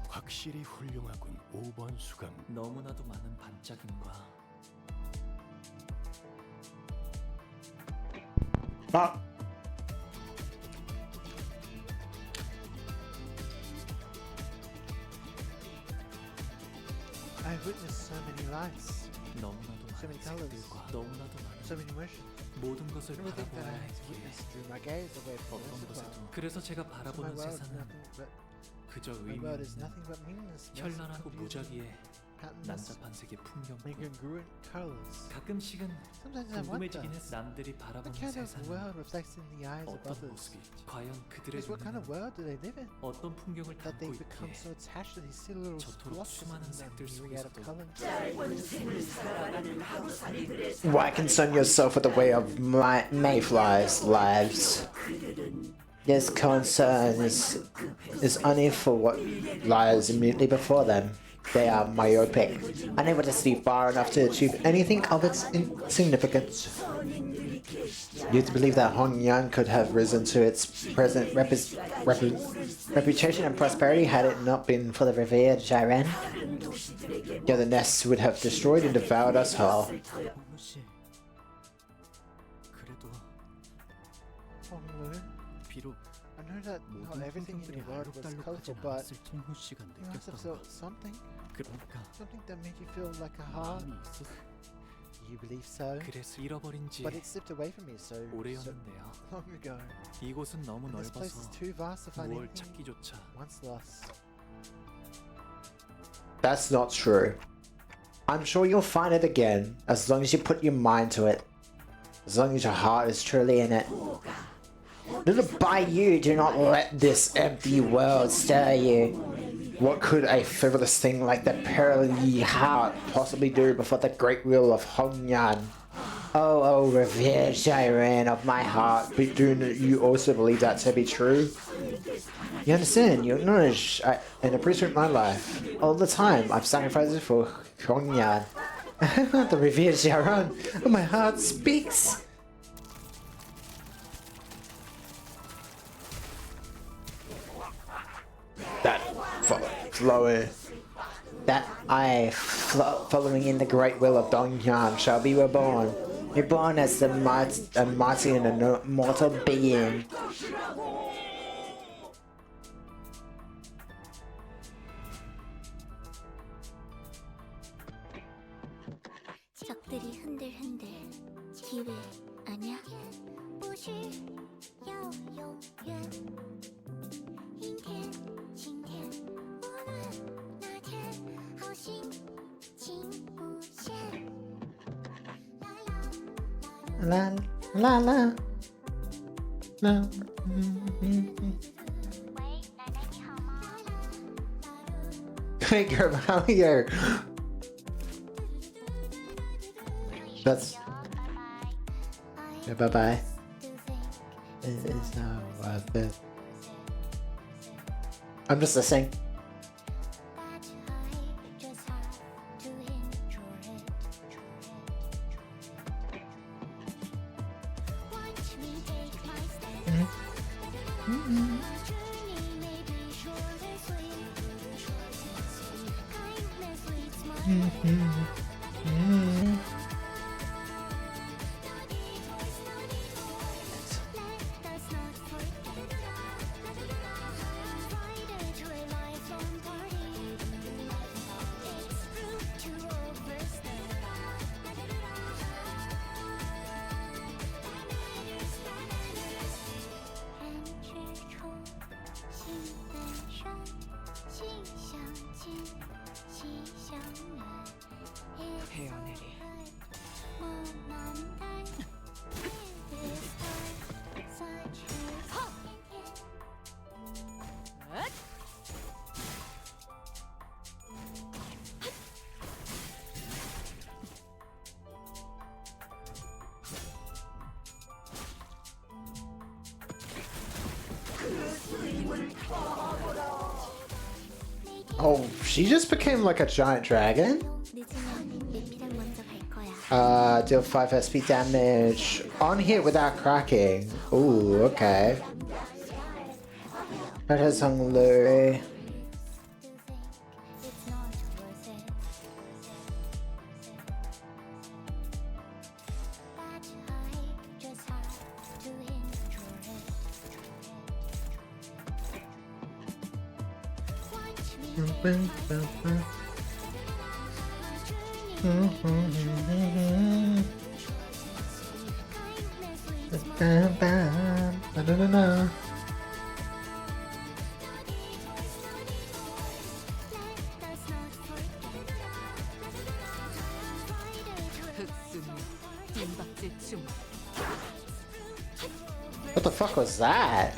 확실히 훌륭하군. 5번 수감. 너무나도 많은 반짝임과 Ah. I witnessed so many lights, 너무나도 so 많은 many colors, 색들과 너무나도 많은 so many emotions. 모든 것을 Everything that 바라보아야 I 했기에 witnessed through my gaze away from 어떤 this 곳에도 world. 그래서 제가 My 바라보는 world is 세상은 nothing but 그저 my 의미 world is 없는 nothing but meaningless, 현란하고 confusing 무작위의 patterns, 난잡한 색의 풍경뿐. incongruent colors. 가끔씩은 Sometimes I wonder, 궁금해지긴 했어. 남들이 what 바라보는 kind of 세상은 world reflects in the eyes of 어떤 others? 모습일지, 과연 그들의 Because what kind of 눈에는 world do they live in? 어떤 풍경을 That they 담고 become 있기에 so attached to these silly little 저토록 splotches 수많은 and 색들 myriad of 속에서도 colors. Why concern yourself with the way of mayflies' lives? Yes, concern is only for what lies immediately before them. They are myopic, unable to see far enough to achieve anything of its significance. You to believe that Hong Yan could have risen to its present reputation and prosperity had it not been for the revered Jiren? The other nests would have destroyed and devoured us whole. 씨, 그래도 Honglu, 비록 I know that not 모든 everything in 풍경들이 your world was 알록달록하지 colorful, but 않았을 통호 씨가 you must have 느꼈던 것. felt something, 그러니까 something that made you feel like a heart. 마음이 있었어. You believe so? 그래서 잃어버린 지 But it slipped away from me so 오래였는데요. long ago. 이곳은 너무 And this place is 넓어서 too vast to find 무얼 anything 찾기조차 once lost. That's not true. I'm sure you'll find it again, as long as you put your mind to it. As long as your heart is truly in it. Little by you, do not let this empty world stir you. What could a frivolous thing like the pearly heart possibly do before the great will of Hongyan? Oh, revered Shiren of my heart, but do you also believe that to be true? You understand, you acknowledge and appreciate my life. All the time, I've sacrificed it for Hongyan. The revered Shiren of my heart speaks. That flowing. That I, following in the great will of Dongyan, shall be reborn. Reborn as a mighty and an immortal being. 적들이 흔들흔들 기회 아냐? La la la la. Hey girl, how are you? That's yeah, bye bye. It's not worth it. I'm just listening. Oh, she just became like a giant dragon? Deal 5 SP damage on hit without cracking. Ooh, okay. That has Hung Lu. What the fuck was that?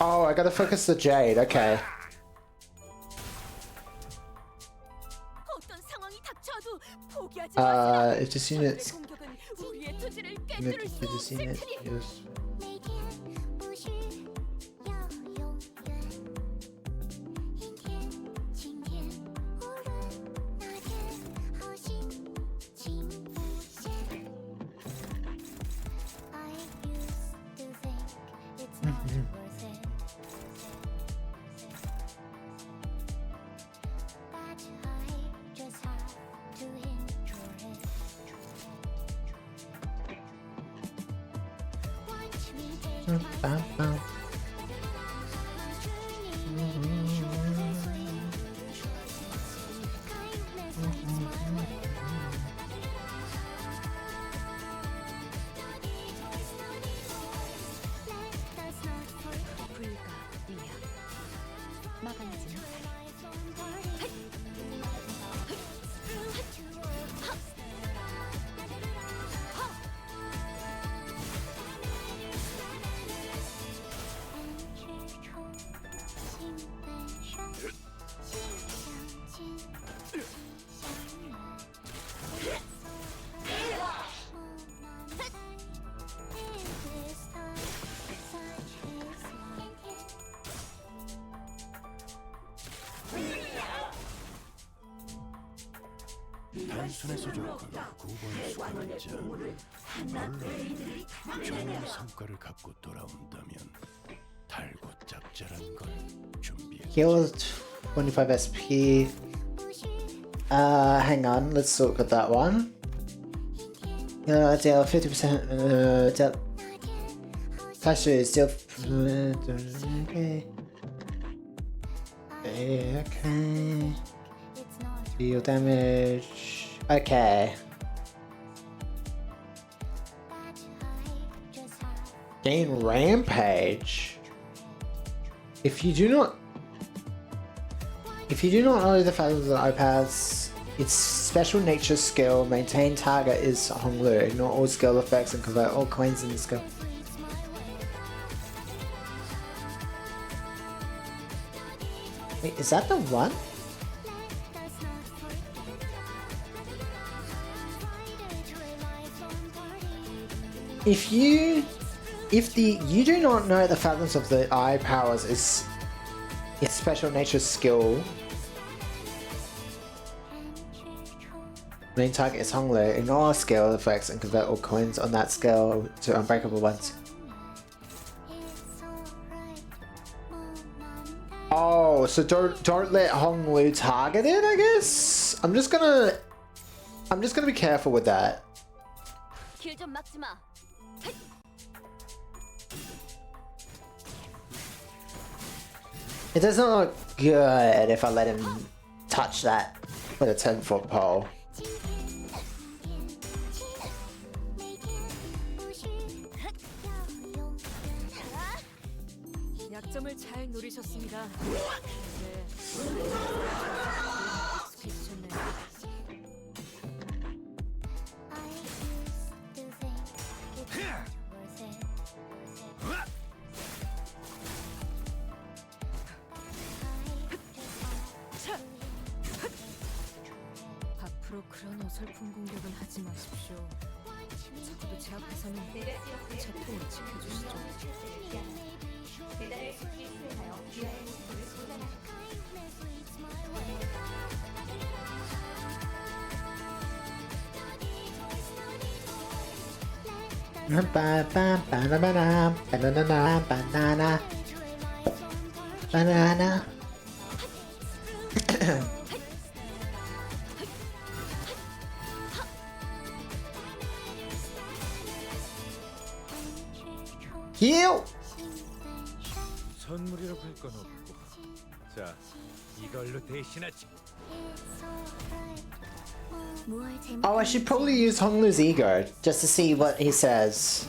Oh, I gotta focus the Jade, okay. If this unit's connected to this unit, yes. 불가위야. 막아내지 못하리. 단순해서 좋거나 9번 수감자 물론 좋은 성과를 갖고 돌아온다면 달고 짭짤한 걸 준비해. Heal 25 SP. Hang on, let's look at that one. Deal 50%. Flash is still. Okay. Okay. Deal damage. Okay. Gain rampage. If you do not know the fact that iPads, its special nature skill, maintain target is Honglu. Ignore all skill effects and convert all coins in the skill. Wait, is that the one? If you do not know the fathoms of the eye powers is its special nature skill. Main target is Honglu. Ignore skill effects and convert all coins on that skill to unbreakable ones. Oh, so don't let Honglu target it, I guess? I'm just gonna be careful with that. 길 좀 막지 마. It does not look good if I let him touch that with a 10-foot pole. 약점을 잘 노리셨습니다. 네. 앞으로 그런 어설픈 공격은 하지 마십시오. 적어도 제 앞에서는 제 통을 지켜주시죠. Banana. Heal. 선물이라고 할 건 없고. 자, 이걸로 대신하지. Oh, I should probably use Honglu's ego just to see what he says.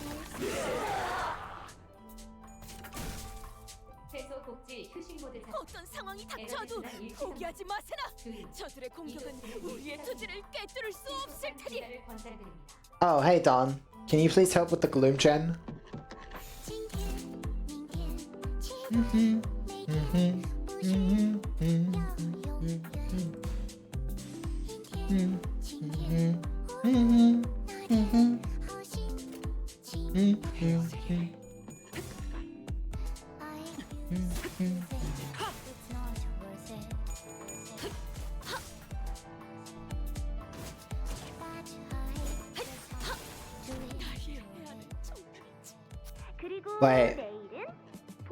어떤 상황이 닥쳐도 포기하지 마세나. 저들의 공격은 우리의 투지를 꿰뚫을 수 없을 테니. Oh, hey Don. Can you please help with the gloom gen? Wait.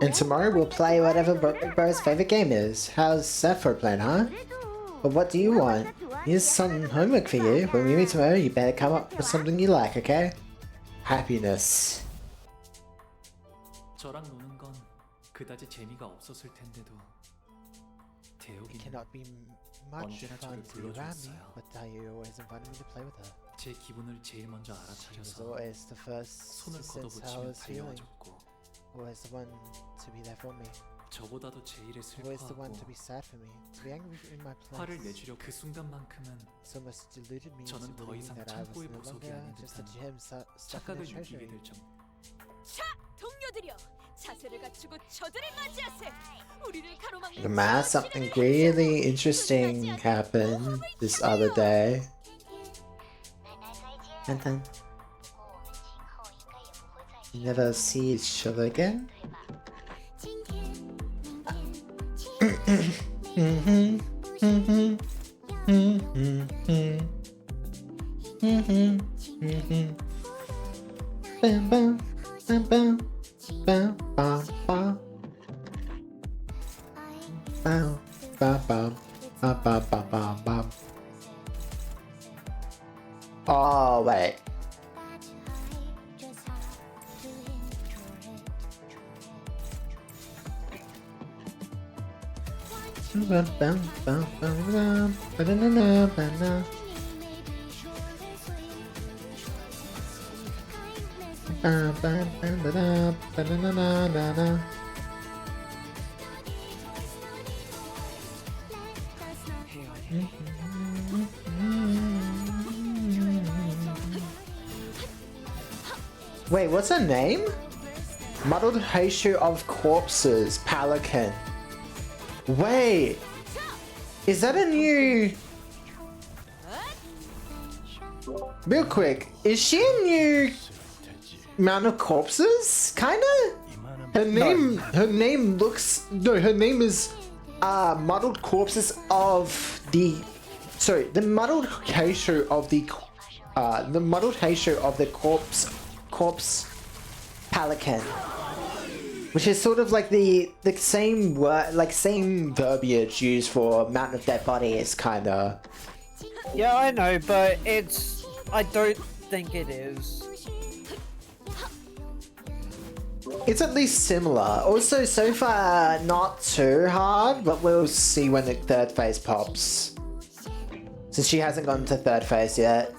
And tomorrow we'll play whatever Bro's favorite game is. How's Zephyr playing, huh? But what do you want? Here's some homework for you. When we meet tomorrow, you better come up with something you like, okay? Happiness. 저랑 노는 건 그다지 재미가 없었을 텐데도 It 대혁이는 cannot be much 언제나 fun 저를 to be around me, 불러주었어요. but you always invited me to play with her. 제 기분을 제일 먼저 She was 알아차려서 always the first to 손을 sense how I 걷어붙이며 was feeling. 달려와줬고 Always the one to be there for me. 저보다도 제 일에 Always the one to 슬퍼하고 be sad for me. To be angry in my 화를 place. 내주려 그 순간만큼은 So much deluded me into 저는 더 believing 이상 that I was 창고의 no 보석이 longer 아닌 just a 듯한 gem stuck in 착각을 a 느끼게 treasury. 될 정도. 자, 동료들이여, 자세를 갖추고 저들을 맞이하세. 우리를 가로막는 Ma, something really interesting happened this other day. And then you never see each other again. Bam bam bam bam bam bam bam. Bam bam bam bam bam bam bam bam. Oh wait. Bam bam bam bam bam banana banana. Bam bam bam banana banana banana. Wait, what's her name? Muddled Horseshoe of Corpses, Pelican. Wait, is that a new... Real quick, is she a new Mount of Corpses? Kinda? Her name looks... No, her name is Muddled Corpses of the... Sorry, the Muddled Horseshoe of the... the Muddled Horseshoe of the Corpse Pelican. Which is sort of like the same word, like same verbiage used for Mountain of Dead Bodies, kinda. Yeah, I know, but it's... I don't think it is. It's at least similar. Also, so far, not too hard, but we'll see when the third phase pops. Since she hasn't gone to third phase yet.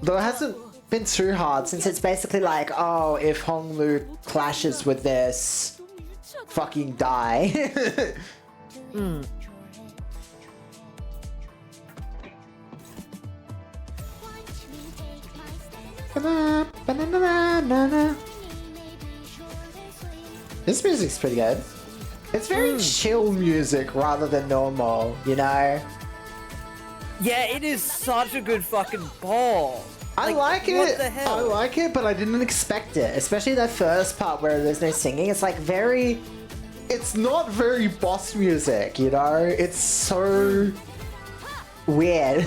Though it hasn't been too hard, since it's basically like, oh, if Honglu clashes with this, fucking die. This music's pretty good. It's very chill music rather than normal, you know? Yeah, it is such a good fucking ball. I like it. What the hell? I like it, but I didn't expect it. Especially that first part where there's no singing. It's like very... It's not very boss music, you know? It's so... weird.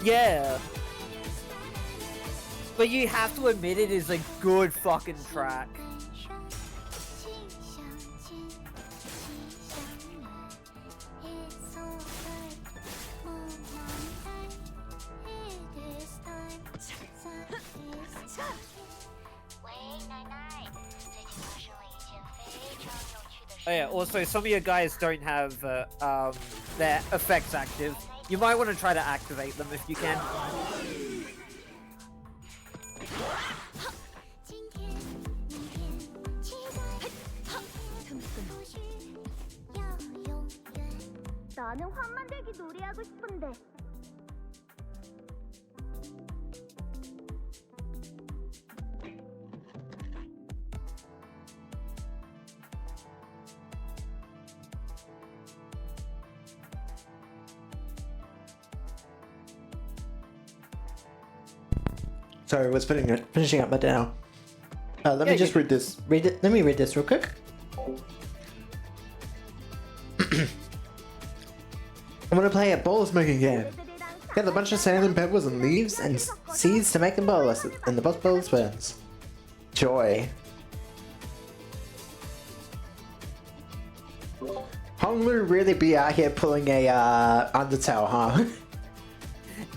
Yeah. But you have to admit it is a good fucking track. Oh yeah, also some of your guys don't have their effects active. You might want to try to activate them if you can. 나는 환만들기 놀이하고 싶은데. Sorry, I was finishing up my dinner. Let me just read this. Let me read this real quick. I'm gonna play a bowl smoking game. Get a bunch of sand and pebbles and leaves and seeds to make the bowl, and the boss bowl wins. Joy. Honglu really be out here pulling a Undertale, huh?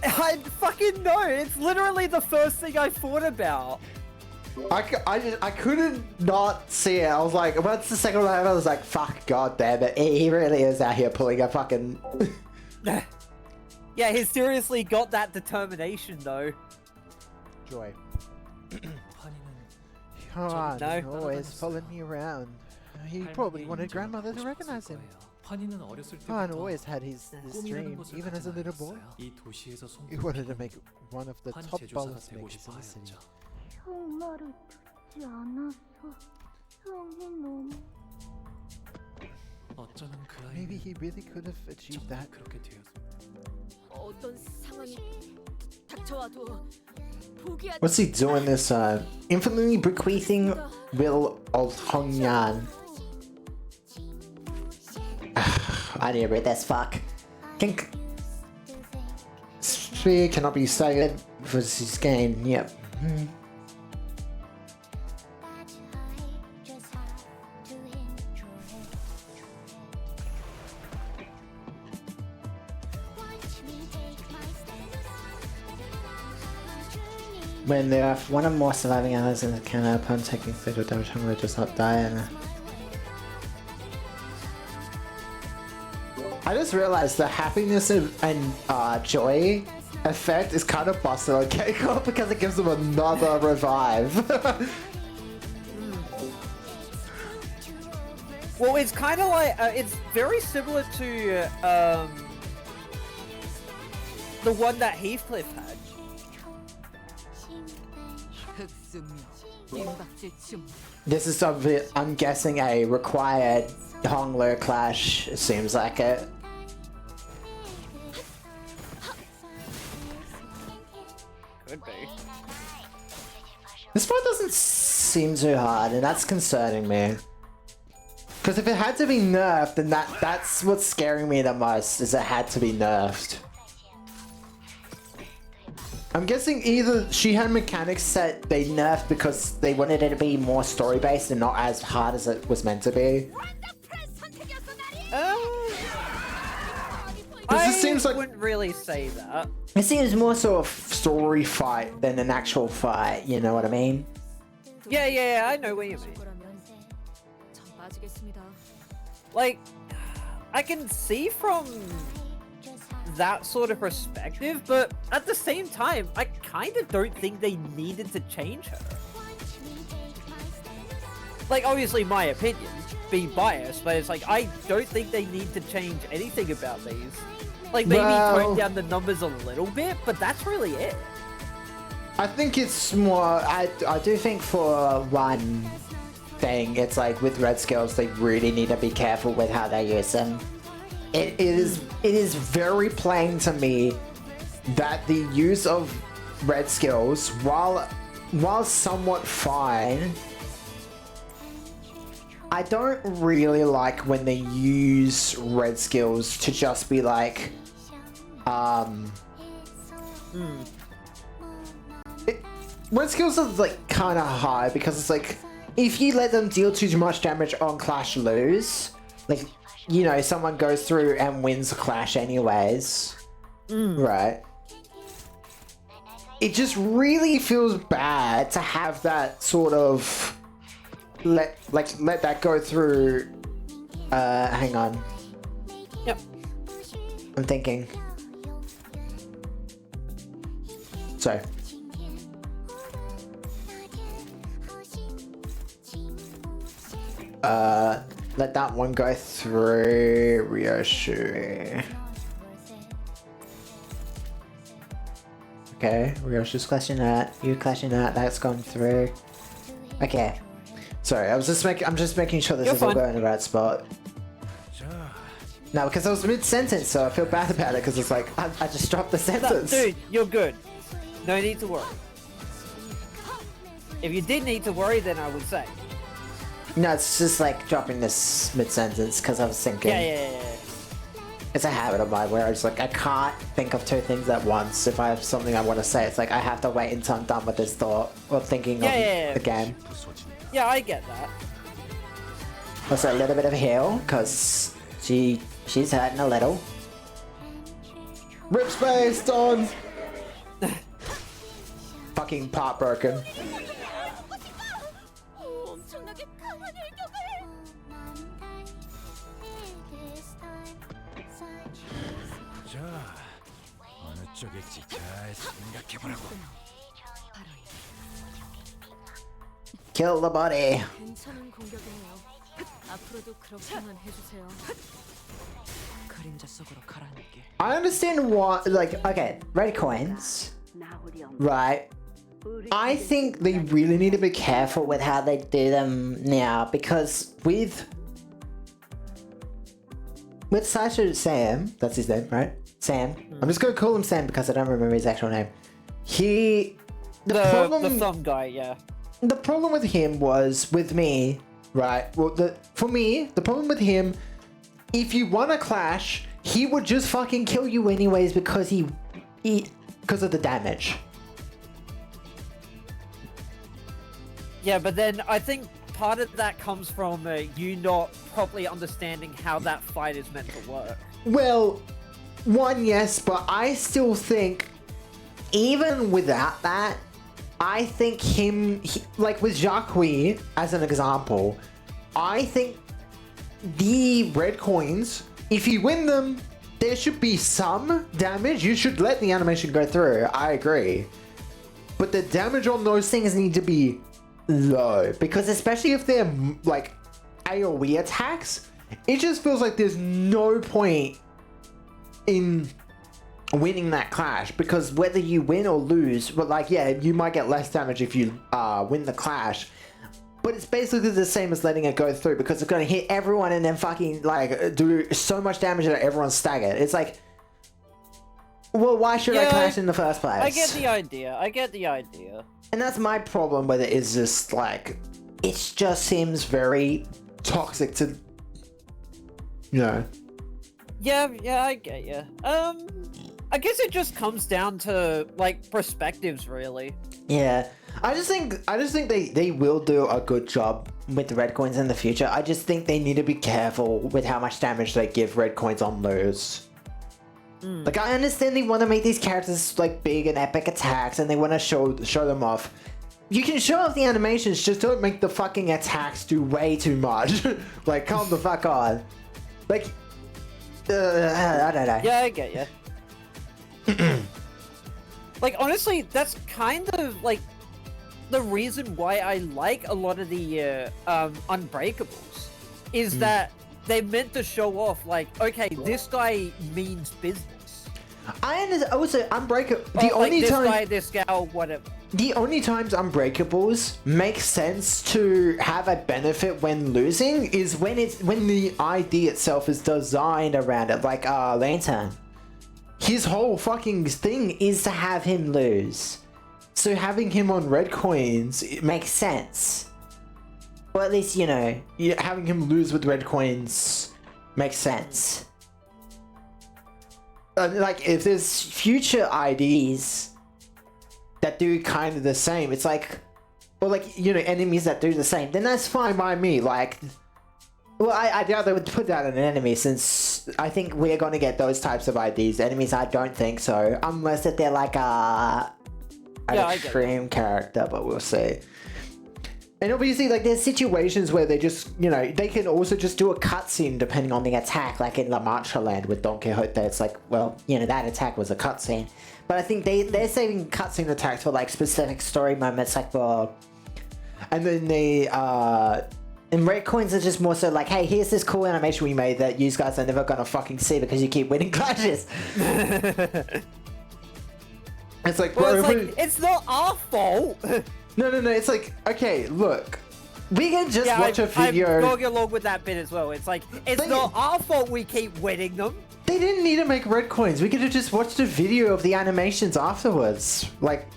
I fucking know. It's literally the first thing I thought about. I couldn't not see it. I was like, what's the second one? I was like, fuck, god damn it. He really is out here pulling a fucking... Yeah, he's seriously got that determination, though. Joy. Come on, No. always following me around. He probably wanted grandmother to recognize him. Han always had this dream, even as a little boy. He wanted to make one of the top ballers makers in the city. Maybe he really could have achieved that. 어떤 상황이 닥쳐와도 포기하지 What's he doing this time? Infinitely bequeathing will of Hongyan. I need to read this, fuck. Sphere cannot be staggered for his gain, yep. When there are one or more surviving allies in the cannon upon taking fatal damage, Honglu does not die. I just realized the happiness and joy effect is kind of busted on Keiko because it gives him another revive. Well, it's kind of like it's very similar to the one that Heathcliff had. This is something I'm guessing a required Honglu clash. It seems like it. Could be. This part doesn't seem too hard, and that's concerning me. Because if it had to be nerfed, then that's what's scaring me the most, is it had to be nerfed. I'm guessing either she had mechanics that they nerfed because they wanted it to be more story-based and not as hard as it was meant to be. I seems like wouldn't really say that. it seems more sort of story fight than an actual fight, you know what I mean? Yeah, I know what you mean. Like, I can see from that sort of perspective, but at the same time, I kind of don't think they needed to change her. Like, obviously my opinion, be biased, but it's like, I don't think they need to change anything about these. Like, maybe tone down the numbers a little bit, but that's really it. I think it's more, I do think for one thing, it's like with red skills, they really need to be careful with how they use them. It is very plain to me that the use of red skills, while somewhat fine, I don't really like when they use red skills to just be like, red skills are like kind of hard because it's like, if you let them deal too much damage on Clash lose, like, you know, someone goes through and wins a Clash anyways, right? It just really feels bad to have that sort of let that go through. Hang on. Yep. I'm thinking. So. Let that one go through Ryoshu. Okay, Ryoshu's clashing that. You clashing that. That's gone through. Okay. Sorry, I'm just making sure this is all going in the right spot. No, because I was mid-sentence, so I feel bad about it because it's like I just dropped the sentence. No, dude, you're good. No need to worry. If you did need to worry, then I would say. No, it's just like dropping this mid-sentence because I was thinking. Yeah. It's a habit of mine where I just like, I can't think of two things at once. If I have something I want to say, it's like I have to wait until I'm done with this thought or thinking of the game. Yeah, I get that. Also a little bit of heal, because she's hurting a little. Rip space, Dawn! Fucking pot broken. 엄청나게 강한 일격을. 자, 어느 쪽일지 잘 생각해보라고. Kill the body. 괜찮은 공격이네요. 앞으로도 그렇게만 해주세요. 그림자 속으로 가라앉게. I understand why, like, okay, red coins, right? I think they really need to be careful with how they do them now, because with Sasha Sam, that's his name, right? Sam. I'm just gonna call him Sam because I don't remember his actual name. The thumb guy, yeah. The problem with him was, with me, right? Well, for me, the problem with him, if you want a clash, he would just fucking kill you anyways because because of the damage. Yeah, but then I think part of that comes from you not properly understanding how that fight is meant to work. Well, one, yes, but I still think, even without that, I think like with Jacques, as an example, I think the red coins, if you win them, there should be some damage. You should let the animation go through. I agree. But the damage on those things need to be low, because especially if they're like AoE attacks, it just feels like there's no point in winning that clash, because whether you win or lose, but like, yeah, you might get less damage if you win the clash, but it's basically the same as letting it go through, because it's going to hit everyone and then fucking like do so much damage that everyone's staggered. It's like, well, why should I clash in the first place? I get the idea. And that's my problem with it, is just like, it just seems very toxic to, you know. Yeah, I get you. I guess it just comes down to like perspectives, really. Yeah, I just think they will do a good job with the red coins in the future. I just think they need to be careful with how much damage they give red coins on lose. Like, I understand they want to make these characters like big and epic attacks, and they want to show them off. You can show off the animations, just don't make the fucking attacks do way too much. Like, calm the fuck on. Like, I don't know. Yeah, I get you. Like, honestly, that's kind of like the reason why I like a lot of the Unbreakables, is that they're meant to show off, like, okay, this guy means business. I understand. Also, Unbreakable. This gal, whatever. The only times Unbreakables make sense to have a benefit when losing is when the ID itself is designed around it, like Lantern. His whole fucking thing is to have him lose. So having him on red coins, it makes sense. Or at least, you know, having him lose with red coins makes sense. Like, if there's future IDs that do kind of the same, it's like, or like, you know, enemies that do the same, then that's fine by me. Like, well, I doubt they would put that in an enemy, since I think we're going to get those types of IDs. Enemies, I don't think so, unless that they're like an extreme character, but we'll see. And obviously, like, there's situations where they just, you know, they can also just do a cutscene depending on the attack, like in La Mancha Land with Don Quixote. It's like, well, you know, that attack was a cutscene. But I think they're saving cutscene attacks for, like, specific story moments, like for... And then they, and red coins are just more so like, hey, here's this cool animation we made that you guys are never gonna fucking see because you keep winning clashes. It's like, well, bro, it's, like, it's not our fault. No, it's like, okay, look, we can just watch a video. I'm going along with that bit as well. It's like, it's not our fault we keep winning them. They didn't need to make red coins. We could have just watched a video of the animations afterwards. Like,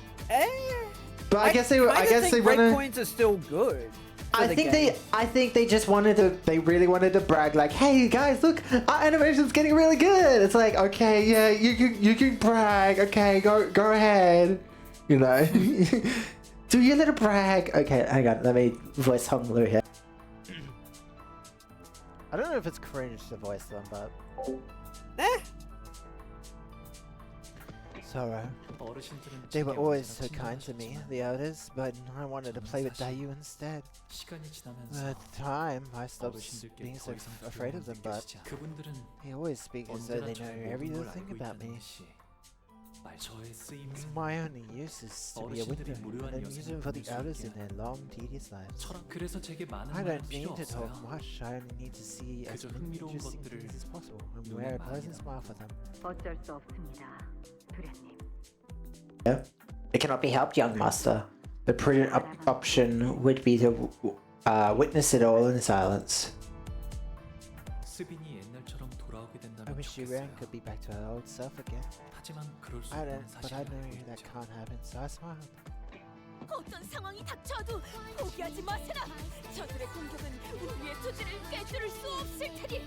but I guess they red coins are still good. I think they just wanted to. They really wanted to brag, like, "Hey guys, look, our animation's getting really good." It's like, okay, yeah, you can brag. Okay, go ahead. You know, do your little brag. Okay, hang on, let me voice Hong Lu here. I don't know if it's cringe to voice them, but... So, they were always so kind to me, the elders, but I wanted to play with Dayu instead. At the time, I stopped being so afraid of them, but they always speak as though they know every little thing about me. My only use is to be a window, and I'm using for the elders in their long, tedious lives. I don't need to talk much, I only need to see as many interesting things as possible, and wear a pleasant smile for them. Yeah. It cannot be helped, young master. The prudent option would be to witness it all in silence. I wish Yuran could be back to her old self again. I don't, but I know that can't happen, so I smiled. 어떤 상황이 닥쳐도 포기하지 마세라. 저들의 공격은 우리의 토지를 꿰뚫을 수 없을 테니.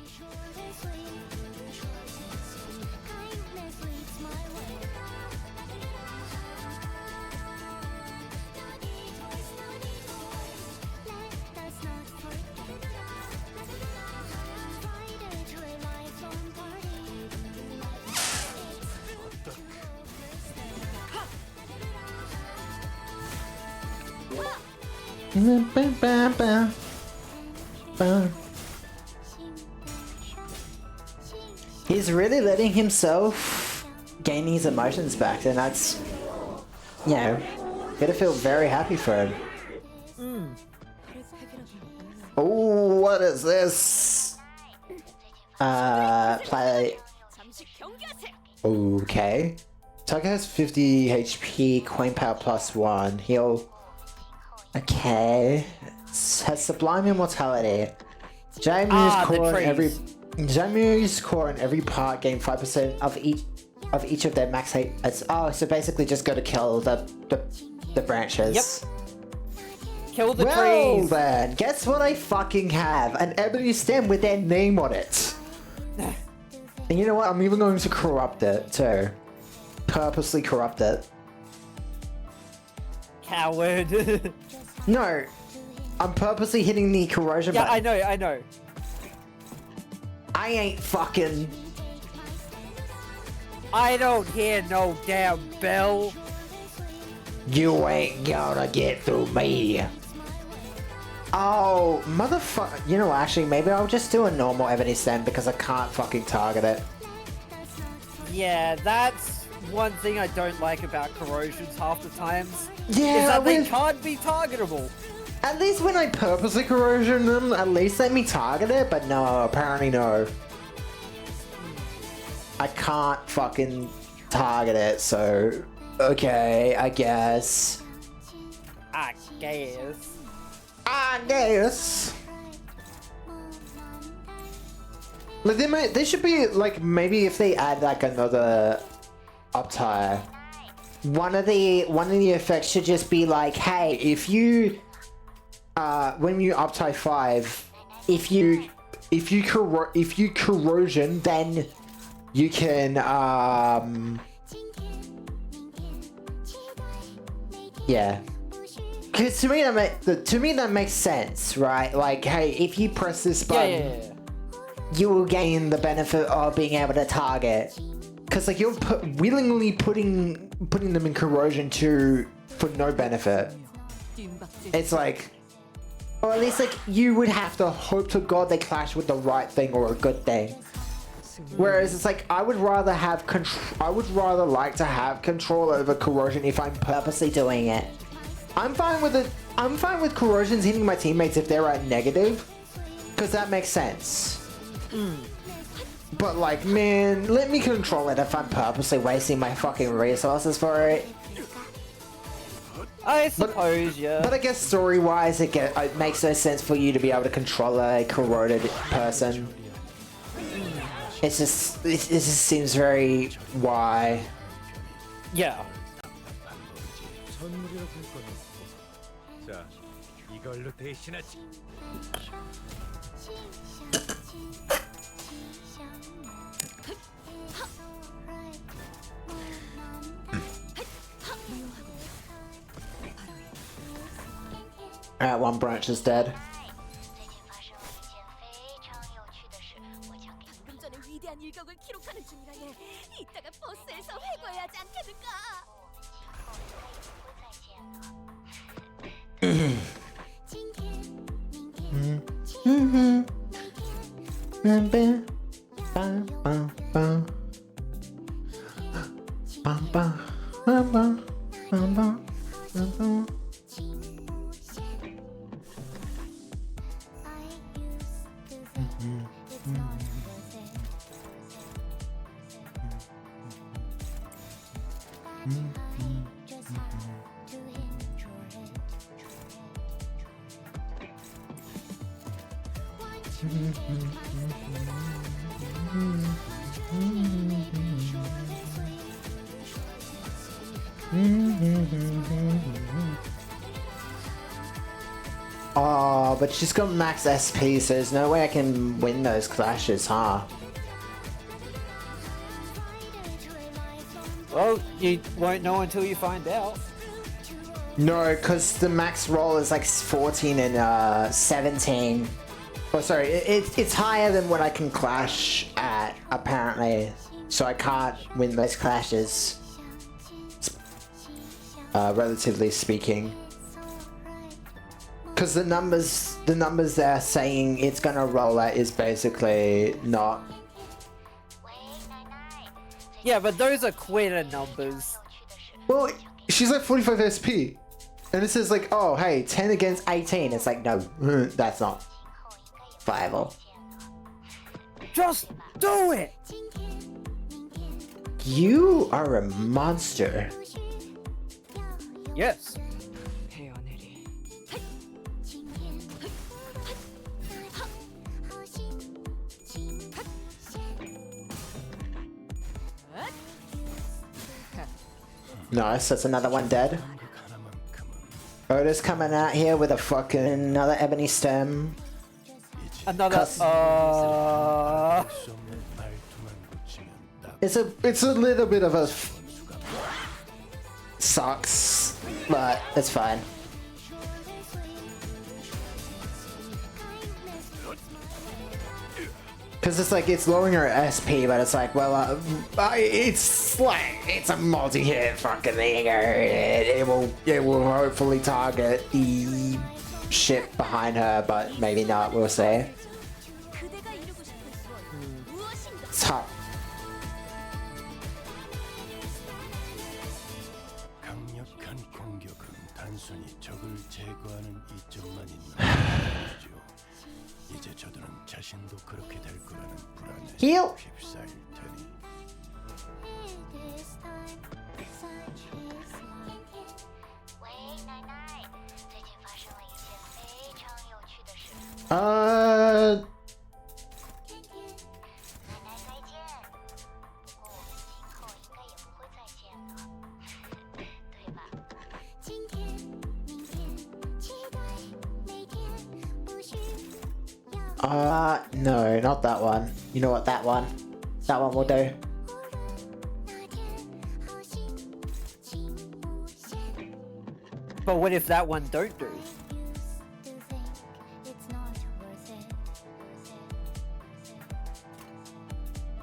He's really letting himself gain his emotions back, and that's, you know, gotta feel very happy for him. Oh, what is this? Play. Okay. Tucker has 50 HP, coin power +1. He'll. Okay. Has sublime immortality. Jamu's core in every part gain 5% of each of their max HP. Oh, so basically just go to kill the branches. Yep. Kill the trees. Well then, guess what I fucking have? An ebony stem with their name on it. And you know what? I'm even going to corrupt it too. Purposely corrupt it. Coward. No, I'm purposely hitting the corrosion button. I know. I ain't fucking... I don't hear no damn bell. You ain't gonna get through me. Oh, motherfucker. You know, actually, maybe I'll just do a normal ebony stem because I can't fucking target it. Yeah, that's one thing I don't like about corrosions half the times. Yeah, is that they can't be targetable. At least when I purposely corrosion them, at least let me target it, but no, apparently no. I can't fucking target it, so... Okay, I guess. I guess. Like, they should be, like, maybe if they add, like, another up-tire, one of the effects should just be like, hey, if you when you up-tie 5, if you corrosion, then you can yeah, because to me that makes sense, right? Like, hey, if you press this button, you will gain the benefit of being able to target. Because, like, you're willingly putting them in corrosion for no benefit. It's like, or at least, like, you would have to hope to God they clash with the right thing or a good thing. Whereas it's like, I would rather like to have control over corrosion if I'm purposely doing it. I'm fine with corrosions hitting my teammates if they're at negative, because that makes sense. But, like, man, let me control it if I'm purposely wasting my fucking resources for it. I suppose, yeah. But I guess story-wise, it makes no sense for you to be able to control a corroded person. It just seems very why. Yeah. Alright, one branch is dead. 위대한 일격을 기록하는 중이라 해. 이따가 버스에서 회고해야 하지 않겠는가? Oh, but she's got max SP, so there's no way I can win those clashes, huh? Well, you won't know until you find out. No, because the max roll is like 14 and 17. Oh, sorry, it's higher than what I can clash at, apparently. So I can't win those clashes, relatively speaking. Because the numbers they're saying it's gonna roll at is basically not. Yeah, but those are quitter numbers. Well, she's like 45 SP. And it says like, oh, hey, 10 against 18. It's like, no, that's not viable. Just do it! You are a monster. Yes. Nice, that's another one dead. Otis coming out here with a fucking another ebony stem. Another It's a little bit of a sucks, but it's fine. Because it's like, it's lowering her SP, but it's like, well, it's like, it's a multi-hit fucking thing. It will hopefully target the ship behind her, but maybe not, we'll see. It's hot. Heal! No, not that one. You know what, that one will do. But what if that one don't do?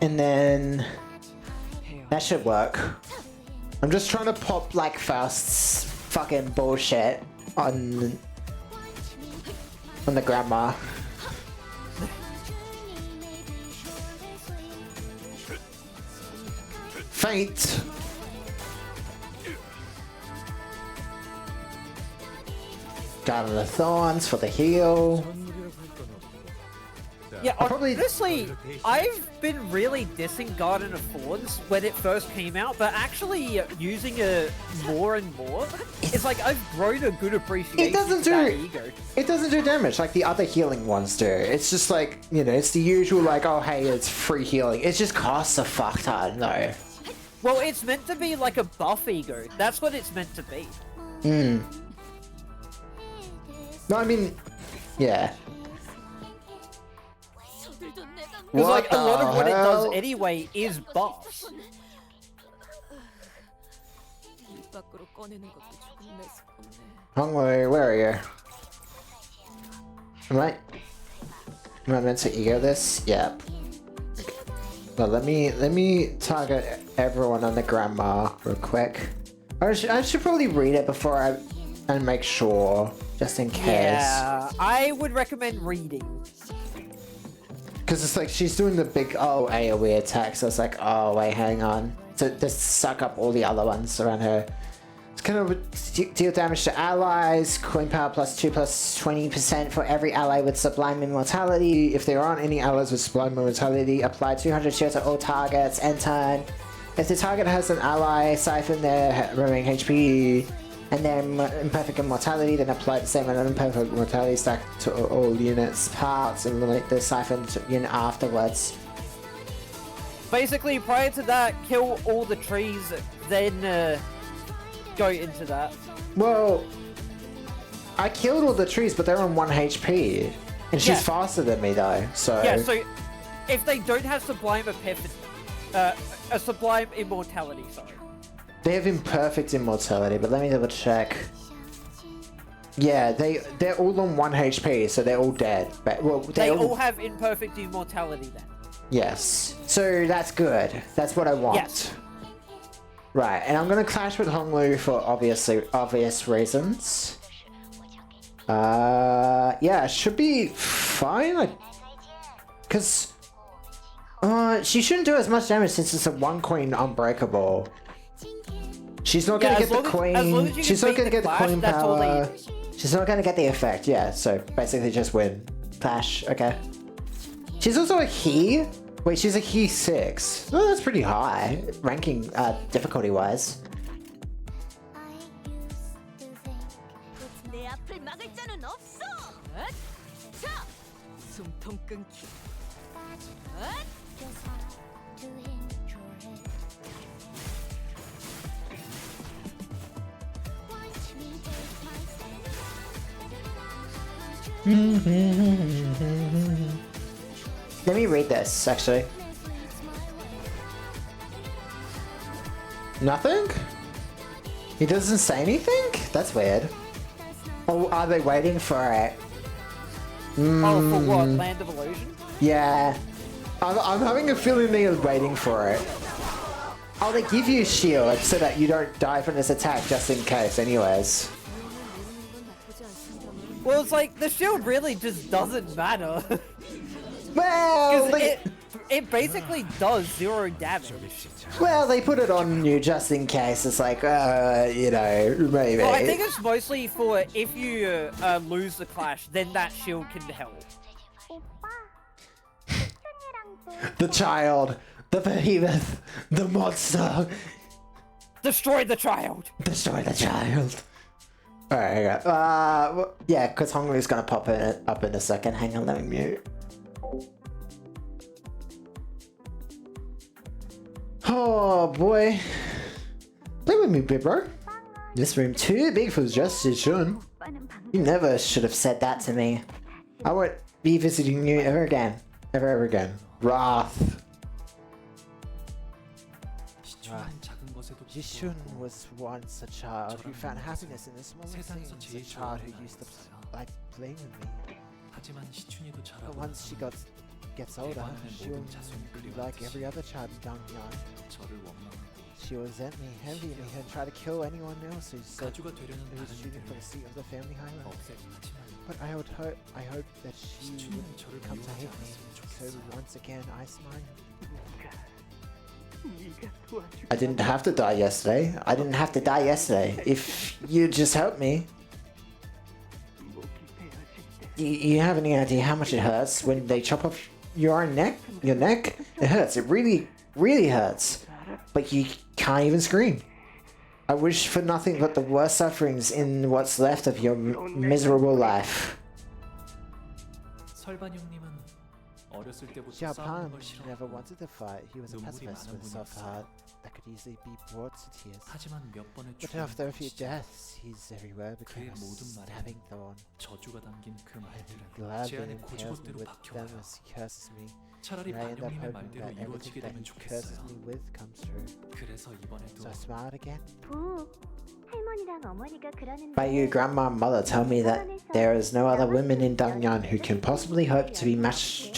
And then that should work. I'm just trying to pop like Faust's fucking bullshit on the grandma. Faint. Got the thorns for the heal. Yeah, honestly, I've been really dissing Garden of Thorns when it first came out, but actually using it more and more, it's like I've grown a good appreciation for that ego. It doesn't do damage like the other healing ones do. It's just like, you know, it's the usual like, oh hey, it's free healing. It just costs a fuck ton though. Well, it's meant to be like a buff ego. That's what it's meant to be. No, I mean, yeah. Because like a lot of what it does anyway is buffs. Hungry, where are you? Am I meant to ego this? Yep. Well, let me target everyone on the grandma real quick. I should probably read it before and make sure, just in case. Yeah, I would recommend reading. Because it's like she's doing the big AoE attack, so it's like, oh wait, hang on. So just suck up all the other ones around her. It's kind of deal damage to allies, coin power +2 +20% for every ally with Sublime Immortality. If there aren't any allies with Sublime Immortality, apply 200 shield to all targets, end turn. If the target has an ally, siphon their remaining HP and their imperfect immortality, then apply the same amount of imperfect immortality stack to all units, parts, and relate the siphon unit afterwards. Basically, prior to that, kill all the trees, then go into that. Well, I killed all the trees, but they're on 1 HP. And she's faster than me though, so... Yeah, so if they don't have Sublime a Sublime Immortality, sorry. They have imperfect immortality, but let me double check. Yeah, they're all on 1 HP, so they're all dead. But, well, they all have imperfect immortality then. Yes. So that's good. That's what I want. Yes. Right, and I'm gonna clash with Honglu for obvious reasons. Yeah, should be fine. Because she shouldn't do as much damage since it's a 1 coin unbreakable. She's not gonna get the coin. She's not gonna get the coin power. She's not gonna get the effect. Yeah, so basically just win. Clash. Okay. She's also a he. Wait, she's a he 6. Oh, that's pretty high ranking, difficulty wise. Let me read this, actually. Nothing? He doesn't say anything? That's weird. Or are they waiting for it? Oh, for what? Land of Illusion? Yeah. I'm having a feeling they're waiting for it. Oh, they give you a shield so that you don't die from this attack just in case anyways. Well, it's like, the shield really just doesn't matter. Well, it basically does 0 damage. Well, they put it on you just in case. It's like, you know, maybe. Well, I think it's mostly for if you lose the clash, then that shield can help. The child, the behemoth, the monster. Destroy the child. Destroy the child. Alright, hang on. Yeah, because Honglu's gonna pop up in a second. Hang on, let me mute. Oh boy. Play with me, big bro. This room too big for just Shun. You never should have said that to me. I won't be visiting you ever again. Ever again. Wrath. Jishun was once a child who found happiness in the small things. A child who used to like playing with me. But once she gets older, she'll be like every other child in Dangyang. She'll resent me, envy me, and try to kill anyone else who said who was shooting for the seat of the family highway. But I hope that she would come to hate me. So once again, I smile. I didn't have to die yesterday. I didn't have to die yesterday. If you just help me. You have any idea how much it hurts when they chop off your neck? Your neck? It hurts. It really, really hurts. But you can't even scream. I wish for nothing but the worst sufferings in what's left of your miserable life. Xiaopan never wanted to fight. He was a pacifist with a soft heart that could easily be brought to tears. But after a few deaths, his every word became a stabbing thorn. And gladly impales me with them as he curses me. And I end up hoping that everything that he curses me with comes true. So I smiled again. But your grandma and mother tell me that there is no other women in Dangyang who can possibly hope to be matched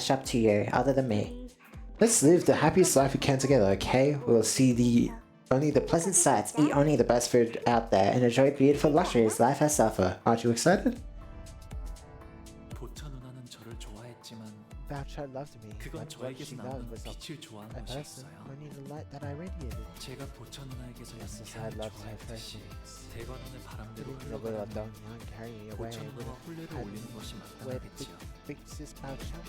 up to you other than me. Let's live the happiest life we can together, okay? We'll see only the pleasant sights, eat only the best food out there, and enjoy the beautiful luxuries life has to offer. Aren't you excited? Boucher loved me, but what she loved was a person, only the light that I radiated. Just as I loved her first. Didn't know what Dong Yang carry me away with big sis Boucher.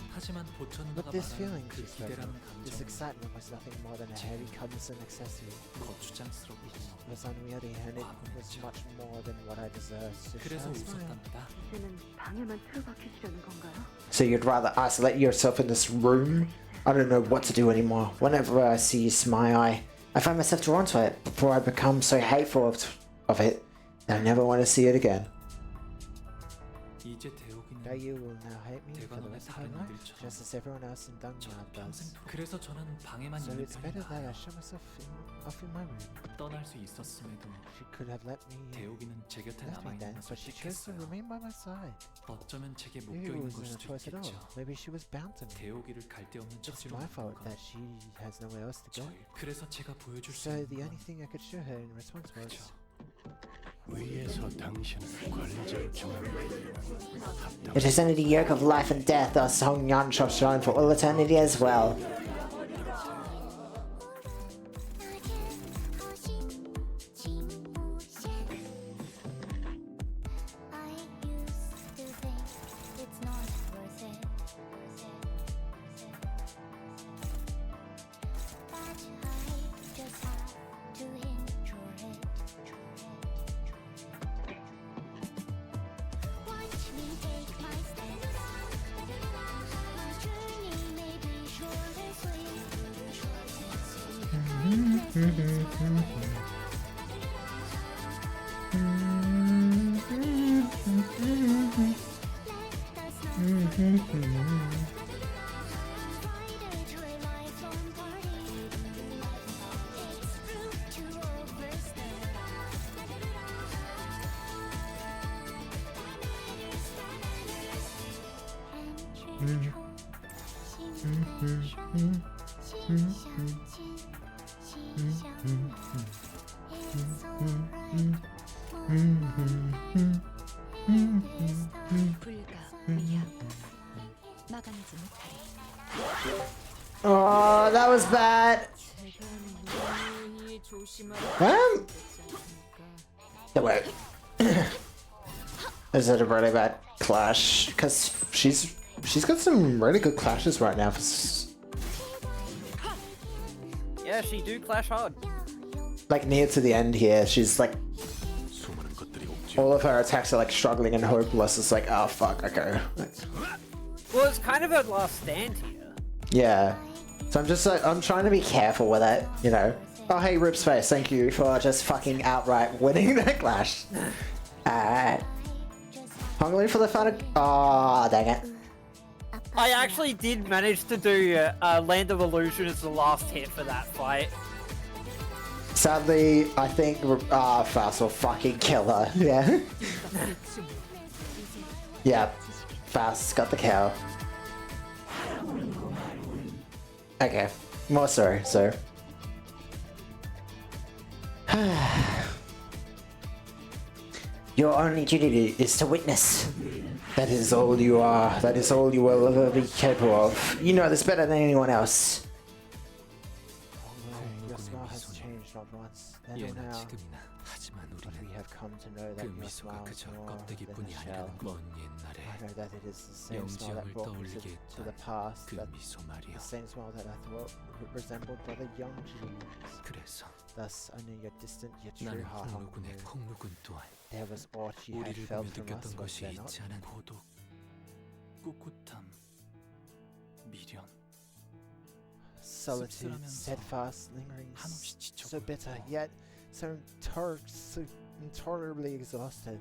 But this feeling she spoke of, this excitement was nothing more than a heavy cumbersome accessory. It was unwieldy and it was much more than what I deserved. So you'd rather isolate yourself in this room? I don't know what to do anymore. Whenever I see you smile, I find myself drawn to it before I become so hateful of it that I never want to see it again. That you will now hate me for the rest of your life, just as everyone else in Dongyard does. So it's better that I shut myself off in my room. She could have left me then, but she chose to remain by my side. Maybe it wasn't a choice at all. Maybe she was bound to me. It's my fault that she has nowhere else to go. So the only thing I could show her in response was, it is only the yoke of life and death, thus Hong Yan shall shine for all eternity as well. Oh, that was bad. That worked. Is it a really bad clash? Because she's got some really good clashes right now. Yeah, she do clash hard. Like near to the end here, she's like, all of her attacks are like struggling and hopeless. It's like, oh fuck, okay. Well, it's kind of her last stand here. Yeah. So I'm just like, I'm trying to be careful with it, you know. Oh hey, Rip's face, thank you for just fucking outright winning that clash. Alright. Hungry for the fun? Oh, dang it. I actually did manage to do Land of Illusion as the last hit for that fight. Sadly, I think Fast will fucking kill her. Yeah. Yeah. Fast got the kill. Okay. More sorry, sir. Your only duty is to witness. That is all you are. That is all you will ever be capable of. You know this better than anyone else. Your smile has changed not once, then or now. But we have come to know that your smile is more than a shell. I know that it is the same smile that brought me to the past, that the same smile that I thought resembled Brother Young Jude's. Thus, only your distant yet true heart knew. There was aught you had felt from us, was there not? Solitude, steadfast, lingering, so bitter, yet so intolerably exhausted.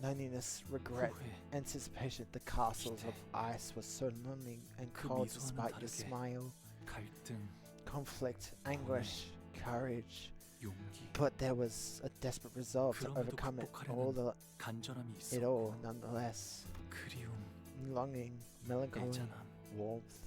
Loneliness, regret, anticipation. The castles of ice was so lonely and cold despite your smile. Conflict, anguish, courage. But there was a desperate resolve to overcome it all nonetheless. Longing, melancholy, warmth.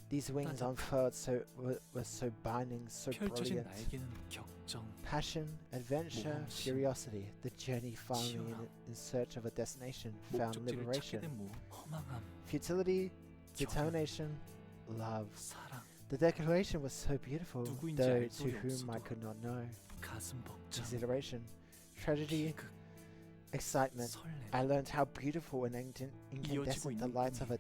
These wings unfurled were so binding, so 펼쳐진 brilliant. 날개는 격정, Passion, adventure, 모험심, curiosity. The journey finally in search of a destination found 목적지를 찾게 liberation. 된 모험, 허망함, Futility, determination, love. 사랑, The declaration was so beautiful, 누구인지 though 알 to 소리 whom I 없어도 could not know. 가슴 벅찬, Exhilaration, tragedy, 비극, excitement. 설렘, I learned how beautiful and 이어지고 incandescent the 있는 light of a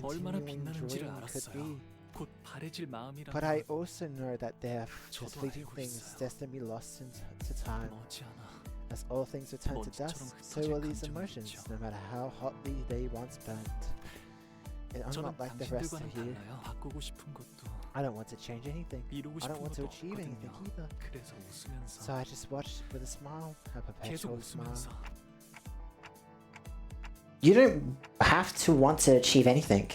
얼마나 continuing 빛나는지를 dream could 알았어요. be. 곧 바래질 마음이란 But I also know that there are 저도 fleeting 알고 things 있어요. destined to be lost into time. 머지않아 As all things return to 먼지처럼 dust, so 흩어질 will these 감정은 emotions, 있죠. no matter how hotly they once burnt. I'm 저는 not like the rest of 당신들과는 you. 달라요. 바꾸고 싶은 것도 I don't want to change anything. 이루고 I don't 싶은 want to 것도 achieve anything 없거든요. either. 그래서 웃으면서 So I just watch with a smile, a 계속 perpetual smile. 웃으면서 You don't have to want to achieve anything.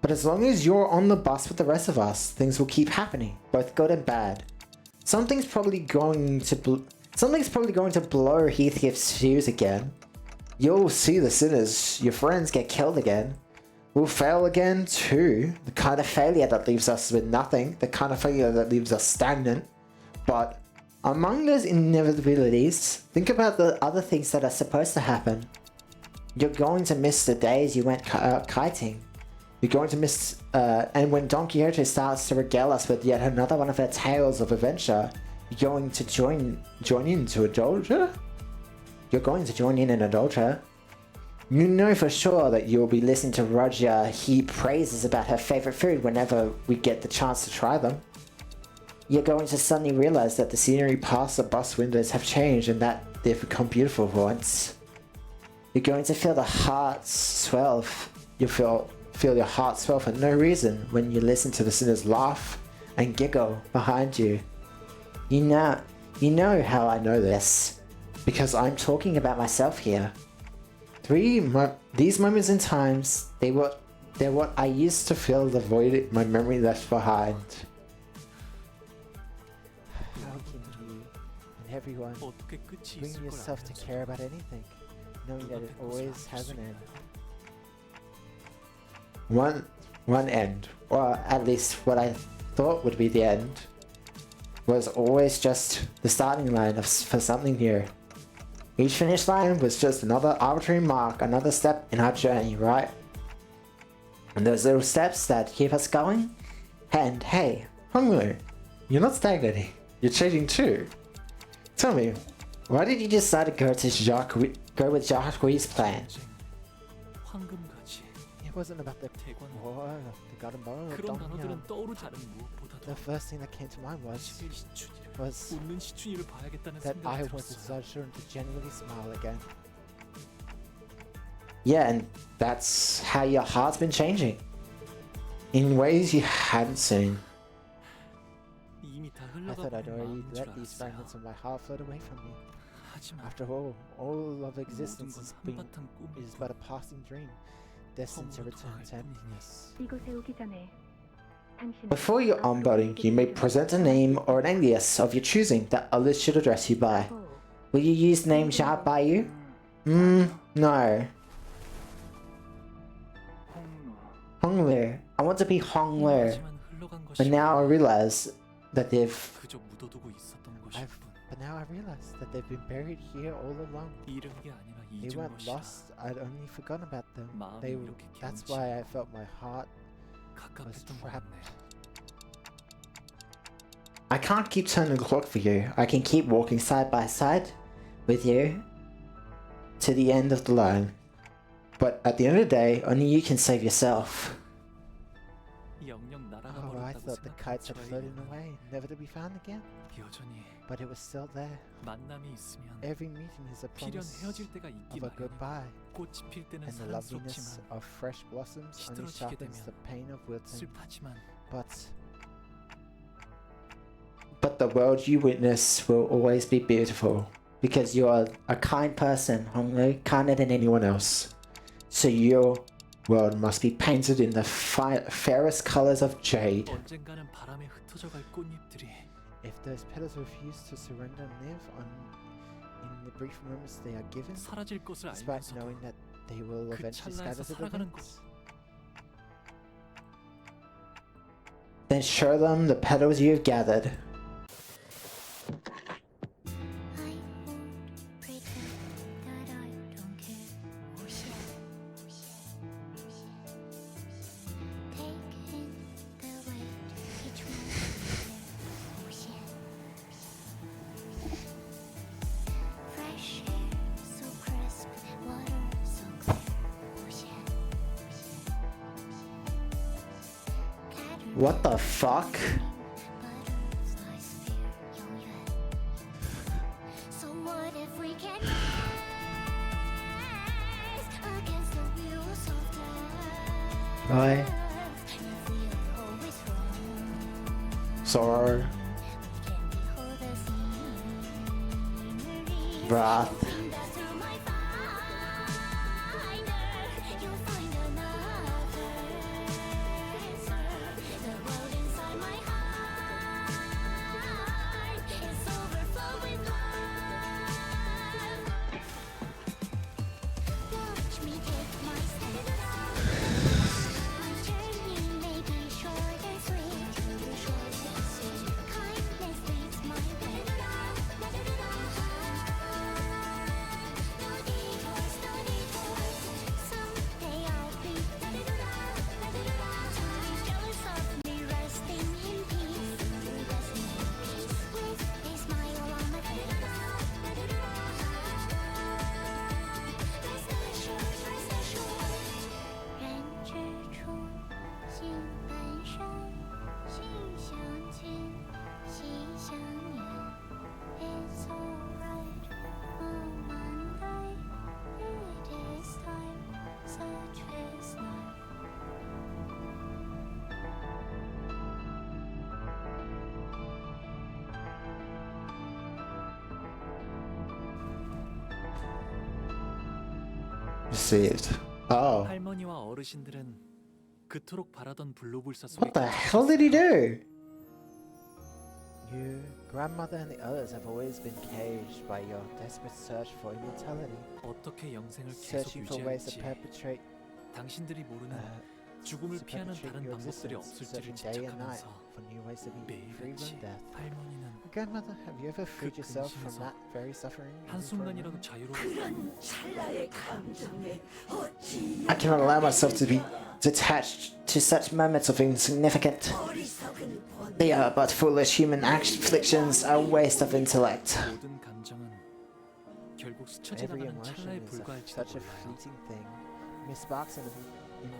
But as long as you're on the bus with the rest of us, things will keep happening, both good and bad. Something's probably going to blow Heathcliff's fuse again. You'll see the sinners, your friends, get killed again. We'll fail again too. The kind of failure that leaves us with nothing, the kind of failure that leaves us stagnant. But among those inevitabilities, think about the other things that are supposed to happen. You're going to miss the days you went kiting. You're going to miss, and when Don Quixote starts to regale us with yet another one of her tales of adventure, you're going to join into adultery? You're going to join in an adultery? You know for sure that you'll be listening to Roger heap praises about her favorite food whenever we get the chance to try them. You're going to suddenly realize that the scenery past the bus windows have changed and that they've become beautiful for once. You're going to feel the heart swell. You feel your heart swell for no reason when you listen to the sinners laugh and giggle behind you. You know how I know this, because I'm talking about myself here. These moments in times, they're what I used to feel the void my memory left behind. How can you and everyone 어떻게 끝이 bring 있을 걸 yourself to 알면서도 care about anything, knowing that it always has an end? One end, or at least what I thought would be the end, was always just the starting line for something new. Each finish line was just another arbitrary mark, another step in our journey, right? And those little steps that keep us going. And hey, Honglu, you're not stagnating. You're changing too. Tell me, why did you decide to go with Jacques' plan? 황금가지 It wasn't about the 대관 war, the garden ball, or 그런 Dong 단어들은 Yang. 떠오르지 않은 무엇보다도 The first thing that came to mind was 웃는 시춘이를 봐야겠다는 that I 생각이 was 들었어요. exaggerating to genuinely smile again. Yeah, and that's how your heart's been changing. In ways you hadn't seen. 이미 다 I thought I'd 흘러가버린 already 마음인 줄 let these 알았어요. fragments of my heart float away from me. 하지만 After all of 모든 existence 건 is 한바탕 is 꿈이고 but a passing dream, destined to 허물로 return 돌아갈 to emptiness. 이곳에 오기 전에 당신은 Before your onboarding, you may present a name or an alias of your choosing that others should address you by. Will you use the name Jia by you? No. Honglu. I want to be Honglu. 하지만 흘러간 But 것이 now I realize that they've... 그저 묻어두고 있었던 것일 뿐 But now I realize that they've been buried here all along. 잃은 게 아니라 They 잊은 weren't 것이다. lost, I'd only forgotten about them. 마음이 이렇게 That's 개운치 why I felt my heart was 가깝했던 trapped. 거였네. I can't keep turning the clock for you. I can keep walking side by side with you to the end of the line. But at the end of the day, only you can save yourself. 영영 날아가 Oh, I 버렸다고 thought the kites had floated 저에게는 away, never to be found again. 여전히 But it was still there. 만남이 있으면 Every meeting is a 필연 promise 헤어질 때가 있기 of a 마련이고 goodbye, 꽃이 필 때는 and the loveliness 사랑스럽지만 of fresh blossoms only 시들어지게 sharpens 되면 the pain of wilting. 슬프지만 But the world you witness will always be beautiful. Because you are a kind person, Honglu, kinder than anyone else. So your world must be painted in the fairest colors of jade. 언젠가는 바람에 흩어져 갈 꽃잎들이 if those petals refuse to surrender and live on in the brief moments they are given, 사라질 것을 despite 알면서도 knowing that they will 그 eventually 찰나에서 scatter to the 살아가는 winds. Then show them the petals you've gathered. What the fuck? Why? Sorrow. Wrath. Received. Oh. 할머니와 어르신들은 그토록 바라던 불로불사 What the hell did he do? Your grandmother and the others have always been caged by your desperate search for immortality, 어떻게 영생을 계속 searching for ways to 유지할지 perpetrate 당신들이 모르는 죽음을 to 피하는 perpetrate 다른 your 방법들이 existence, 없을지를 searching day and night 짐작하면서 for new ways to be free 매일같이 from death. 할머니는 Grandmother, have you ever freed yourself from 근심에서 that very suffering? even for a 한순간이라도 moment? 자유로워 I cannot allow myself to be detached to such moments of insignificant. They are but foolish human afflictions, a waste of intellect. 모든 감정은 결국 Every 스쳐지나가는 emotion 찰나에 is 불과할지도 such a 몰라요. fleeting thing. Mere sparks in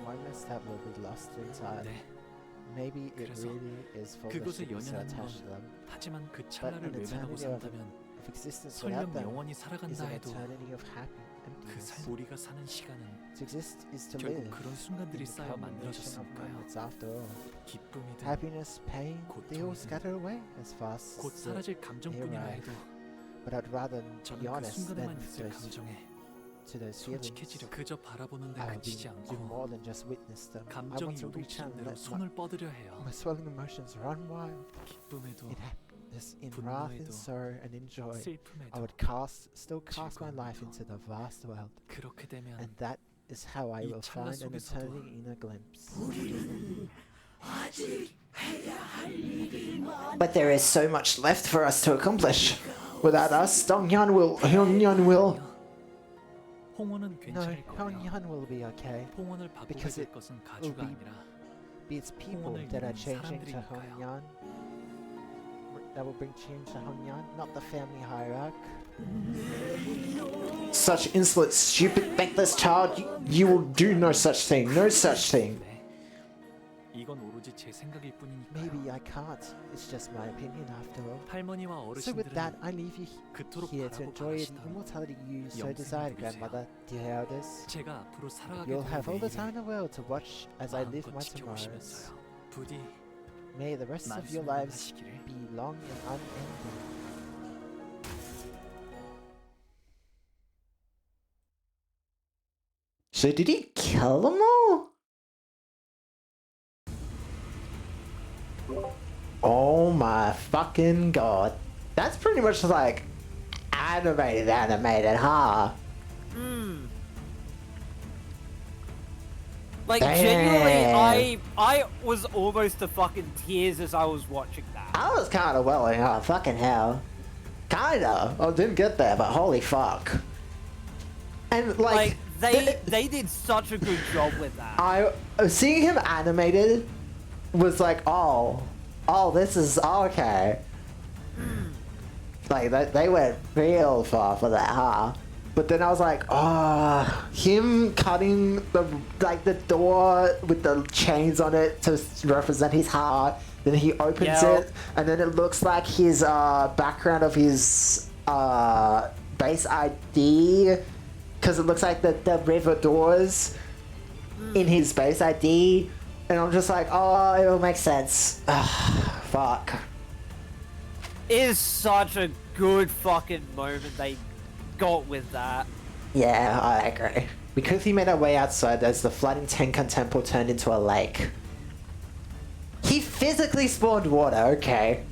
one mishap will be lost in time. 네, Maybe it 그래서 really is foolish 그것에 to be so 연연하는 attached to 건 them. 하지만 그 But 찰나를 an 외면하고 eternity of, 산다면 of existence 설령 without them 영원히 is 살아간다 an 해도 eternity of happy 그 emptiness. 삶 우리가 사는 시간은 To exist is to 결국 live. 그런 순간들이 In the 쌓여 culmination of 만들어졌으니까요. moments after all. 기쁨이든 Happiness, pain, they all 고통이든 scatter away as fast 곧 as 사라질 감정뿐이라 arrive. 해도 But I'd rather be 저는 그 honest than 순간에만 있을 감정에 to those feelings. 솔직해지려 그저 바라보는 데 I'll 그치지 do 않고 more than just witness them. I 감정이 want to reach 요동치는 out and 대로 let 손을 뻗으려 해요. my swelling emotions run wild. 기쁨에도 In happiness, in wrath, in 분노에도 sorrow, and in joy. I 슬픔에도 would still cast my life into the vast world. 그렇게 되면 And that is how I 이 will 찰나 find an 속에서도 eternity in a glimpse. But there is so much left for us to accomplish. Without us, Donghyun will. 홍원은 No, 괜찮을 거예요. Pyongyang will be okay. 홍원을 바꾸게 because 될 it 것은 will 가주가 be 아니라 Be its people 홍원을 that are 이루는 changing to 사람들이니까요. Hongyan. That will bring change to Hongyan, not the family hierarchy. Such insolent, stupid, thankless child. You will do no such thing. No such thing. 네. 이건 오로지 제 생각일 Maybe 뿐이니까요. I can't. It's just my opinion after all. 할머니와 So with that, 어르신들은 I leave you 그토록 here to 바라고 enjoy the 바라시던 immortality you so 영생을 desired, 누리세요. grandmother, dear elders. 제가 앞으로 살아가게 You'll 될 have all the 내일을 time in the world to watch as I live 마음껏 my tomorrows. 지켜보시면서요. 부디 May the rest of your lives 만수무강하시기를. be long and unending. So did he kill them all? Oh my fucking god. That's pretty much like animated, huh? Like, Damn. genuinely, I was almost to fucking tears as I was watching that. I was kind of welling up. Fucking hell. Kinda. I didn't get there, but holy fuck. And like they did such a good job with that. Seeing him animated was like, oh, this is okay. Like they went real far for that, huh? But then I was like, oh, him cutting the door with the chains on it to represent his heart. Then he opens it, and then it looks like his background of his base ID, because it looks like the river doors in his base ID. And I'm just like, oh, it'll make sense. Fuck. It is such a good fucking moment they got with that. Yeah, I agree. We quickly made our way outside as the flooding Tenkan temple turned into a lake. He physically spawned water, okay.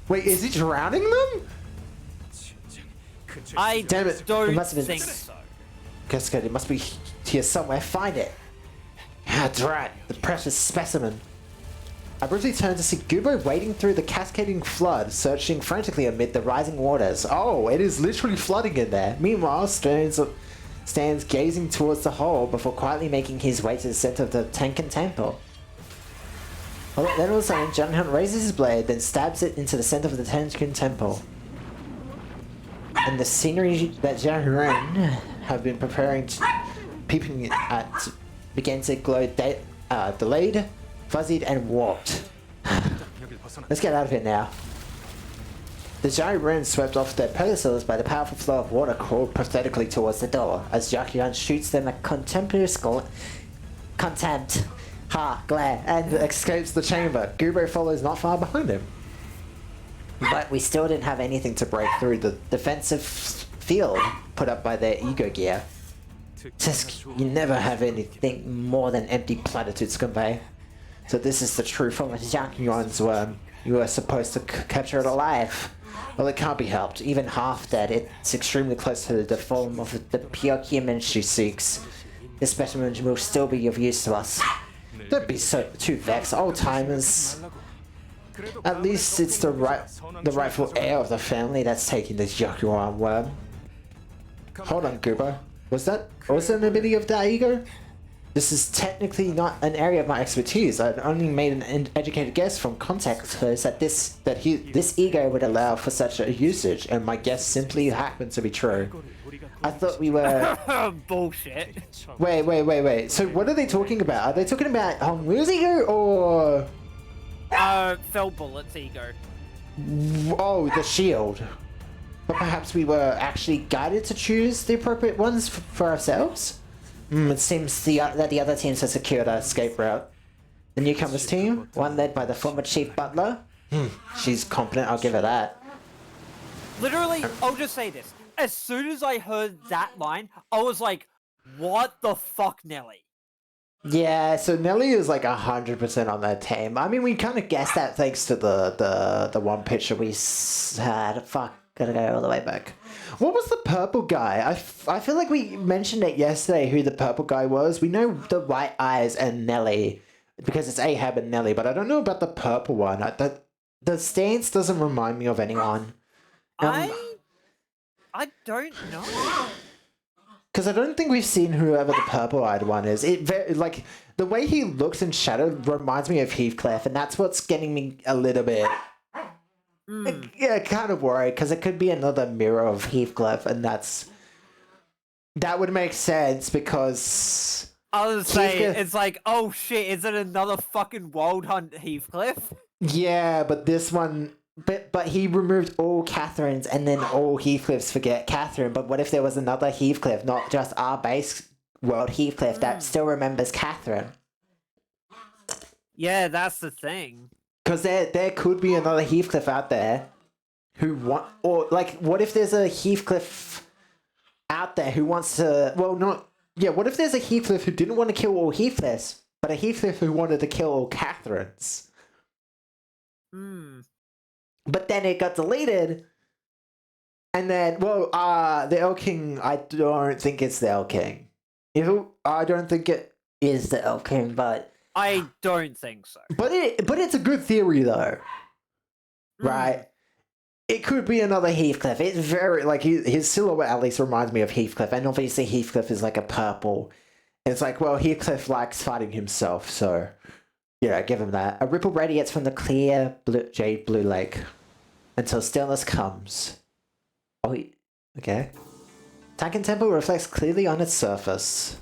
Wait, is he drowning them? I Damn it, don't it must have been think so. Guess good, it must be here somewhere. Find it. That's right, the precious specimen. I briefly turned to see Gubo wading through the cascading flood, searching frantically amid the rising waters. Oh, it is literally flooding in there. Meanwhile, stands gazing towards the hole before quietly making his way to the center of the Tenkan temple. Well, then all of a sudden, Junhan raises his blade, then stabs it into the center of the Tenkan temple. And the scenery that Junhan have been peeping at, began to glow delayed, fuzzied, and warped. Let's get out of here now. The giant ruins swept off their pedestals by the powerful flow of water crawled pathetically towards the door, as Jakuyan shoots them a contempt, glare, and escapes the chamber. Gubo follows not far behind him. But we still didn't have anything to break through the defensive field put up by their ego gear. Tisk, you never have anything more than empty platitudes to convey. So this is the true form of Jakuyan's worm. You were supposed to capture it alive. Well, it can't be helped. Even half dead, it's extremely close to the form of the pure human she seeks. This specimen will still be of use to us. Don't be too vexed, old timers. At least it's the rightful heir of the family that's taking this Jakuyan worm. Hold on, Gubo. Was that an ability of Daigo? This is technically not an area of my expertise. I'd only made an educated guess from context clues that this ego would allow for such a usage, and my guess simply happened to be true. I thought we were... Bullshit. Wait. So what are they talking about? Are they talking about Hongwoo's ego, or... Fell Bullet's ego. Oh, the shield. But perhaps we were actually guided to choose the appropriate ones for ourselves? It seems that the other teams have secured our escape route. The newcomers team, one led by the former Chief Butler. She's competent, I'll give her that. Literally, I'll just say this. As soon as I heard that line, I was like, what the fuck, Nelly? Yeah, so Nelly is like 100% on that team. I mean, we kind of guessed that thanks to the one picture we had. Fuck, gotta go all the way back. What was the purple guy? I feel like we mentioned it yesterday who the purple guy was. We know the white eyes and Nelly because it's Ahab and Nelly, but I don't know about the purple one. The stance doesn't remind me of anyone. I don't know. Because I don't think we've seen whoever the purple-eyed one is. Like the way he looks in shadow reminds me of Heathcliff, and that's what's getting me a little bit, kind of worried. Because it could be another mirror of Heathcliff, and that would make sense because I was saying it's like, oh shit, is it another fucking Wild Hunt Heathcliff? Yeah, but this one. But he removed all Catherines and then all Heathcliffs forget Catherine. But what if there was another Heathcliff, not just our base world Heathcliff that still remembers Catherine? Yeah, that's the thing. Because there could be another Heathcliff out there who what if there's a Heathcliff out there who wants to, what if there's a Heathcliff who didn't want to kill all Heathcliffs, but a Heathcliff who wanted to kill all Catherines? But then it got deleted, and then, the Elk King, I don't think it's the Elk King. I don't think it is the Elf King, but I don't think so. but it's a good theory though, right? It could be another Heathcliff. It's very like his silhouette at least reminds me of Heathcliff, and obviously Heathcliff is like a purple. It's like, well, Heathcliff likes fighting himself, so yeah, give him that. A ripple radiates from the clear jade blue lake until stillness comes. Oh, okay. Tankin Temple reflects clearly on its surface.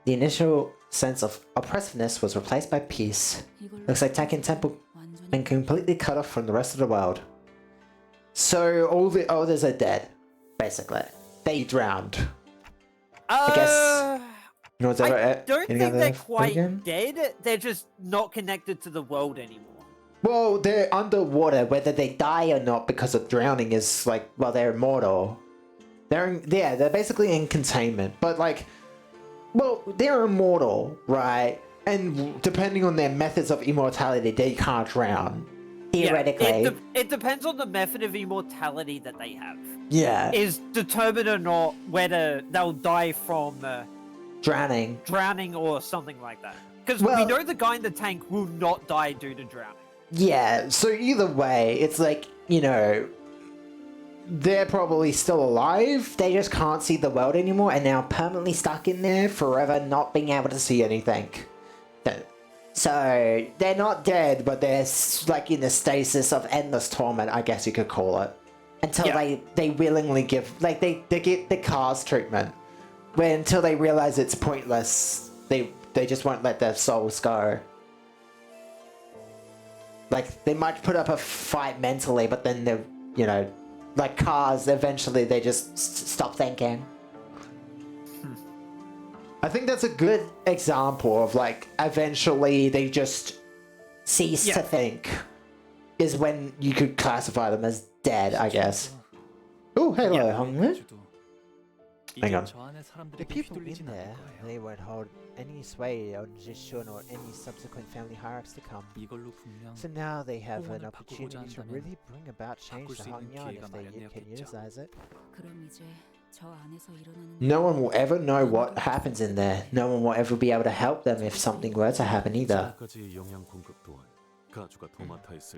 The initial sense of oppressiveness was replaced by peace. Looks like Tankin Temple been completely cut off from the rest of the world. So all the elders are dead, basically. They drowned. I guess. I don't think they're quite dead. They're just not connected to the world anymore. Well, they're underwater. Whether they die or not because of drowning is like, well, they're immortal. They're basically in containment. But like, well, they're immortal, right? And depending on their methods of immortality, they can't drown. Theoretically. Yeah, it depends on the method of immortality that they have. Yeah. Is determined or not whether they'll die from drowning or something like that. Because we know the guy in the tank will not die due to drowning. Yeah, so either way, it's like, you know, they're probably still alive. They just can't see the world anymore and now permanently stuck in there forever, not being able to see anything. So they're not dead, but they're like in the stasis of endless torment, I guess you could call it. Until they willingly give, like they get the cars treatment. Where until they realize it's pointless, they just won't let their souls go. Like, they might put up a fight mentally, but then they're, you know, like cars, eventually they just stop thinking. I think that's a good example of, like, eventually they just cease to think. Is when you could classify them as dead, I guess. Oh, hello, Hungry. Hang on. The people in there, they won't hold any sway on Jishun or any subsequent family hierarchs to come. So now they have an opportunity to really bring about change to Hongyan if they can utilize it. No one will ever know what happens in there. No one will ever be able to help them if something were to happen either.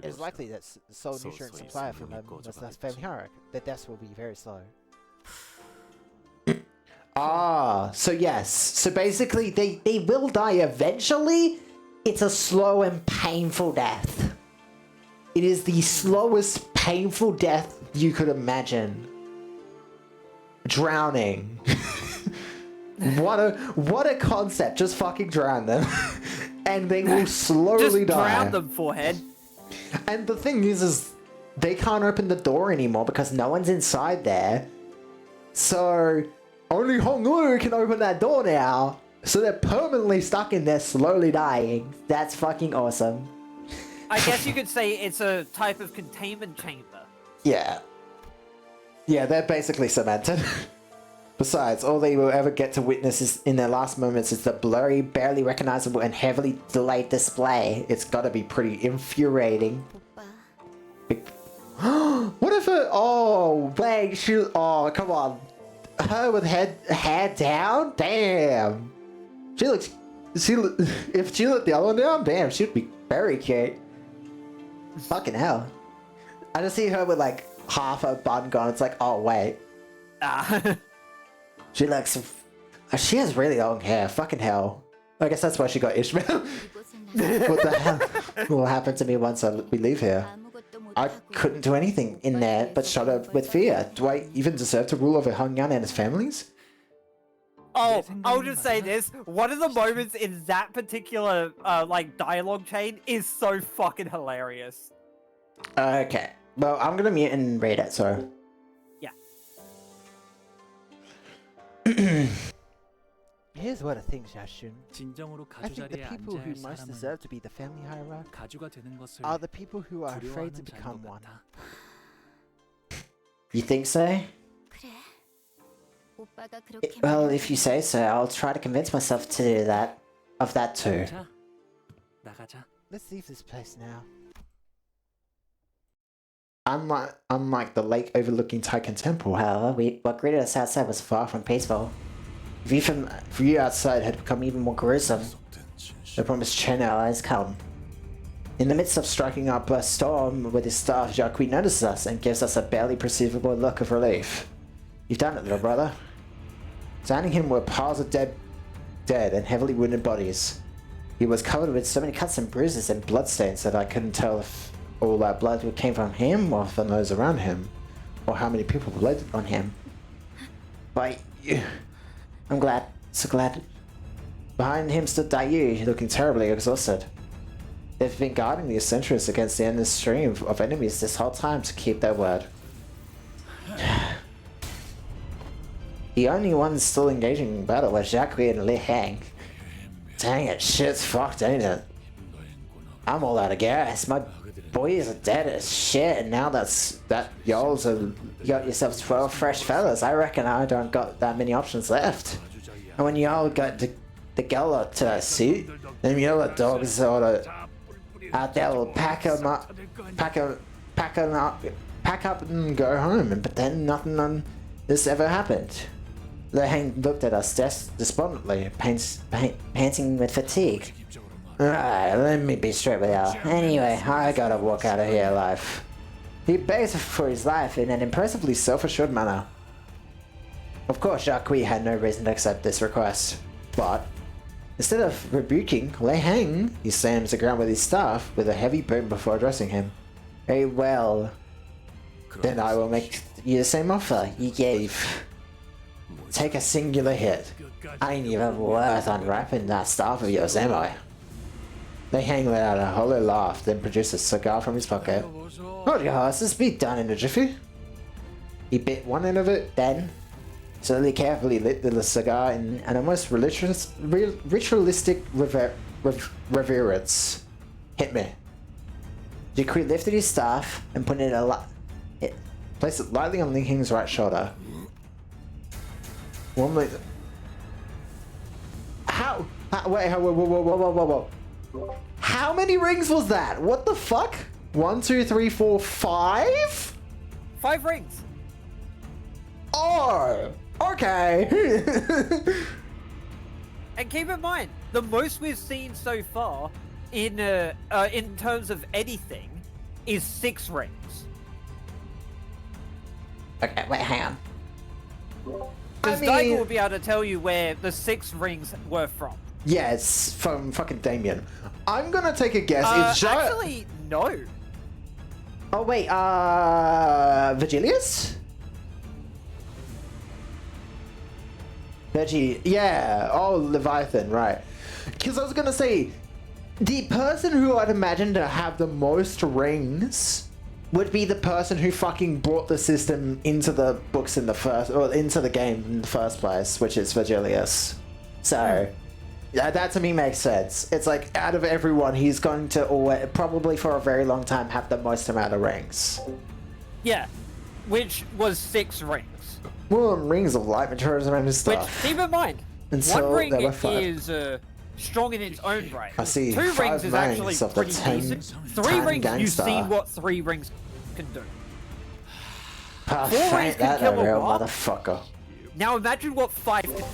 It's likely that the sole nutrient supply from a last family hierarch, the deaths will be very slow. So yes. So basically they will die eventually. It's a slow and painful death. It is the slowest painful death you could imagine. Drowning. What a concept. Just fucking drown them. And they will slowly die. Just drown them, forehead. And the thing is they can't open the door anymore because no one's inside there. So only Honglu can open that door now. So they're permanently stuck in there, slowly dying. That's fucking awesome. I guess you could say it's a type of containment chamber. Yeah. Yeah, they're basically cemented. Besides, all they will ever get to witness is, in their last moments, is the blurry, barely recognizable, and heavily delayed display. It's gotta be pretty infuriating. What if her? Oh, wait, oh, come on. Her with head down? Damn. If she let the other one down, damn, she'd be very cute. Fucking hell. I just see her with like half her bun gone. It's like, oh wait. She looks. She has really long hair. Fucking hell. I guess that's why she got Ishmael. What the hell? What will happen to me once we leave here? I couldn't do anything in there but shudder with fear. Do I even deserve to rule over Hongyan and his families? Oh, I'll just say this. One of the moments in that particular, like, dialogue chain is so fucking hilarious. Okay. Well, I'm gonna mute and read it, so... Yeah. Here's what I think, Xiaoxun. I think the people who most deserve to be the family hierarch are the people who are afraid to become one. You think so? Well, if you say so, I'll try to convince myself to do that. Of that too. Let's leave this place now. Unlike the lake overlooking Taiken Temple, however, what greeted us outside was far from peaceful. view outside had become even more gruesome. The promised Chen allies come. In the midst of striking up a storm with his staff, Jacques notices us and gives us a barely perceivable look of relief. You've done it, little brother. Surrounding him were piles of dead and heavily wounded bodies. He was covered with so many cuts and bruises and bloodstains that I couldn't tell if all that blood came from him or from those around him, or how many people bled on him. But I'm glad, so glad. Behind him stood Dayu, looking terribly exhausted. They've been guarding the sentries against the endless stream of enemies this whole time to keep their word. The only ones still engaging in battle were Jacques and Li Hang. Dang it, shit's fucked, ain't it? I'm all out of gas. My boys are dead as shit, and now y'all's you got yourselves 12 fresh fellas. I reckon I don't got that many options left. And when y'all got the gala to suit, them yellow dogs oughta out there will pack up and go home. But then nothing on this ever happened. The Hang looked at us despondently, panting with fatigue. Alright, let me be straight with y'all. Anyway, I gotta walk out of here alive. He begged for his life in an impressively self-assured manner. Of course, Jacques had no reason to accept this request, but instead of rebuking Lei Hang, he slams the ground with his staff with a heavy boom before addressing him. Very well. Then I will make you the same offer you gave. Take a singular hit. I ain't even worth unwrapping that staff of yours, am I? Lei Hang let out a hollow laugh, then produced a cigar from his pocket. Hold your horses, be done in a jiffy. He bit one end of it, then slowly carefully lit the cigar in an almost ritualistic reverence. Hit me. Jacques lifted his staff and put placed it lightly on Li Hang's right shoulder. Warmly. How? Wait, whoa. How many rings was that? What the fuck? 1, 2, 3, 4, 5? 5 rings. Oh, okay. And keep in mind, the most we've seen so far in terms of anything is 6 rings. Okay, wait, hang on. Because Daigo will be able to tell you where the 6 rings were from. Yeah, it's from fucking Damien. I'm gonna take a guess. Actually, no. Oh wait, Virgilius? Yeah, oh, Leviathan, right. Because I was gonna say, the person who I'd imagine to have the most rings would be the person who fucking brought the system into the books in the first, or into the game in the first place, which is Virgilius. So, yeah, that to me makes sense. It's like, out of everyone, he's going to always, probably for a very long time, have the most amount of rings. Yeah, which was 6 rings. Well, rings of light materials around his stuff. Which, keep in mind, Until one ring there were 5. is strong in its own right. I see 2 5 rings is actually rings of the pretty 10 decent. 3 rings, gangster. you've seen what 3 rings can do. Perfect, 4 rings can that kill a real a lot. motherfucker. Now imagine what 5 can do.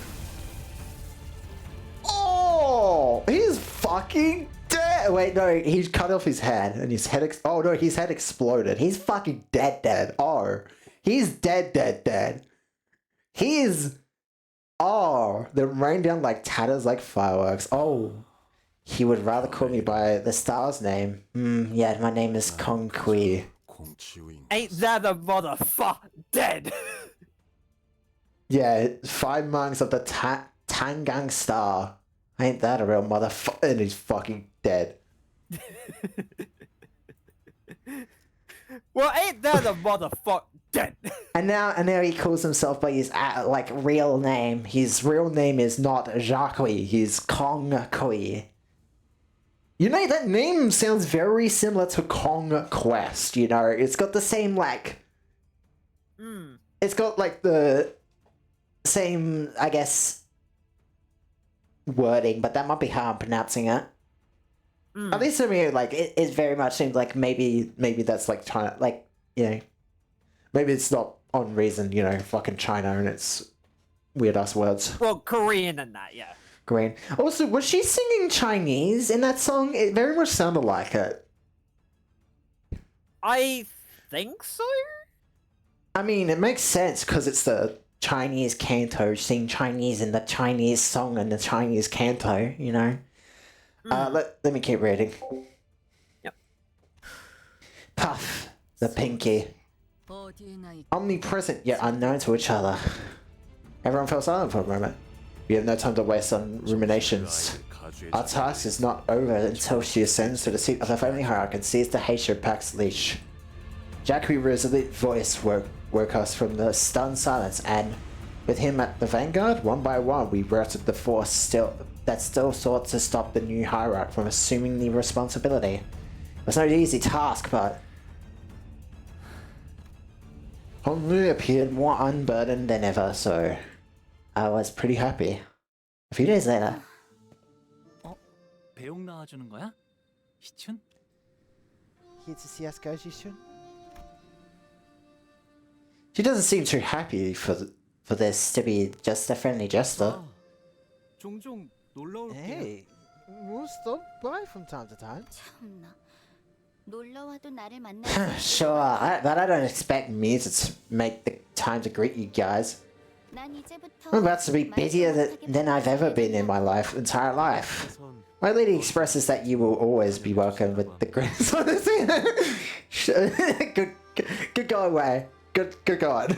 Oh, he's fucking dead. Wait, no, he cut off his head and his head. Oh no, his head exploded. He's fucking dead. Oh, he's dead. He is. Oh, they rain down like tatters like fireworks. Oh, he would rather call me by the star's name. Yeah, my name is Kong Kui. Ain't that a motherfucker dead? Yeah, 5 monks of the Tangang Star. Ain't that a real motherfucker? And he's fucking dead. Well, ain't that a motherfucker dead? And now he calls himself by his like real name. His real name is not Jacques. He's Kong Kui. You know, that name sounds very similar to Conquest. You know, it's got the same like. It's got like the same, I guess, wording, but that might be how I'm pronouncing it. At least to me, like it very much seems like maybe that's like China, like, you know, maybe it's not on reason, you know, fucking China, and it's weird ass words. Well, Korean and that, yeah. Green. Also, was she singing Chinese in that song? It very much sounded like it. I think so? I mean, it makes sense because it's the Chinese Canto, sing Chinese in the Chinese song and the Chinese Canto, you know? Let me keep reading. Yep. Puff, the pinky. Omnipresent yet unknown to each other. Everyone fell silent for a moment. We have no time to waste on ruminations. Our task is not over until she ascends to the seat of the family hierarchy and sees the hatred pack's leash. Jacques resolute voice woke us from the stunned silence, and with him at the vanguard, one by one we routed the force that still sought to stop the new hierarch from assuming the responsibility. It was no easy task, but Honglu appeared more unburdened than ever, so I was pretty happy. A few days later. 배웅 나와주는 거야? 희춘? Here to see us go, Jishun? She doesn't seem too happy for this to be just a friendly gesture. 종종 놀러 올게요. Hey, we'll stop by from time to time. 참나. 놀러와도 나를 만나. Sure, but I don't expect me to make the time to greet you guys. I'm about to be busier than I've ever been in my entire life. My lady expresses that you will always be welcome with the greatest honesty. Good go away. Good go on.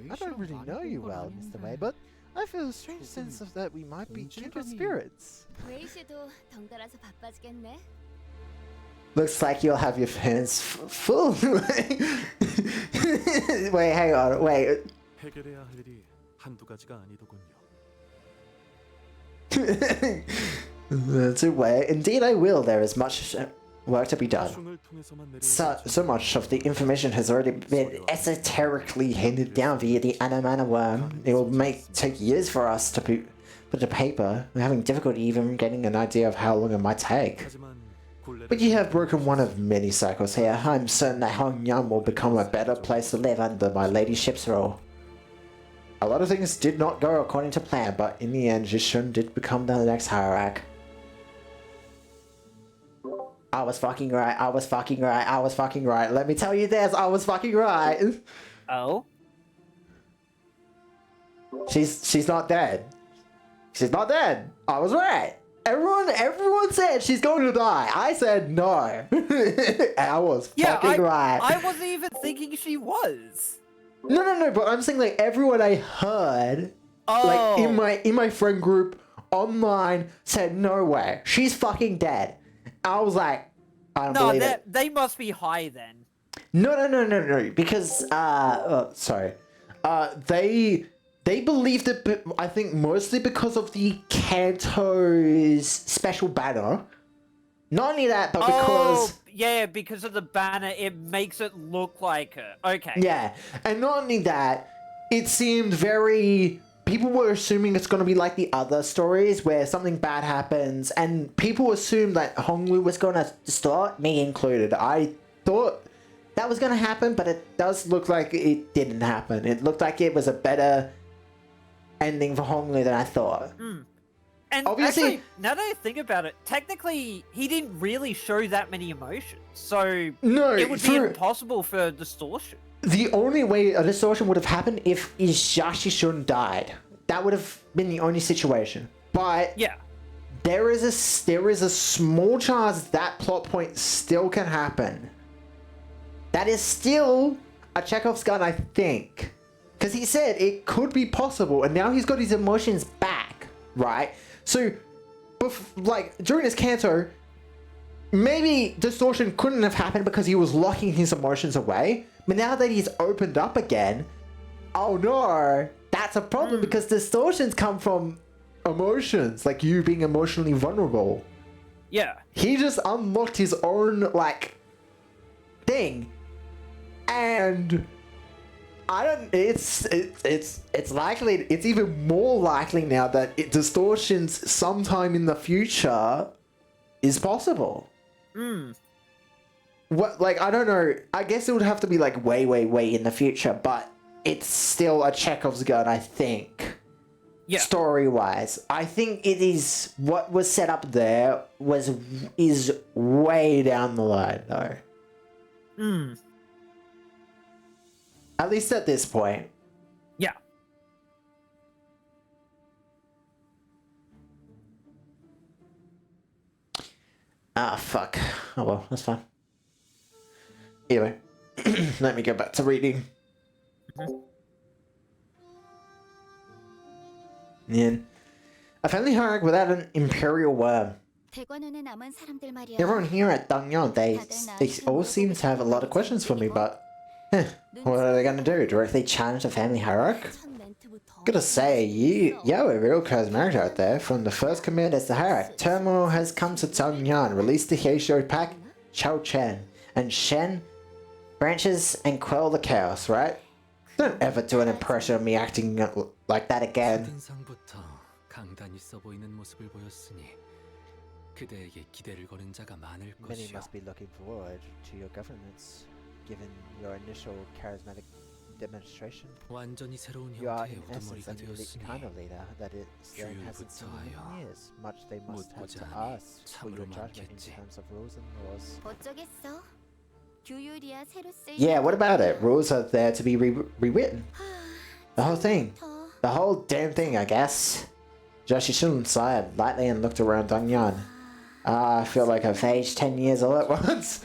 I don't really know you well, Mr. Wei, but I feel a strange sense of that we might be kindred spirits. Looks like you'll have your hands full. Wait, hang on, wait. 해결해야 할 일이 한두 가지가 아니더군요. To wait. Indeed, I will. There is much work to be done. So much of the information has already been esoterically handed down via the Anamana worm. It will take years for us to put to paper. We're having difficulty even getting an idea of how long it might take. But you have broken one of many cycles here. I'm certain that Hongyang will become a better place to live under my ladyship's rule. A lot of things did not go according to plan, but in the end, Jishun did become the next hierarch. I was fucking right, I was fucking right, I was fucking right. Let me tell you this, I was fucking right. Oh? She's not dead. She's not dead. I was right. Everyone said she's going to die. I said no. I was fucking right. I wasn't even thinking she was. No, but I'm saying like everyone I heard, like in my friend group online said no way, she's fucking dead. I was like, I don't believe it. They must be high then. No, because they believed it, I think mostly because of the Canto's special banner. Not only that, but because... yeah, because of the banner, it makes it look like her. Okay. Yeah, and not only that, it seemed very... People were assuming it's going to be like the other stories where something bad happens, and people assumed that Honglu was going to start, me included. I thought that was going to happen, but it does look like it didn't happen. It looked like it was a better ending for Honglu than I thought. And obviously, actually, now that I think about it, technically, he didn't really show that many emotions, so it would be impossible for distortion. The only way a distortion would have happened if Ishashishun died. That would have been the only situation. But yeah, there is a small chance that plot point still can happen. That is still a Chekhov's gun, I think. Because he said it could be possible, and now he's got his emotions back, right? So, like, during his Canto, maybe distortion couldn't have happened because he was locking his emotions away. But now that he's opened up again, oh no, that's a problem because distortions come from emotions, like you being emotionally vulnerable. Yeah. He just unlocked his own, like, thing. And I don't, it's likely, it's even more likely now that distortions sometime in the future is possible. what, like, I don't know. I guess it would have to be like way, way, way in the future, but it's still a Chekhov's gun, I think. Yeah. Story-wise, I think it is what was set up there is way down the line, though. Hmm. At least at this point. Yeah. Ah, fuck. Oh well, that's fine. Anyway, let me go back to reading. Yeah. A family hierarchy without an imperial worm. 대관원에 남은 사람들 말이야. Everyone here at Dangyang, they all seem to have a lot of questions for me, but what are they gonna do? Directly challenge the family hierarchy? Gotta say, you're a real charismatic out there. From the first commanders to hierarchy, turmoil has come to Dangyang. Release the Heisho pack, Chao Chen, and Shen branches and quell the chaos, right? Don't ever do an impression of me acting like that again. 첫인상부터 강단 있어 보이는 모습을 보였으니 그대에게 기대를 거는 자가 많을 Many 것이오. must be looking forward to your governance, given your initial charismatic demonstration. 완전히 새로운 You are 형태의 in essence 우두머리가 a unique 되었으니 kind of leader that it hasn't 규율부터 seen in 하여 years. Much they must have to 묻고자 하니 ask for your 참으로 judgment in 많겠지. terms of rules and laws. 어쩌겠어? 규율이야 새로 쓰이는 Yeah, what about it? Rules are there to be rewritten. The whole thing. 더. The whole damn thing, I guess. Joshi Shun sighed lightly and looked around Dangyang. I feel like I've aged 10 years all at once.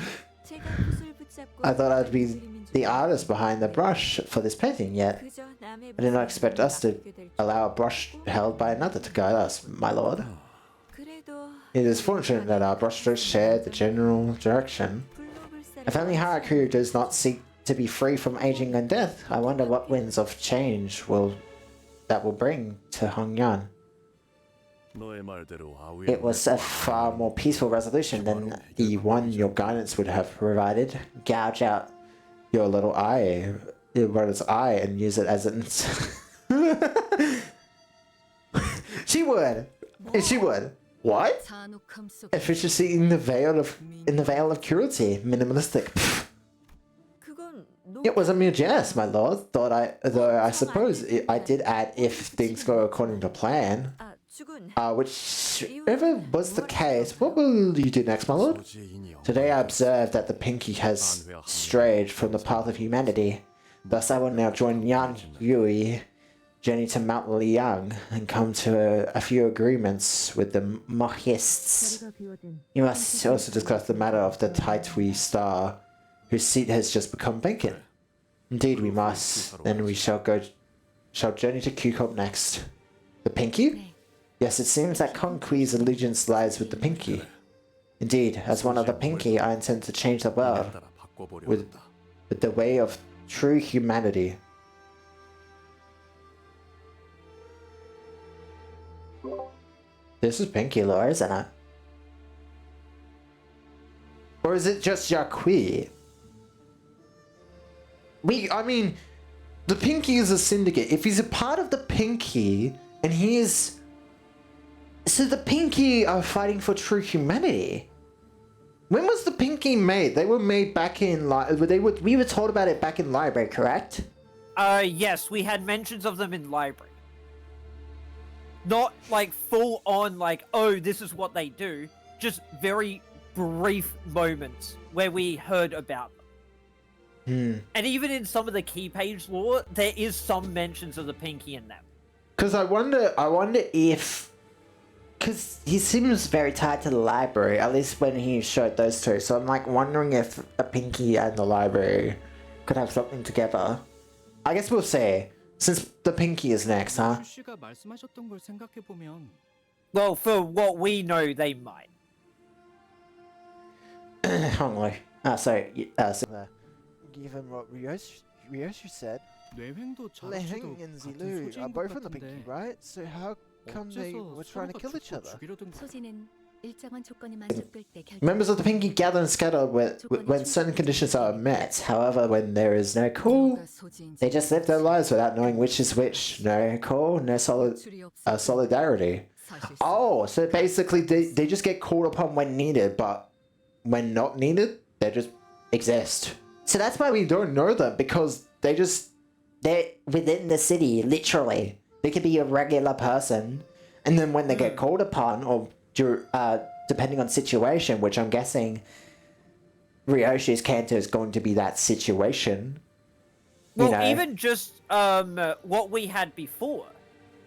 I thought I'd be the artist behind the brush for this painting, yet I did not expect us to allow a brush held by another to guide us, my lord. It is fortunate that our brushstrokes share the general direction. A family hierarchy who does not seek to be free from aging and death. I wonder what winds of change that will bring to Hongyan. It was a far more peaceful resolution than the one your guidance would have provided. Gouge out your little eye, your brother's eye, and use it as an. She would. She would. What? Efficiency in the veil of cruelty. Minimalistic. It was a mere jest, my lord. Though I suppose I did add if things go according to plan. Whichever was the case, what will you do next, my lord? Today I observed that the Pinky has strayed from the path of humanity. Thus I will now join Yan Yui, journey to Mount Liang, and come to a few agreements with the Mohists. You must also discuss the matter of the Taitui star, whose seat has just become vacant. Indeed we must. Then we shall journey to Q-Corp next. The Pinky? Yes, it seems that Konqui's allegiance lies with the Pinky. Indeed, as one of the Pinky, I intend to change the world with the way of true humanity. This is Pinky lore, isn't it? Or is it just Yaqui? I mean, the Pinky is a syndicate. If he's a part of the Pinky, and he is... So the Pinky are fighting for true humanity. When was the Pinky made? They were made back in... We were told about it back in library, correct? Yes, we had mentions of them in library. Not, like, full on, like, oh, this is what they do. Just very brief moments where we heard about them. And even in some of the key page lore, there is some mentions of the Pinky in them. Because I wonder if... Because he seems very tied to the library, at least when he showed those two. So I'm like wondering if a Pinky and the library could have something together. I guess we'll see. Since the Pinky is next, huh? Well, for what we know, they might. Hongwei. Sorry. Given what Ryoshi said, Leheng and Zilu are both from the Pinky, right? So how come they were trying to kill each other? Members of the Pinky gather and scatter when certain conditions are met. However, when there is no call, they just live their lives without knowing which is which. No call, no solidarity. Oh, so basically they just get called upon when needed, but when not needed, they're just exist. So that's why we don't know them, because they're within the city, literally. They could be a regular person, and then when they get called upon, or depending on situation, which I'm guessing Ryoshi's Canto is going to be that situation. Well, even just what we had before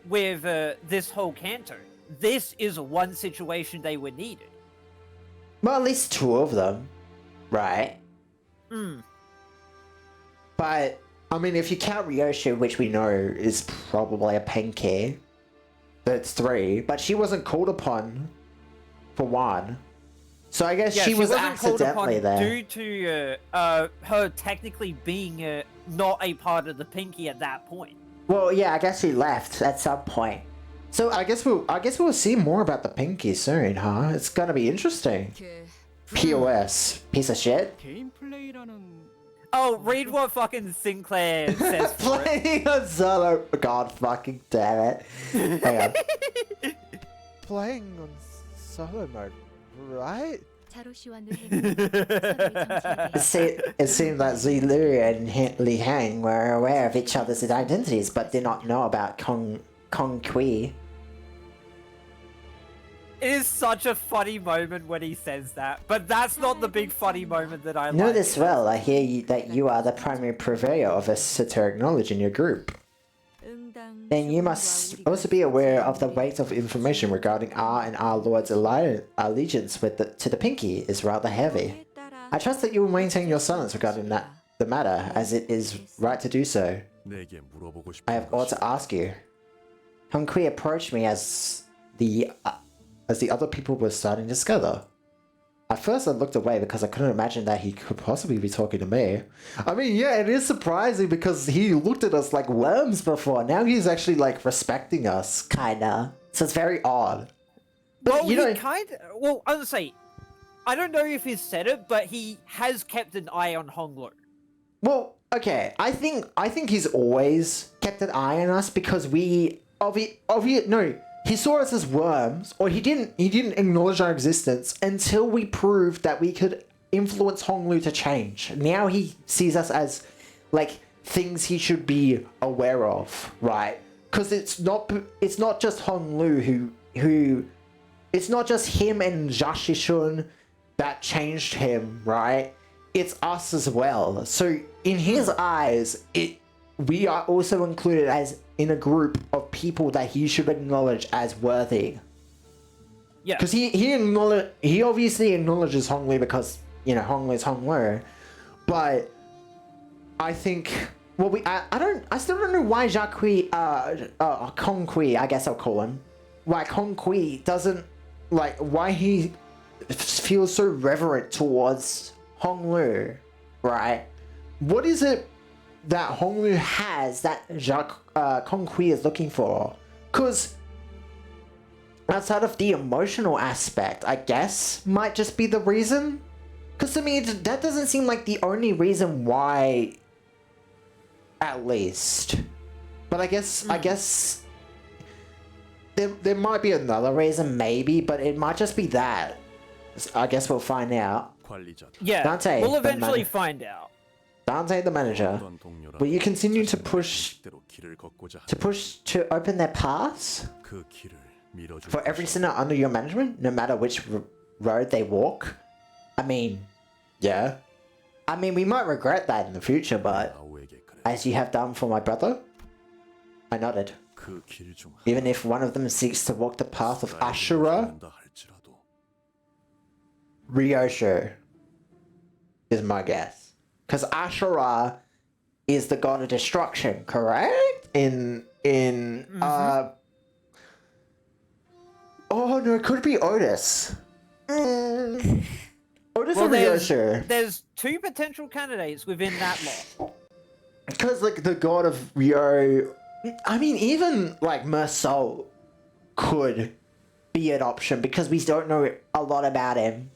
with this whole Canto, this is one situation they were needed. Well, at least 2 of them, right? But, I mean, if you count Ryoshi, which we know is probably a Penki, that's 3, but she wasn't called upon for 1. So I guess she was accidentally there. Due to her technically being not a part of the Pinky at that point. Well, yeah, I guess she left at some point. So I guess we'll see more about the Pinky soon, huh? It's gonna be interesting. POS, piece of shit. Oh, read what fucking Sinclair says. Playing on solo. God fucking damn it. Hang on. Playing on solo mode, right? It seemed that Zilu and Li Hang were aware of each other's identities, but did not know about Kong Kui. It is such a funny moment when he says that, but that's not the big funny moment that I like. Know this well, I hear that you are the primary purveyor of esoteric knowledge in your group. Then you must also be aware of the weight of information regarding our and our Lord's allegiance to the Pinky is rather heavy. I trust that you will maintain your silence regarding the matter, as it is right to do so. I have ought to ask you. Kong Kui approached me as the other people were starting to gather. At first I looked away because I couldn't imagine that he could possibly be talking to me. I mean, yeah, it is surprising because he looked at us like worms before. Now he's actually like respecting us, kinda. So it's very odd. But, well, well, I would say, I don't know if he said it, but he has kept an eye on Honglu. Well, okay, I think he's always kept an eye on us because he saw us as worms, or he didn't acknowledge our existence until we proved that we could influence Honglu to change. Now he sees us as like things he should be aware of, right? Because it's not just Honglu who it's not just him and Jashishun that changed him, right? It's us as well. So in his eyes, we are also included as in a group of people that he should acknowledge as worthy. Yeah. Because he obviously acknowledges Honglu because, you know, Honglu is Honglu. But I think I still don't know why Kong Kui, I guess I'll call him. Why Kong Kui doesn't why he feels so reverent towards Honglu, right? What is it that Honglu has that Kong Kui is looking for? Because outside of the emotional aspect, I guess, might just be the reason. Because to me, that doesn't seem like the only reason why, at least. But I guess there might be another reason, maybe, but it might just be that. I guess we'll find out. Yeah, Dante, we'll eventually find out. Dante, the manager, will you continue to push to open their paths for every sinner under your management, no matter which road they walk? I mean, yeah. I mean, we might regret that in the future, but as you have done for my brother, I nodded. Even if one of them seeks to walk the path of Ashura, Ryosho is my guess. Because Ashura is the god of destruction, correct? Oh no, it could be Otis. Otis or Ryosho? There's 2 potential candidates within that lot. Because like the god of Ryo, I mean even like Mersol could be an option because we don't know a lot about him.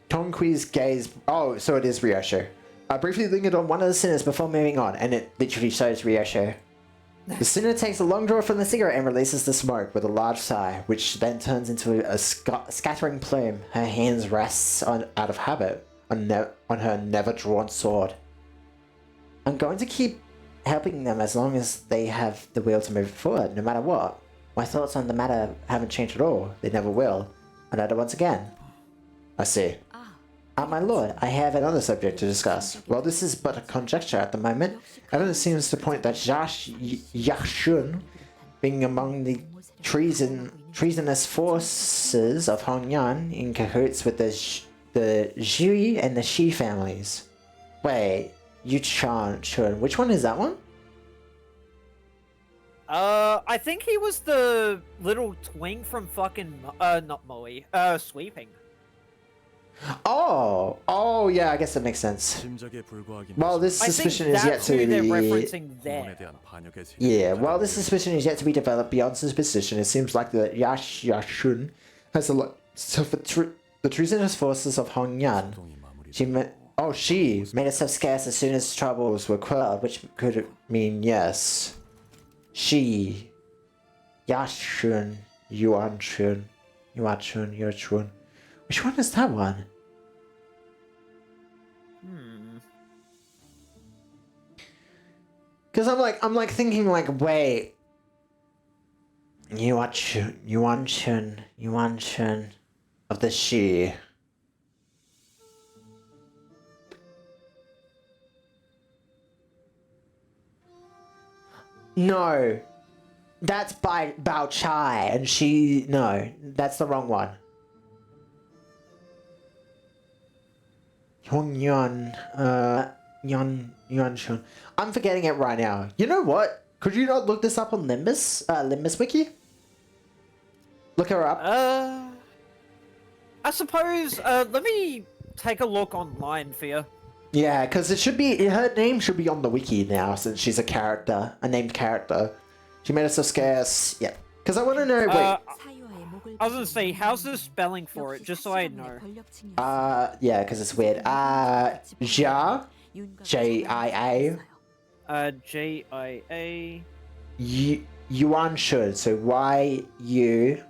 Kong Kui's gaze. Oh, so it is Ryosho. I briefly lingered on one of the sinners before moving on, and it literally shows Ryosho. The Sinner takes a long draw from the cigarette and releases the smoke with a large sigh, which then turns into a scattering plume. Her hands rests out of habit on her never-drawn sword. I'm going to keep helping them as long as they have the will to move forward, no matter what. My thoughts on the matter haven't changed at all. They never will. And I once again. I see. My lord, I have another subject to discuss. While this is but a conjecture at the moment, evidence seems to point that Yaxun, being among the treasonous forces of Hongyan, in cahoots with the Zhui and the Shi families. Wait, Chun, which one is that one? I think he was the little twink from fucking, not Moe, Sweeping. Oh, yeah, I guess that makes sense. Well, this suspicion is yet to be... referencing there. Yeah, while this suspicion is yet to be developed beyond suspicion, it seems like the Yaxun has a lot... So for the treasonous forces of Hongyan, she made herself scarce as soon as troubles were quelled, which could mean yes. She... Yaxun, Yuanchun. Which one is that one? Because I'm like thinking like, wait, Yuanchun of the Shi. No, that's by Bao Chai, and she, no, that's the wrong one. Yuanchun. I'm forgetting it right now. You know what? Could you not look this up on Limbus? Limbus Wiki? Look her up. I suppose, let me take a look online for you. Yeah, because it should be, her name should be on the wiki now, since she's a character, a named character. She made herself scarce. Yeah. Because I want to know, wait. I was gonna say, how's the spelling for it, just so I know? Yeah, because it's weird. Jia, Jia. Jia. Yuanchun, so Y-U...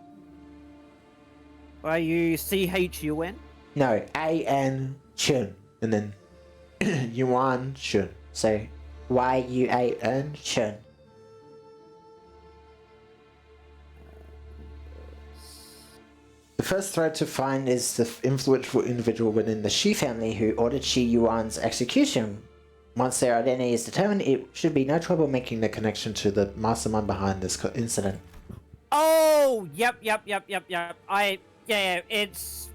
Y-U-C-H-U-N? No, A-N Chun, and then Yuanchun, so Y-U-A-N Chun. The first thread to find is the influential individual within the Shi family who ordered Shi Yuan's execution. Once their identity is determined, it should be no trouble making the connection to the mastermind behind this incident. Oh, yep. Yeah, it's...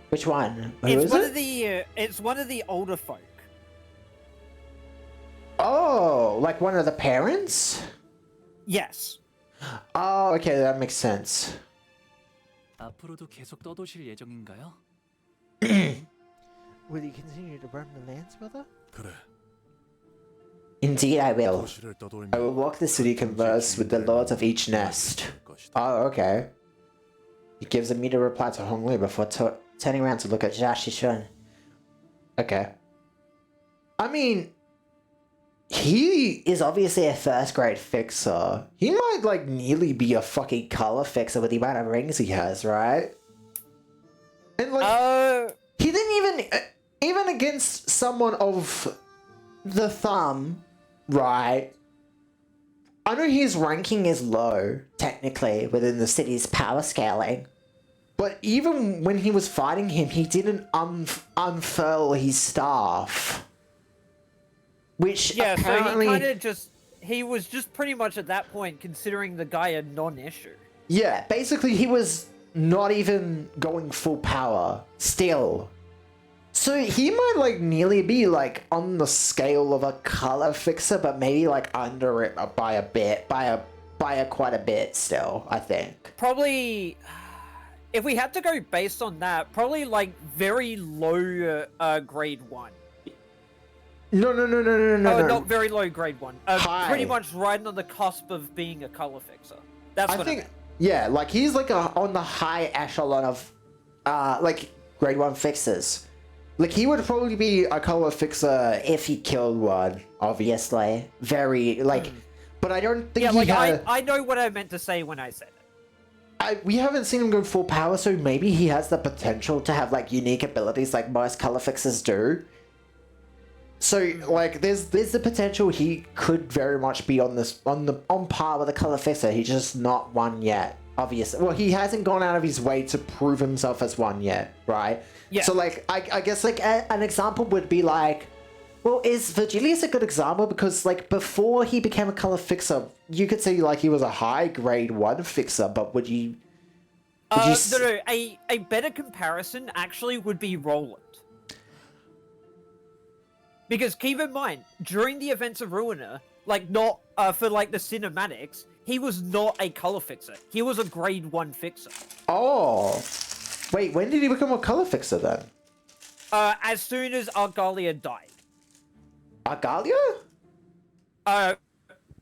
Which one? It's one of the older folk. Oh, like one of the parents? Yes. Oh, okay, that makes sense. 앞으로도 계속 떠도실 예정인가요? Will you continue to roam the lands with her? 그래. Indeed, I will. I will walk the city, converse with the lords of each nest. Oh, okay. He gives a meter reply to Hong Lu before turning around to look at Jia Shishun. Okay. I mean, he is obviously a first grade fixer. He might like nearly be a fucking color fixer with the amount of rings he has, right? And like, he didn't even against someone of the thumb, right? I know his ranking is low, technically, within the city's power scaling. But even when he was fighting him, he didn't unfurl his staff. Which apparently... so he was just pretty much at that point considering the guy a non-issue. Yeah, basically he was not even going full power, still. So he might like nearly be like on the scale of a color fixer, but maybe like under it by a bit, by quite a bit still, I think. Probably, if we had to go based on that, probably like very low grade 1. No. Not very low grade 1. Pretty High. much right on the cusp of being a color fixer. That's what I think. Yeah, like he's like on the high echelon of like grade 1 fixers. Like he would probably be a color fixer if he killed one, obviously. Very like But I don't think Yeah, he like had... I know what I meant to say when I said it. we haven't seen him go full power, so maybe he has the potential to have like unique abilities like most color fixers do. So like there's the potential he could very much be on par with a color fixer. He's just not one yet, obviously. Well, he hasn't gone out of his way to prove himself as one yet, right? Yeah. So like I guess like an example would be like, well, is Virgilius a good example? Because like before he became a color fixer, you could say like he was a high grade 1 fixer, but would you No, a better comparison actually would be Roland. Because keep in mind, during the events of Ruiner, like not for like the cinematics, he was not a color fixer. He was a grade 1 fixer. Oh, wait, when did he become a color fixer then? As soon as Argalia died. Argalia?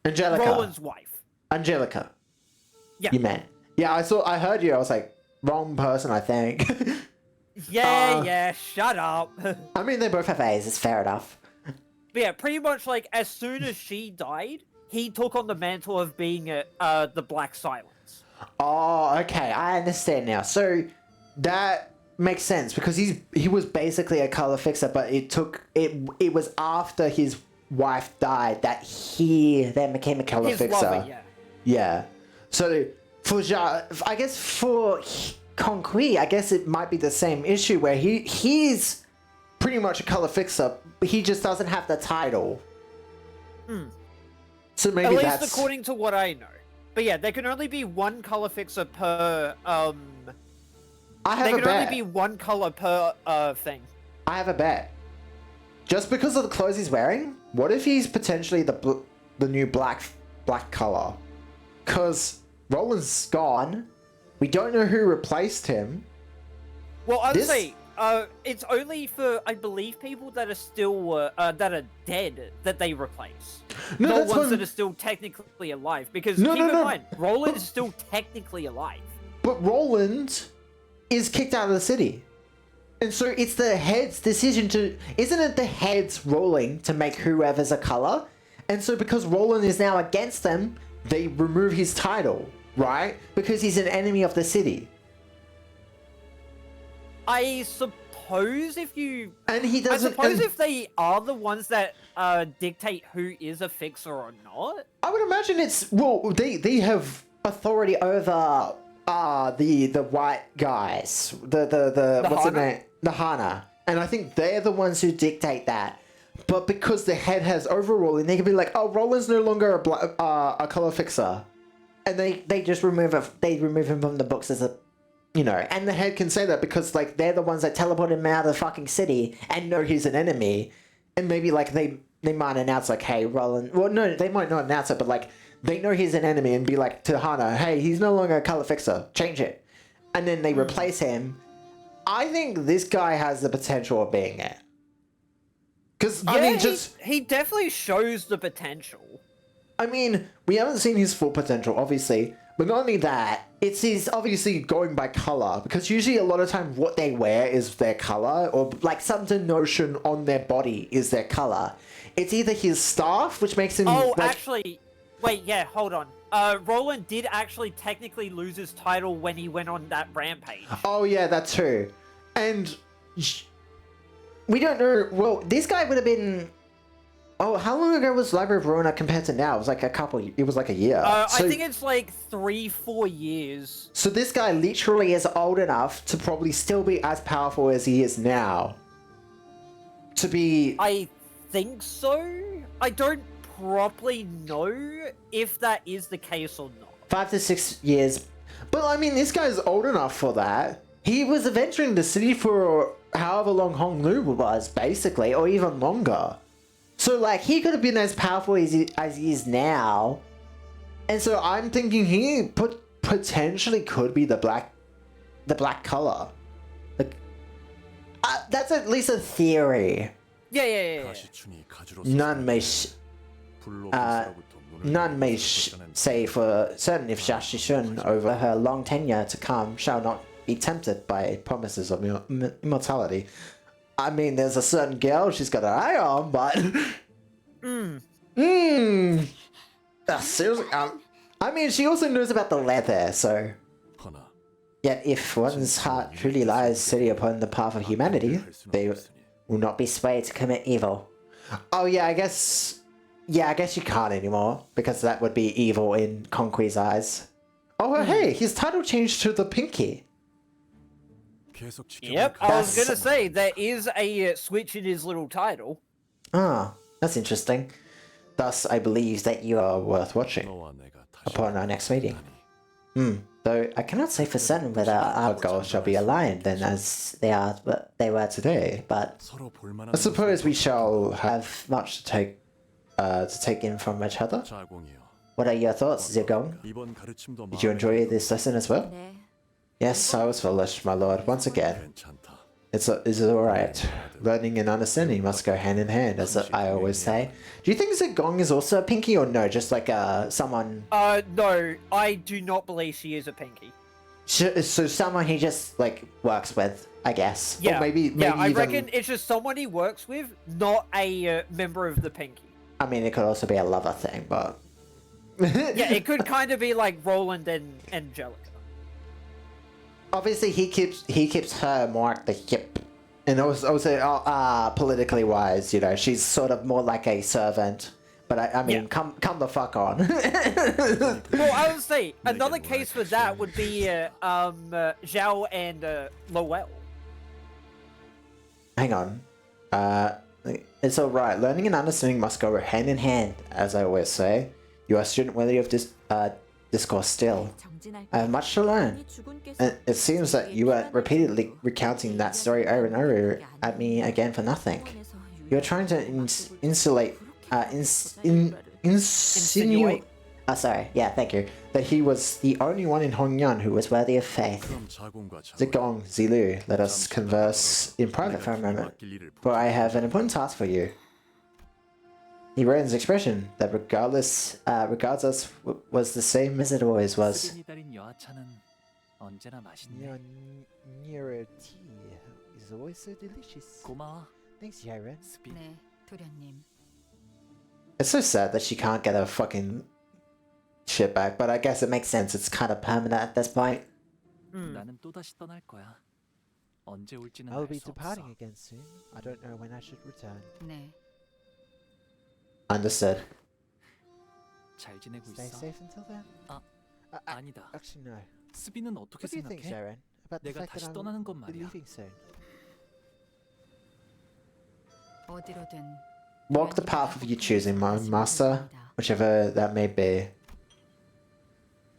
Angelica. Roland's wife. Angelica. Yeah. You meant? Yeah, I heard you. I was like, wrong person, I think. Yeah, shut up. I mean, they both have A's. It's fair enough. But yeah, pretty much like as soon as she died, he took on the mantle of being the Black Silence. Oh, okay, I understand now. So that makes sense because he was basically a color fixer, but it was after his wife died that he then became a color fixer. Lover, yeah. Yeah. So for I guess for Concrete, I guess it might be the same issue where he's pretty much a color fixer, but he just doesn't have the title. So maybe At least according to what I know. But yeah, there can only be one color fixer per I have there a can bet. only be one color per thing. I have a bet. Just because of the clothes he's wearing, what if he's potentially the new black color? Because Roland's gone. We don't know who replaced him. Well, I would say it's only for, I believe, people that are still that are dead that they replace. No, Not that's ones what... that are still technically alive. Because keep in mind, Roland is still technically alive. But Roland is kicked out of the city. And so it's the head's decision to... Isn't it the head's ruling to make whoever's a color? And so because Roland is now against them, they remove his title, right? Because he's an enemy of the city. I suppose if you... And he doesn't... I suppose if they are the ones that dictate who is a fixer or not. I would imagine it's... Well, they have authority over the white guys. The what's the name? The Hana. And I think they're the ones who dictate that. But because the head has overruling, they can be like, oh, Roland's no longer a color fixer. And they just remove him from the books as a... You know, and the head can say that because, like, they're the ones that teleport him out of the fucking city and know he's an enemy. And maybe, like, they might announce, like, hey, Roland... Well, no, they might not announce it, but, like, they know he's an enemy and be like to Hana, hey, he's no longer a color fixer. Change it. And then they replace him. I think this guy has the potential of being it. Because, yeah, I mean, he definitely shows the potential. I mean, we haven't seen his full potential, obviously. But not only that, it's his obviously going by color, because usually a lot of time what they wear is their color, or like some denotion on their body is their color. It's either his staff, which makes him... Oh, like... actually, wait, yeah, hold on. Roland did actually technically lose his title when he went on that rampage. Oh yeah, that too. And we don't know... Well, this guy would have been... Oh, how long ago was Library of Ruina compared to now? It was like it was like a year. I think it's like 3-4 years. So this guy literally is old enough to probably still be as powerful as he is now. To be... I think so? I don't properly know if that is the case or not. 5 to 6 years. But I mean, this guy's old enough for that. He was adventuring the city for however long Honglu was, basically, or even longer. So, like, he could have been as powerful as he is now. And so I'm thinking he potentially could be the black color. Like, that's at least a theory. Yeah. None may say for certain if Shashishun over her long tenure to come shall not be tempted by promises of immortality. I mean, there's a certain girl she's got her eye on, but... Seriously, I mean, she also knows about the leather, so... 허나 Yet if one's heart truly lies steady upon the path of humanity, they will not be swayed to commit evil. Oh yeah, I guess you can't anymore, because that would be evil in Conqui's eyes. Oh hey, his title changed to the Pinky. 계속 Yep, I was gonna say, there is a switch in his little title. Ah, that's interesting. Thus, I believe that you are worth watching 너와 내가 다시 upon our next meeting. Though I cannot say for certain whether our goals shall be aligned then as they were today, but 서로 볼만한 I suppose we shall have much to take in from each other. 자공이요. What are your thoughts, Zigong? 이번 가르침도 Did you enjoy this lesson as well? 네. Yes, I was foolish, my lord, once again. 괜찮다. It's alright. Learning and understanding must go hand in hand, as I always say. Do you think Zigong is also a Pinky, or no, just like someone... No, I do not believe she is a Pinky. So someone he just, like, works with, I guess. Yeah, Or maybe I even... reckon it's just someone he works with, not a member of the Pinky. I mean, it could also be a lover thing, but... Yeah, it could kind of be like Roland and Angelica. Obviously, he keeps her more at the hip. And also, politically wise, you know, she's sort of more like a servant. But I mean, Yeah. come the fuck on. Well, I would say another case for that would be Zhao and Lowell. Hang on. It's alright. Learning and understanding must go hand in hand, as I always say. You are a student worthy of this discourse still. I have much to learn. And it seems that you are repeatedly recounting that story over and over at me again for nothing. You are trying to insinuate. Sorry, yeah, thank you. That he was the only one in Hongyan who was worthy of faith. 그럼 자공과 자 Zigong, Zilu, let us converse in private for a moment, for I have an important task for you. He wrote his expression that regards us was the same as it always was. 스빈이 달인 여하차는 언제나 맛있네. Nearer tea is always so delicious. 고마워. Thanks, Yaren. 스빈. 네, 도련님. It's so sad that she can't get her fucking shit back, but I guess it makes sense. It's kind of permanent at this point. 나는 또다시 떠날 거야. 언제 올지는 I'll 알 be 수 departing 없어. again soon. I don't know when I should return. 네, Understood. 잘 지내고 Stay 있어? safe until then. 아니다. Actually, no. 스빈은 어떻게 What do you think, 생각해? Sharon? About the 내가 fact 다시 that 떠나는 건 I'm 말이야. leaving soon. 어디로든 Walk the path of your choosing, my master, whichever that may be.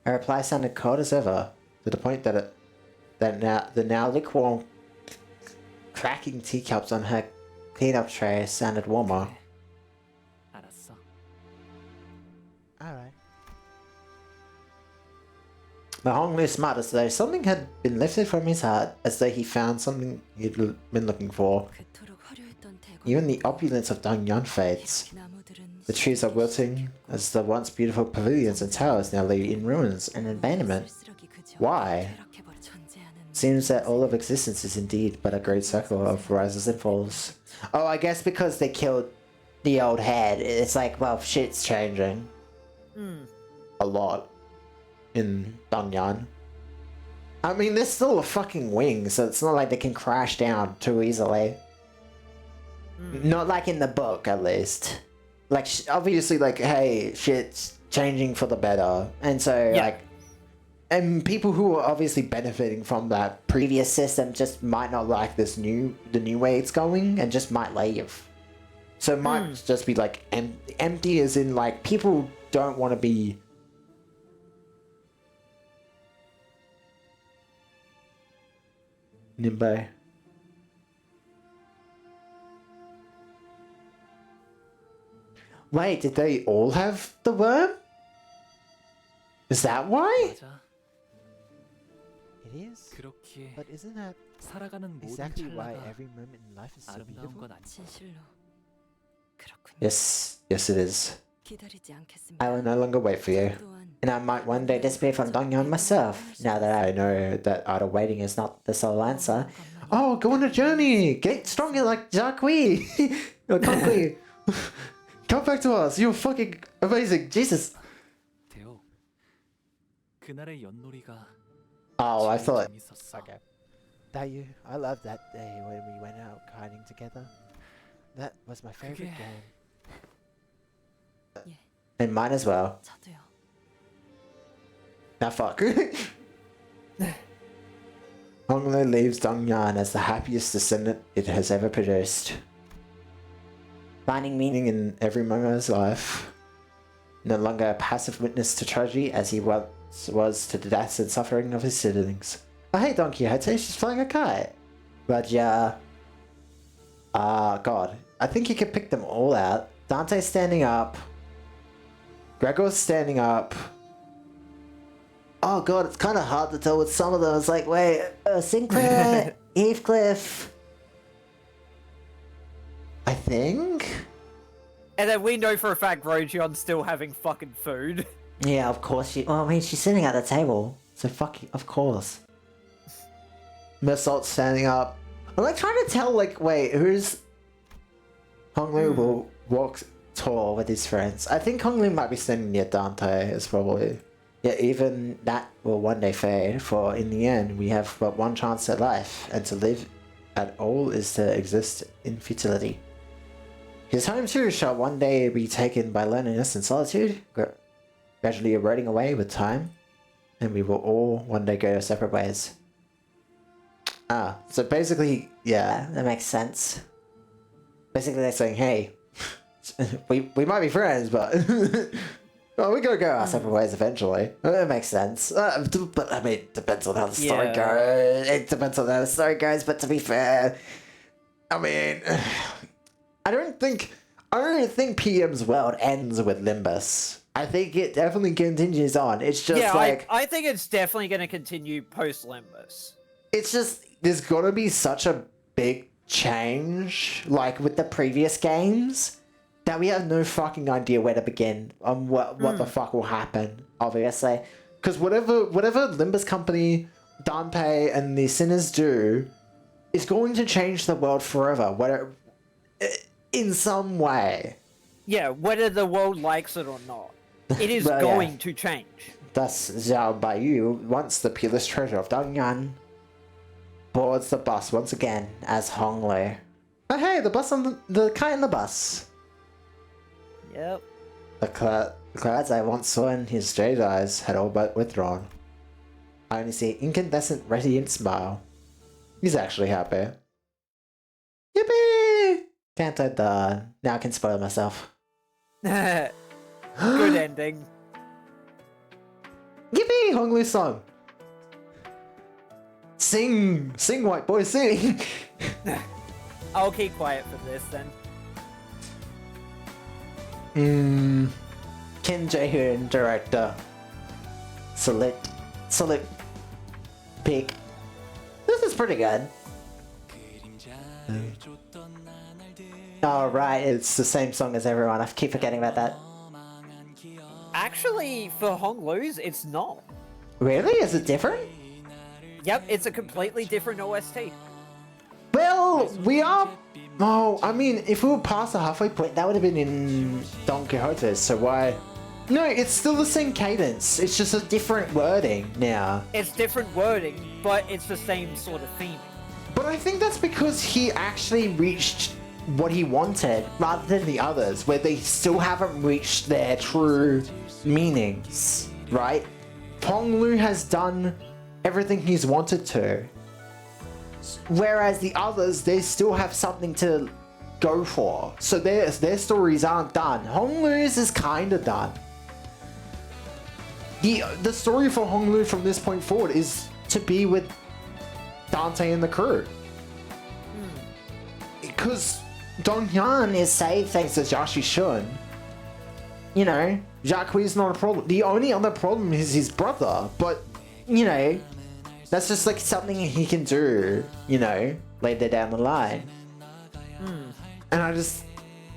Her reply sounded cold as ever, to the point that the now lukewarm cracking teacups on her clean-up tray sounded warmer. 알았어. Alright. Mahong smiled as though something had been lifted from his heart, as though he found something he'd been looking for. Even the opulence of Dongyan fades. The trees are wilting, as the once beautiful pavilions and towers now lay in ruins and abandonment. Why? Seems that all of existence is indeed but a great circle of rises and falls. Oh, I guess because they killed the old head, it's like, well, shit's changing. A lot. In Dongyan. I mean, there's still a fucking wing, so it's not like they can crash down too easily. Not like in the book, at least. Like, obviously, like, hey, shit's changing for the better. And so, like, and people who are obviously benefiting from that previous system just might not like the new way it's going, and just might leave. So it might just be, like, empty as in, like, people don't want to be... Nimbo. Wait, did they all have the worm? Is that why? 맞아. It is. 그렇게 But isn't that 살아가는 모든 exactly why 찰나가 every moment in life is so 아름다운 beautiful? 건 아니야. 진실로 그렇군요. Yes, yes it is. 기다리지 않겠습니다. I will no longer wait for you. And I might one day disappear from Dongyan myself, now that I know that idle waiting is not the sole answer. Oh, go on a journey! Get stronger like Jacques! Or Conquis! Come back to us! You're fucking amazing! Jesus! 그날의 윷놀이가 Oh, I thought. 재밌었어. Okay. That you, I love that day when we went out kiting together. That was my favorite 그게- game. And mine as well. 저도요. Now fuck. Honglu leaves Dongyan as the happiest descendant it has ever produced. Finding meaning in every moment of his life. No longer a passive witness to tragedy as he once was to the deaths and suffering of his siblings. I hate Don Quixote, she's flying a kite. But yeah. God. I think you could pick them all out. Dante's standing up. Gregor's standing up. Oh god, it's kind of hard to tell with some of them. It's like, wait, Sinclair, Heathcliff. I think? And then we know for a fact Rogion's still having fucking food. Yeah, of course she. Well, I mean, she's sitting at the table, so of course. Missalt's standing up. I'm like trying to tell, like, wait, who's Honglu will walk tall with his friends. I think Honglu might be standing near Dante. Is probably. Yeah, even that will one day fade. For in the end, we have but one chance at life, and to live at all is to exist in futility. His home too shall one day be taken by loneliness and solitude, gradually eroding away with time, and we will all one day go our separate ways. Ah, so basically, yeah, that makes sense. Basically, they're saying, hey, we might be friends, but well, we're gonna go our separate ways eventually. That makes sense. But I mean, it depends on how the story goes. It depends on how the story goes, but to be fair, I mean, I don't think PM's world ends with Limbus. I think it definitely continues on. It's just I think it's definitely going to continue post Limbus. It's just there's gotta be such a big change, like with the previous games, that we have no fucking idea where to begin on what the fuck will happen. Obviously, because whatever Limbus Company, Dante, and the Sinners do, is going to change the world forever. Whatever. In some way. Yeah, whether the world likes it or not. It is going to change. Thus, Zhao Baiyu, once the peerless treasure of Dongyan, boards the bus once again as Honglu. Oh hey, the bus on the kite in the bus. Yep. The clouds I once saw in his jade eyes had all but withdrawn. I only see incandescent radiant smile. He's actually happy. Yippee! Canto done. Now I can spoil myself. Good ending. Yippee! Honglu song. Sing! Sing, white boy, sing! I'll keep quiet for this then. Kim Jae-hoon, director. Salute. Peak. This is pretty good. Oh right, it's the same song as everyone. I keep forgetting about that. Actually, for Honglu's, it's not. Really? Is it different? Yep, it's a completely different OST. Well, we are... Oh, I mean, if we were past the halfway point, that would have been in Don Quixote, so why... No, it's still the same cadence. It's just a different wording now. It's different wording, but it's the same sort of theming. But I think that's because he actually reached what he wanted, rather than the others, where they still haven't reached their true meanings, right? Honglu has done everything he's wanted to. Whereas the others, they still have something to go for. So their stories aren't done. Honglu's is kind of done. The story for Honglu from this point forward is to be with Dante and the crew. Because Dongyan is saved thanks to Jashi Shun. You know, Jacques is not a problem. The only other problem is his brother, but, you know, that's just like something he can do, you know, later down the line. And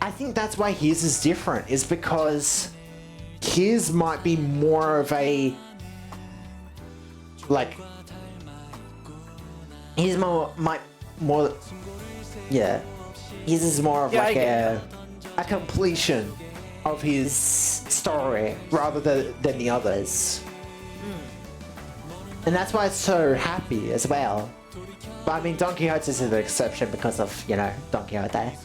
I think that's why his is different, is because his might be more of a, like, his yeah, his is more of like a completion of his story rather than the others. And that's why it's so happy as well. But I mean, Don Quixote is an exception because of, you know, Don Quixote.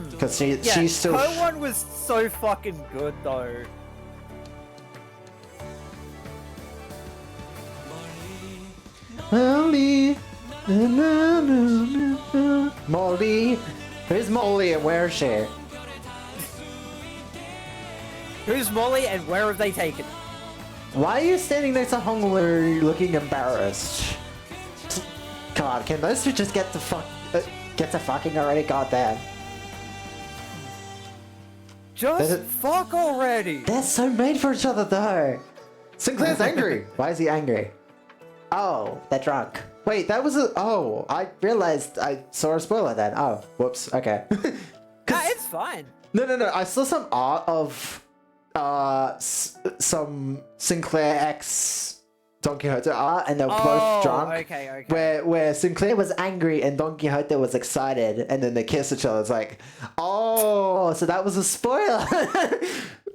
Because she's still... her one was so fucking good though. Molly. Molly. Who's Molly and where is she? Who's Molly and where have they taken? Why are you standing next to Honglu looking embarrassed? God, can those two just get the fucking already? Goddamn. Just fuck already! They're so made for each other though. Sinclair's angry. Why is he angry? Oh, they're drunk. Wait, that was a... Oh, I realized I saw a spoiler then. Oh, whoops. Okay. Nah, it's fine. No. I saw some art of some Sinclair X Don Quixote art, and they were both drunk. Okay. Where Sinclair was angry and Don Quixote was excited, and then they kissed each other. It's like, oh, so that was a spoiler.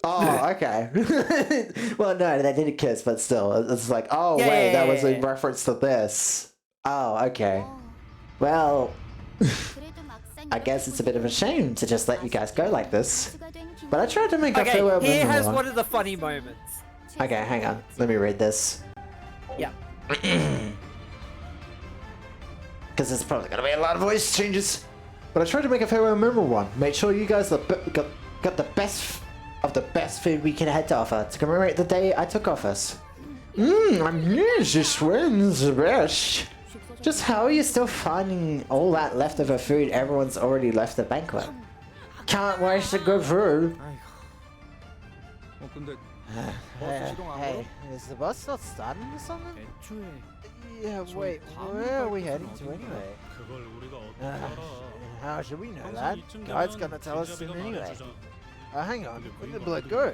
Oh, okay. Well, no, they didn't kiss, but still, it's like, oh, wait, that was in reference to this. Oh, okay. Well, I guess it's a bit of a shame to just let you guys go like this. But I tried to make a farewell. Here has one of the funny moments. Okay, hang on. Let me read this. Yeah. Because there's probably going to be a lot of voice changes. But I tried to make a farewell memorable one. Make sure you guys got the best of the best food we can have to offer to commemorate the day I took office. I'm here, just wins the best. Just how are you still finding all that leftover food everyone's already left the banquet? Can't waste the good food. Hey, is the bus not starting or something? Yeah, wait, where are we heading to anyway? How should we know that? Guide's gonna tell us soon anyway. Hang on, where did the blood go?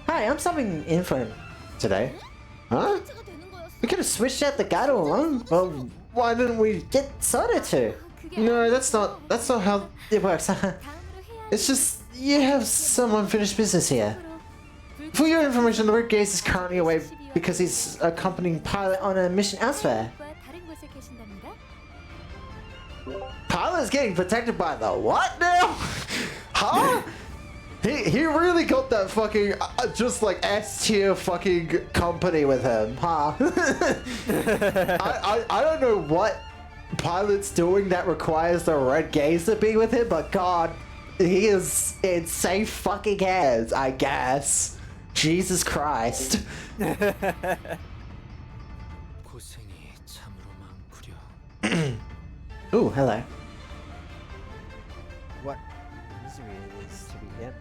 Hi, I'm subbing in for him today. Huh? We could have switched out the guide all along. Well, why didn't we get Soda to? No, that's not how it works. It's just, you have some unfinished business here. For your information, the Red Gaze is currently away because he's accompanying Pilot on a mission elsewhere. Pilot's getting protected by the what now? Huh? He really got that fucking just like S tier fucking company with him, huh? I don't know what Pilot's doing that requires the Red Gaze to be with him, but God, he is in safe fucking hands, I guess. Jesus Christ. Ooh, hello. What misery it is to be him.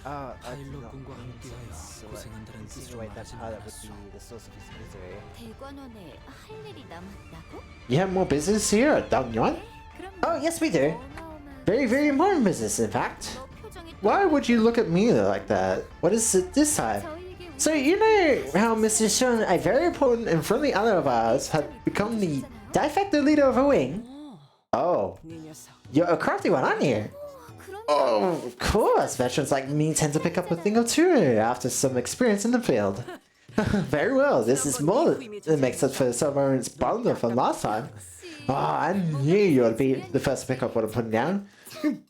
I do not mean to insinuate that Pilot would be the source of his misery. You have more business here at Dangyuan? Oh, yes we do. Very, very important business, in fact. Why would you look at me like that? What is it this time? So, you know how Mr. Shun, a very important and friendly ally of ours, had become the de facto leader of a wing? Oh. You're a crafty one, aren't you? Oh, of course. Veterans like me tend to pick up a thing or two after some experience in the field. Very well. This is more than makes up for Submarine's bundle from last time. Oh, I knew you would be the first to pick up what I'm putting down. You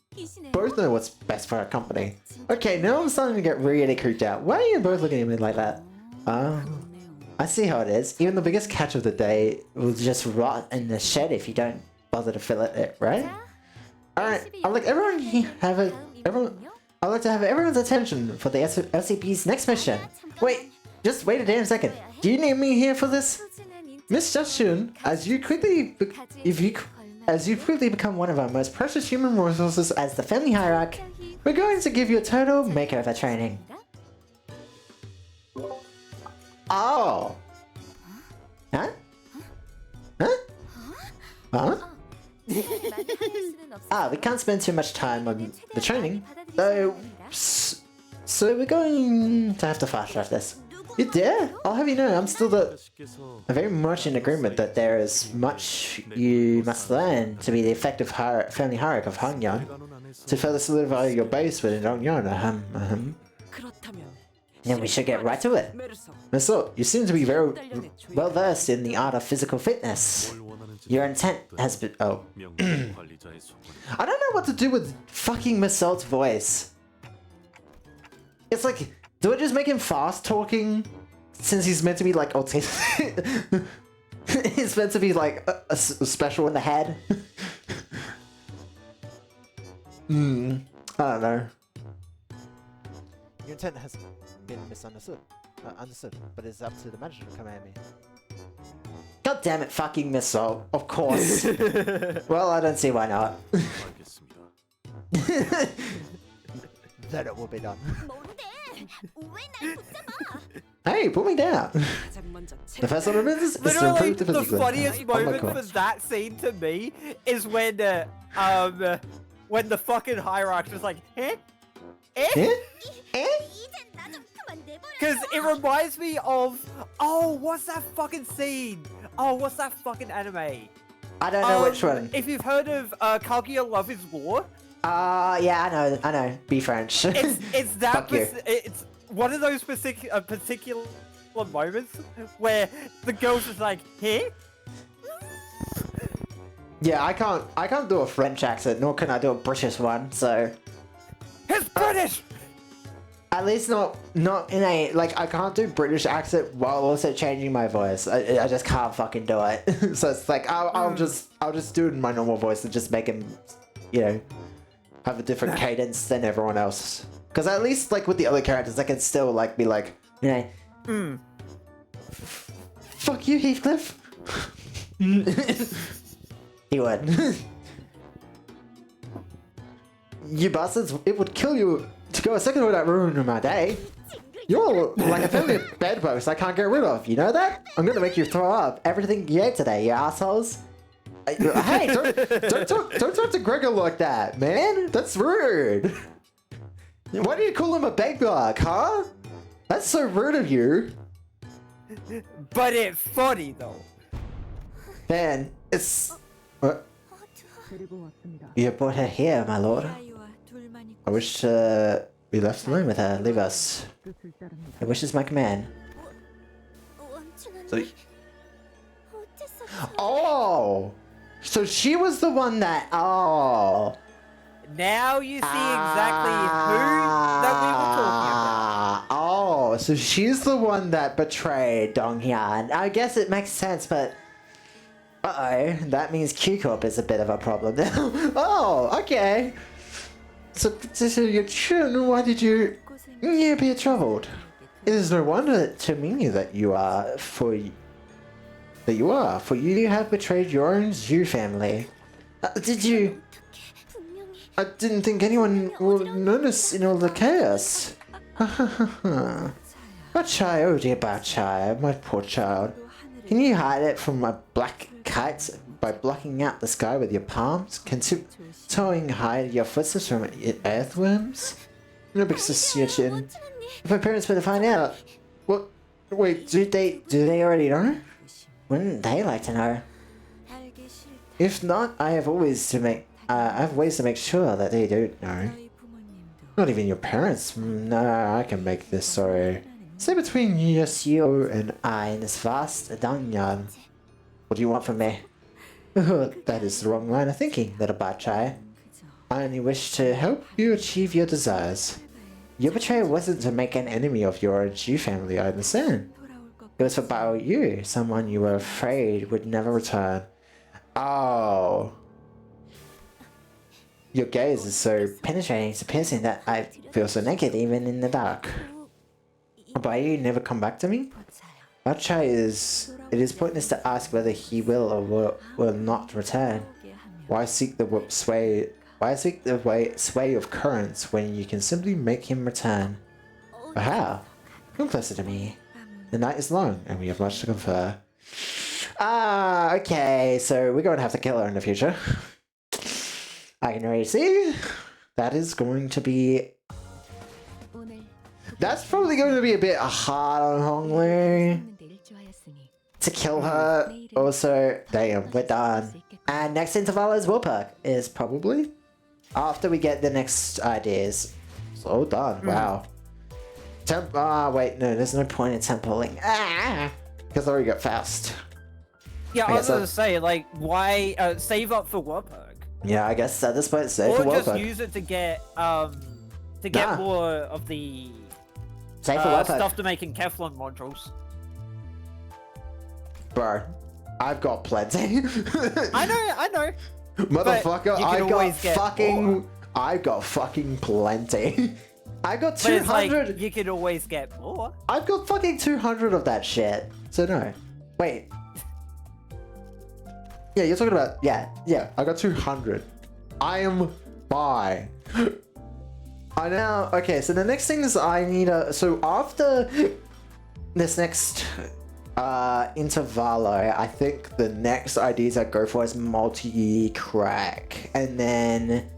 both know what's best for our company. Okay, now I'm starting to get really creeped out. Why are you both looking at me like that? I see how it is. Even the biggest catch of the day will just rot in the shed if you don't bother to fill it, right? Alright, I'd like I'd like to have everyone's attention for the LCP's next mission. Wait, just wait a damn second. Do you need me here for this? Miss Jashun, as you quickly become one of our most precious human resources as the family hierarch, we're going to give you a total makeover training. Oh. Huh? Huh? Huh? We can't spend too much time on the training, so we're going to have to fast track this. You dare? I'll have you know, I'm still very much in agreement that there is much you must learn to be the effective family hierarch of Hongyan, to further solidify your base within Hongyan. Then we should get right to it. Miso, you seem to be very well versed in the art of physical fitness. Your intent has been. Oh. I don't know what to do with fucking Miso's voice. It's like, do I just make him fast talking? Since he's meant to be like autistic. He's meant to be like a special in the head. I don't know. Your intent has been misunderstood. Understood, but it's up to the manager to command me. God damn it, fucking Miso. Of course. Well, I don't see why not. Then it will be done. Hey, put me down. The first order of business is to Literally, improve the the physical. funniest Oh my moment God. for that scene to me is when the fucking hierarch was like, eh? Eh? Eh? Because it reminds me of, oh, what's that fucking scene? Oh, what's that fucking anime? I don't know which one. If you've heard of Kaguya Love is War, yeah, I know. Be French. it's that. Fuck you. It's one of those particular moments where the girl's just like, "Here." Yeah, I can't do a French accent, nor can I do a British one. So it's British. At least not in a like I can't do British accent while also changing my voice. I just can't fucking do it. So it's like I'll just do it in my normal voice and just make him, you know, have a different cadence than everyone else. Because at least like with the other characters, I can still like be like, you know, fuck you, Heathcliff. He would. You bastards! It would kill you to go a second without ruining my day. You're like a family of bedbugs I can't get rid of. You know that? I'm gonna make you throw up everything you ate today, you assholes. Hey, don't talk to Gregor like that, man. That's rude. Why do you call him a bedbug, huh? That's so rude of you. But it's funny though. Man, it's what? You brought her here, my lord. I wish we left alone with her. Leave us. Her wish is my command. So, oh, so she was the one that. Oh. Now you see exactly who that we were talking about. Oh, so she's the one that betrayed Dong Hyun. I guess it makes sense, but. Uh-oh, that means Q-Corp is a bit of a problem now. Oh, okay. So your children, why did you appear troubled? It is no wonder to me that you are, for you have betrayed your own Zhu family. Did you? I didn't think anyone would notice in all the chaos. Bachai, oh dear Bachai, my poor child. Can you hide it from my black kites by blocking out the sky with your palms? Towing hide your footsteps from earthworms? No big suspicion. If my parents were to find out, what? Wait, do they already know? Wouldn't they like to know? If not, I have ways to make sure that they don't know. Not even your parents. No, I can make this story. Stay between just you and I in this vast Danyan. What do you want from me? That is the wrong line of thinking, little Bachai. I only wish to help you achieve your desires. Your betrayal wasn't to make an enemy of your Jew family, I understand. It was for Bao Yu, someone you were afraid would never return. Oh. Your gaze is so penetrating, so piercing that I feel so naked even in the dark. Bao Yu never come back to me? Bachai it is pointless to ask whether he will or will not return. Why seek the sway of currents when you can simply make him return? But how? Come closer to me. The night is long and we have much to confer. Ah, okay, so we're going to have to kill her in the future. I can already see. That is going to be... That's probably going to be a bit hard on Hong Lu. To kill her. Also, damn, we're done. And next interval is Wilperk. Is probably after we get the next ideas. So done. Wow. Wait, no, there's no point in templing. Because I already got fast. Yeah, I was gonna say, like, why save up for Warburg? Yeah, I guess at this point, save or for just Warburg. use it to get more of the Save for Warburg. stuff to make in Keflon modules. Bro, I've got plenty. I know. Motherfucker, I got fucking plenty. I got 200. But it's like, you could always get more. I've got fucking 200 of that shit. So no. Wait. Yeah, you're talking about... Yeah, I got 200. I am fine. Okay, so the next thing is I need a... So after this next intervallo, I think the next IDs I go for is multi-crack. And then...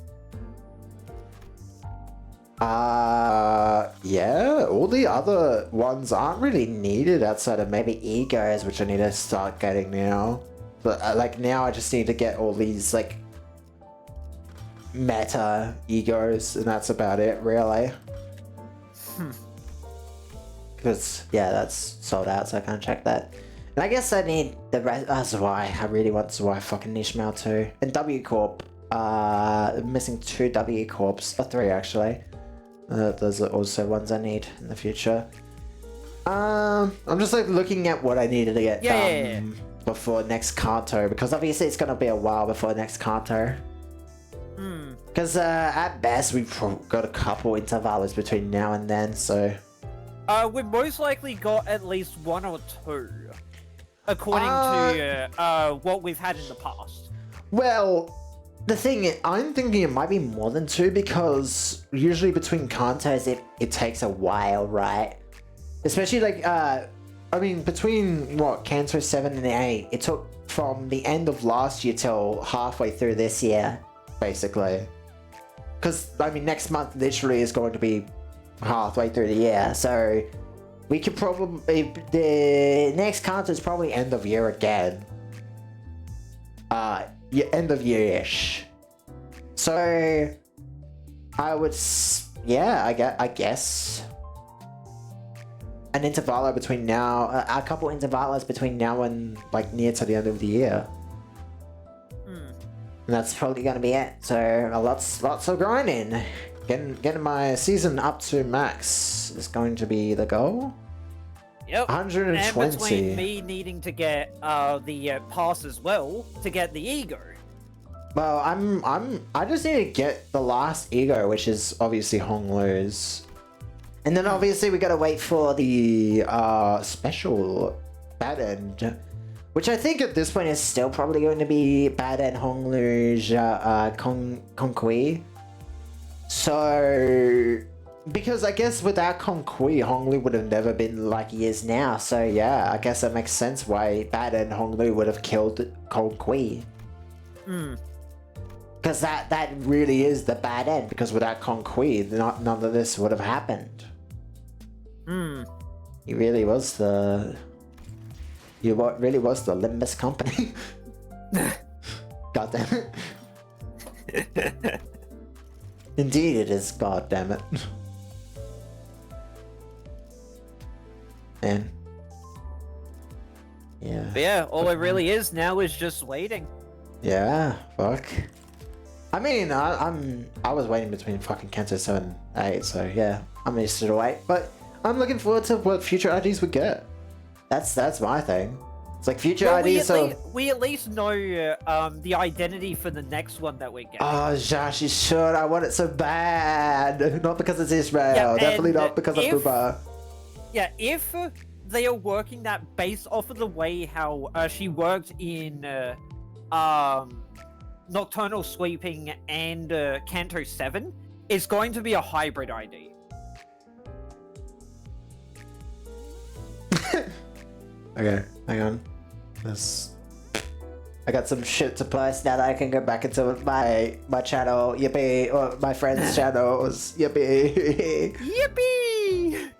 yeah, all the other ones aren't really needed outside of maybe egos, which I need to start getting now. But like now I just need to get all these like meta egos, and that's about it really. Because yeah, that's sold out, so I can't check that. And I guess I need the rest. That's why I really want Zwei fucking Nishmail too. And W Corp. Missing 2 W Corps, or 3 actually. Those are also ones I need in the future. I'm just like looking at what I needed to get done before next Canto, because obviously it's gonna be a while before next Canto. Because at best we've got a couple intervals between now and then, so... we've most likely got at least 1 or 2, according to what we've had in the past. Well, the thing is, I'm thinking it might be more than 2, because usually between Cantos it takes a while, right? Especially like, I mean, between what, Canto 7 and 8, it took from the end of last year till halfway through this year, basically. Because, I mean, next month literally is going to be halfway through the year, so we could probably, the next Canto is probably end of year again. Yeah, end of year-ish. So, I would, yeah, I guess. An intervallo between now, a couple intervallos between now and like near to the end of the year. And that's probably gonna be it. So lots of grinding. Getting my season up to max is going to be the goal. Yep. 120. And between me needing to get the pass as well to get the ego. Well, I just need to get the last ego, which is obviously Honglu's. And then obviously we gotta wait for the special bad end, which I think at this point is still probably going to be bad end Honglu's Konkui. So, because I guess without Konkui, Honglu would have never been like he is now. So yeah, I guess that makes sense why bad end Honglu would have killed Konkui. Because that really is the bad end, because without Konkui, none of this would have happened. He really was the... He really was the Limbus company. God damn it. Indeed it is, god damn it. Man. Yeah. But yeah, all it really is now is just waiting. Yeah, fuck. I mean, I was waiting between fucking Canto 7 and 8, so yeah, I'm used to the wait. But I'm looking forward to what future IDs we get. That's my thing. It's like future IDs, so... We at least know the identity for the next one that we get. Oh, Josh, you should. I want it so bad. Not because it's Israel. Yeah, definitely not because of Booba. Yeah, if they are working that based off of the way how she worked in Nocturnal Sweeping and Canto 7, it's going to be a hybrid ID. Okay, hang on. I got some shit to post now that I can go back into my channel. Yippee! Or my friends' channels. Yippee! Yippee!